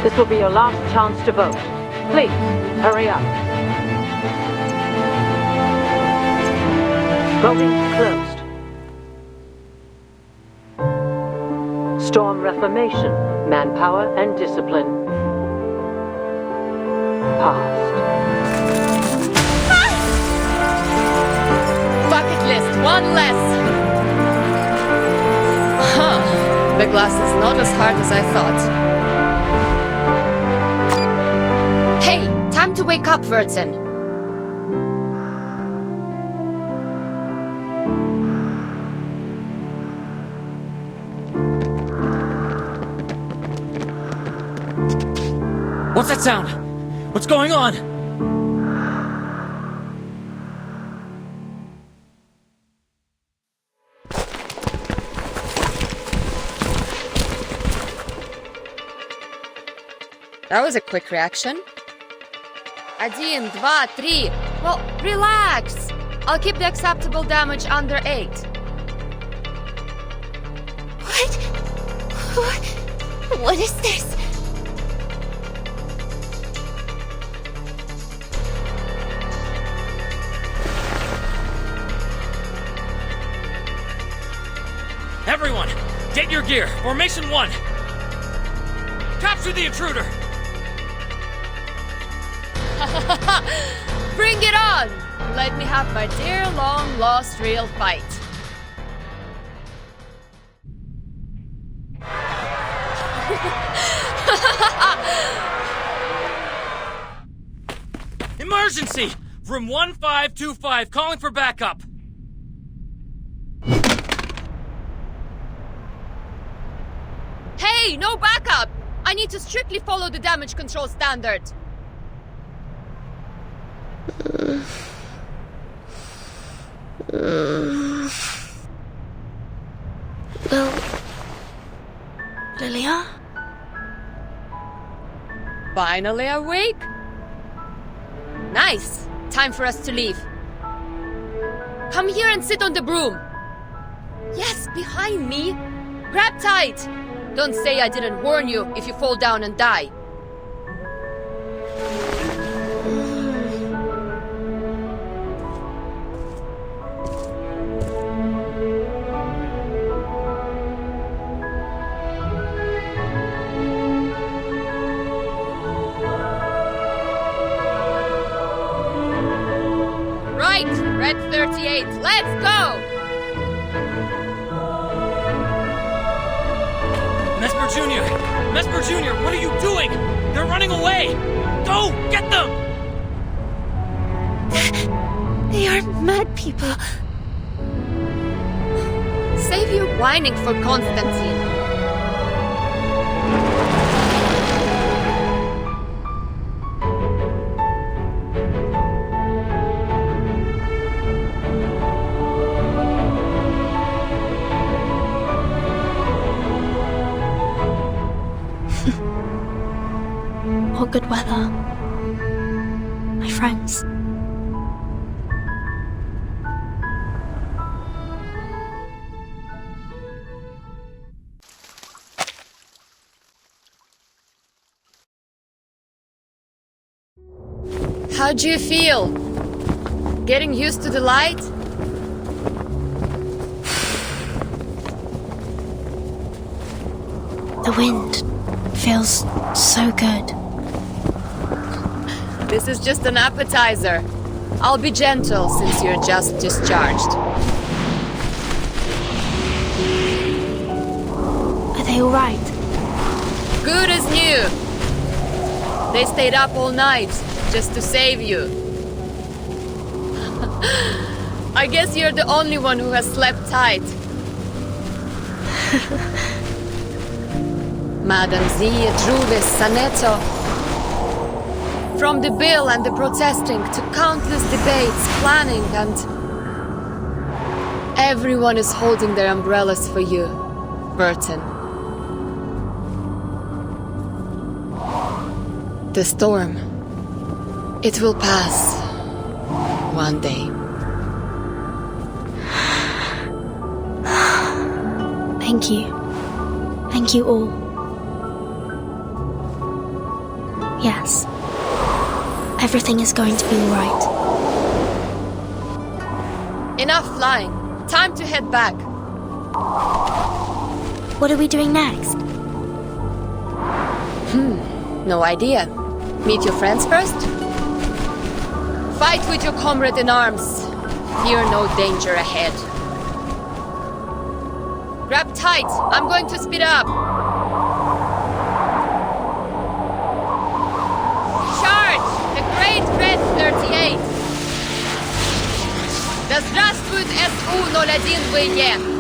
This will be your last chance to vote. Please, hurry up. Voting closed. Storm Reformation, Manpower and Discipline. Passed. Bucket list, one less. Huh. The glass is not as hard as I thought. Hey, time to wake up, Vertin. What's that sound? What's going on? That was a quick reaction. 1, 2, 3. Well, relax. I'll keep the acceptable damage under 8. What is this? Everyone, get your gear. Formation 1. Capture the intruder. Bring it on! Let me have my dear long-lost real fight. Emergency! Room 1525, calling for backup. Hey, no backup! I need to strictly follow the damage control standard. Well, Lilia? Finally awake? Nice! Time for us to leave. Come here and sit on the broom. Yes, behind me. Grab tight. Don't say I didn't warn you if you fall down and die. Right, Red 38, let's go! Mesper Jr., what are you doing? They're running away! Go! Get them! They are mad people. Save your whining for Constantine. All good weather. My friends. How do you feel? Getting used to the light? The wind feels so good. This is just an appetizer. I'll be gentle since you're just discharged. Are they all right? Good as new. They stayed up all night just to save you. I guess you're the only one who has slept tight. Madam Zie Druvis Saneto. From the bill and the protesting to countless debates, planning, and everyone is holding their umbrellas for you, Burton. The storm, it will pass one day. Thank you. Thank you all. Yes. Everything is going to be all right. Enough flying. Time to head back. What are we doing next? No idea. Meet your friends first? Fight with your comrade in arms. Fear no danger ahead. Grab tight. I'm going to speed up. Charge! The Great Red 38! Да здравствует СУ-01ВЕ!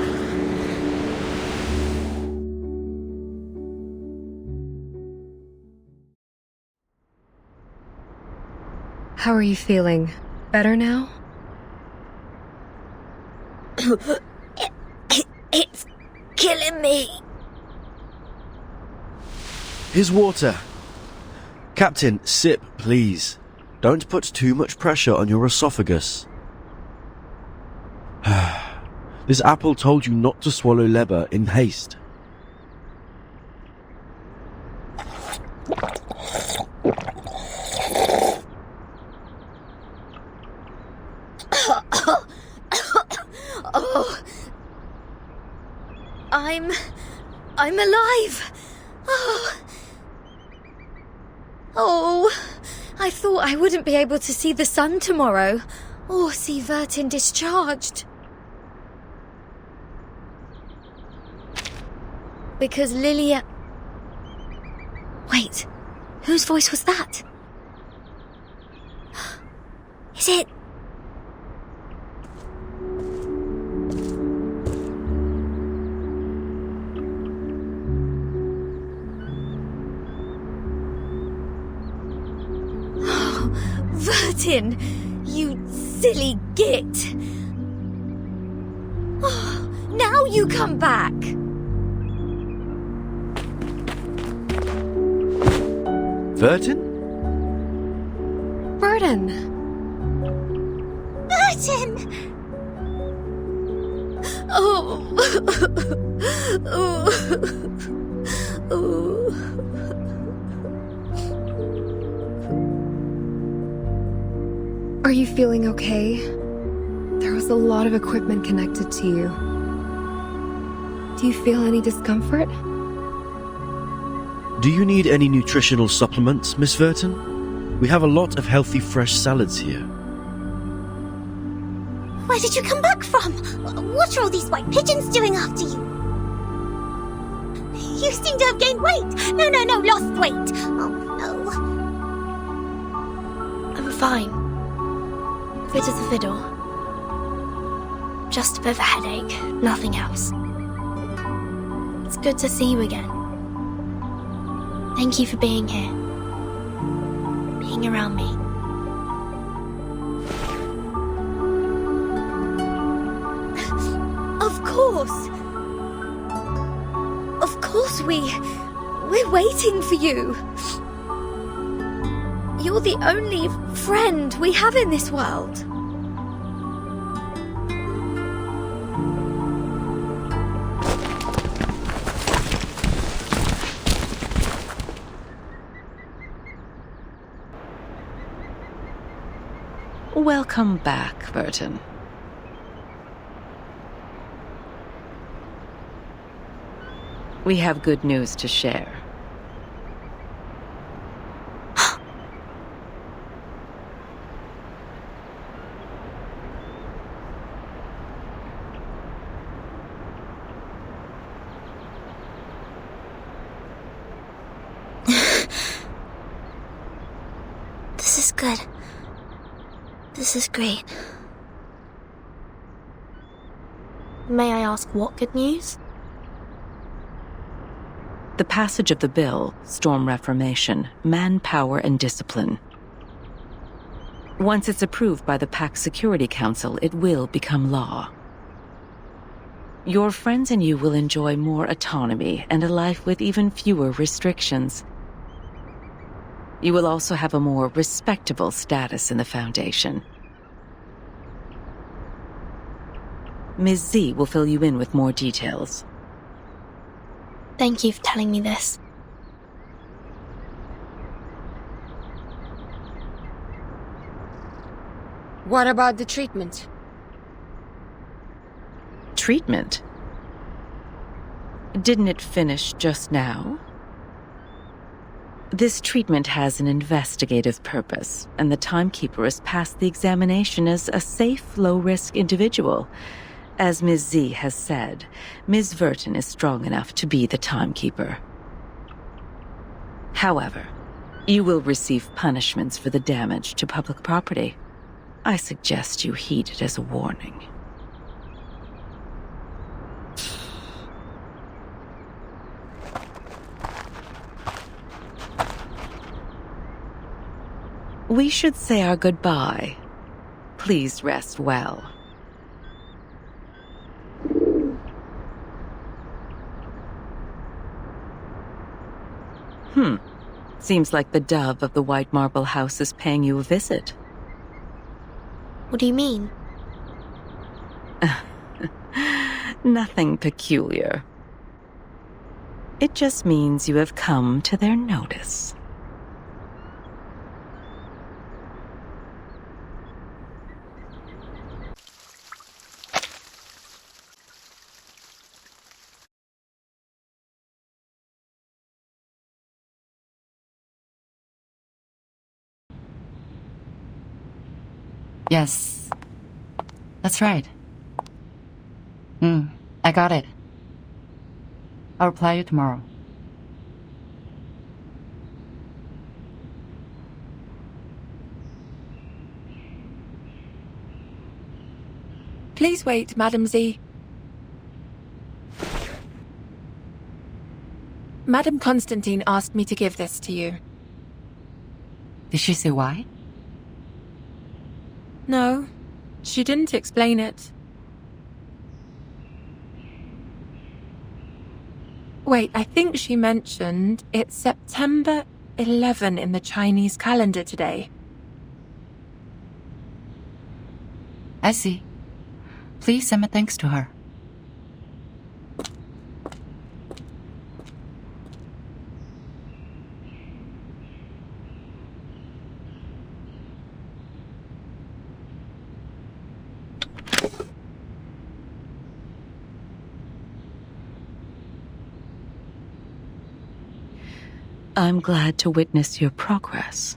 How are you feeling? Better now? It's killing me. Here's water. Captain, sip, please. Don't put too much pressure on your esophagus. This apple told you not to swallow leber in haste. Oh, I'm alive. Oh, I thought I wouldn't be able to see the sun tomorrow, or see Vertin discharged. Because Lilia... Wait, whose voice was that? Is it... Vertin, you silly git. Oh, now you come back. Vertin? Burton! Burton! Oh. Are you feeling okay? There was a lot of equipment connected to you. Do you feel any discomfort? Do you need any nutritional supplements, Miss Vertin? We have a lot of healthy fresh salads here. Where did you come back from? What are all these white pigeons doing after you? You seem to have gained weight. No, lost weight. Oh, no. I'm fine. Fit as a fiddle. Just a bit of a headache, nothing else. It's good to see you again. Thank you for being here. Being around me. Of course. Of course we're waiting for you. You're the only friend we have in this world. Welcome back, Burton. We have good news to share. This is good. This is great. May I ask what good news? The passage of the bill, Storm Reformation, Manpower and Discipline. Once it's approved by the Pax Security Council, it will become law. Your friends and you will enjoy more autonomy and a life with even fewer restrictions. You will also have a more respectable status in the Foundation. Ms. Z will fill you in with more details. Thank you for telling me this. What about the treatment? Treatment? Didn't it finish just now? This treatment has an investigative purpose, and the timekeeper has passed the examination as a safe, low-risk individual. As Ms. Z has said, Ms. Verton is strong enough to be the timekeeper. However, you will receive punishments for the damage to public property. I suggest you heed it as a warning. We should say our goodbye. Please rest well. Seems like the dove of the White Marble House is paying you a visit. What do you mean? Nothing peculiar. It just means you have come to their notice. Yes. That's right. I got it. I'll reply you tomorrow. Please wait, Madam Z. Madam Constantine asked me to give this to you. Did she say why? No, she didn't explain it. Wait, I think she mentioned it's September 11 in the Chinese calendar today. I see. Please send my thanks to her. I'm glad to witness your progress.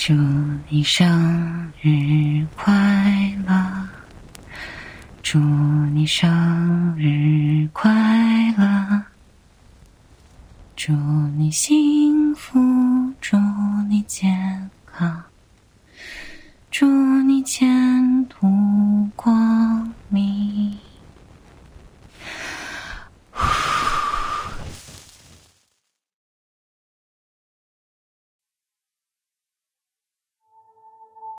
祝你生日快乐，祝你生日快乐，祝你幸福，祝你健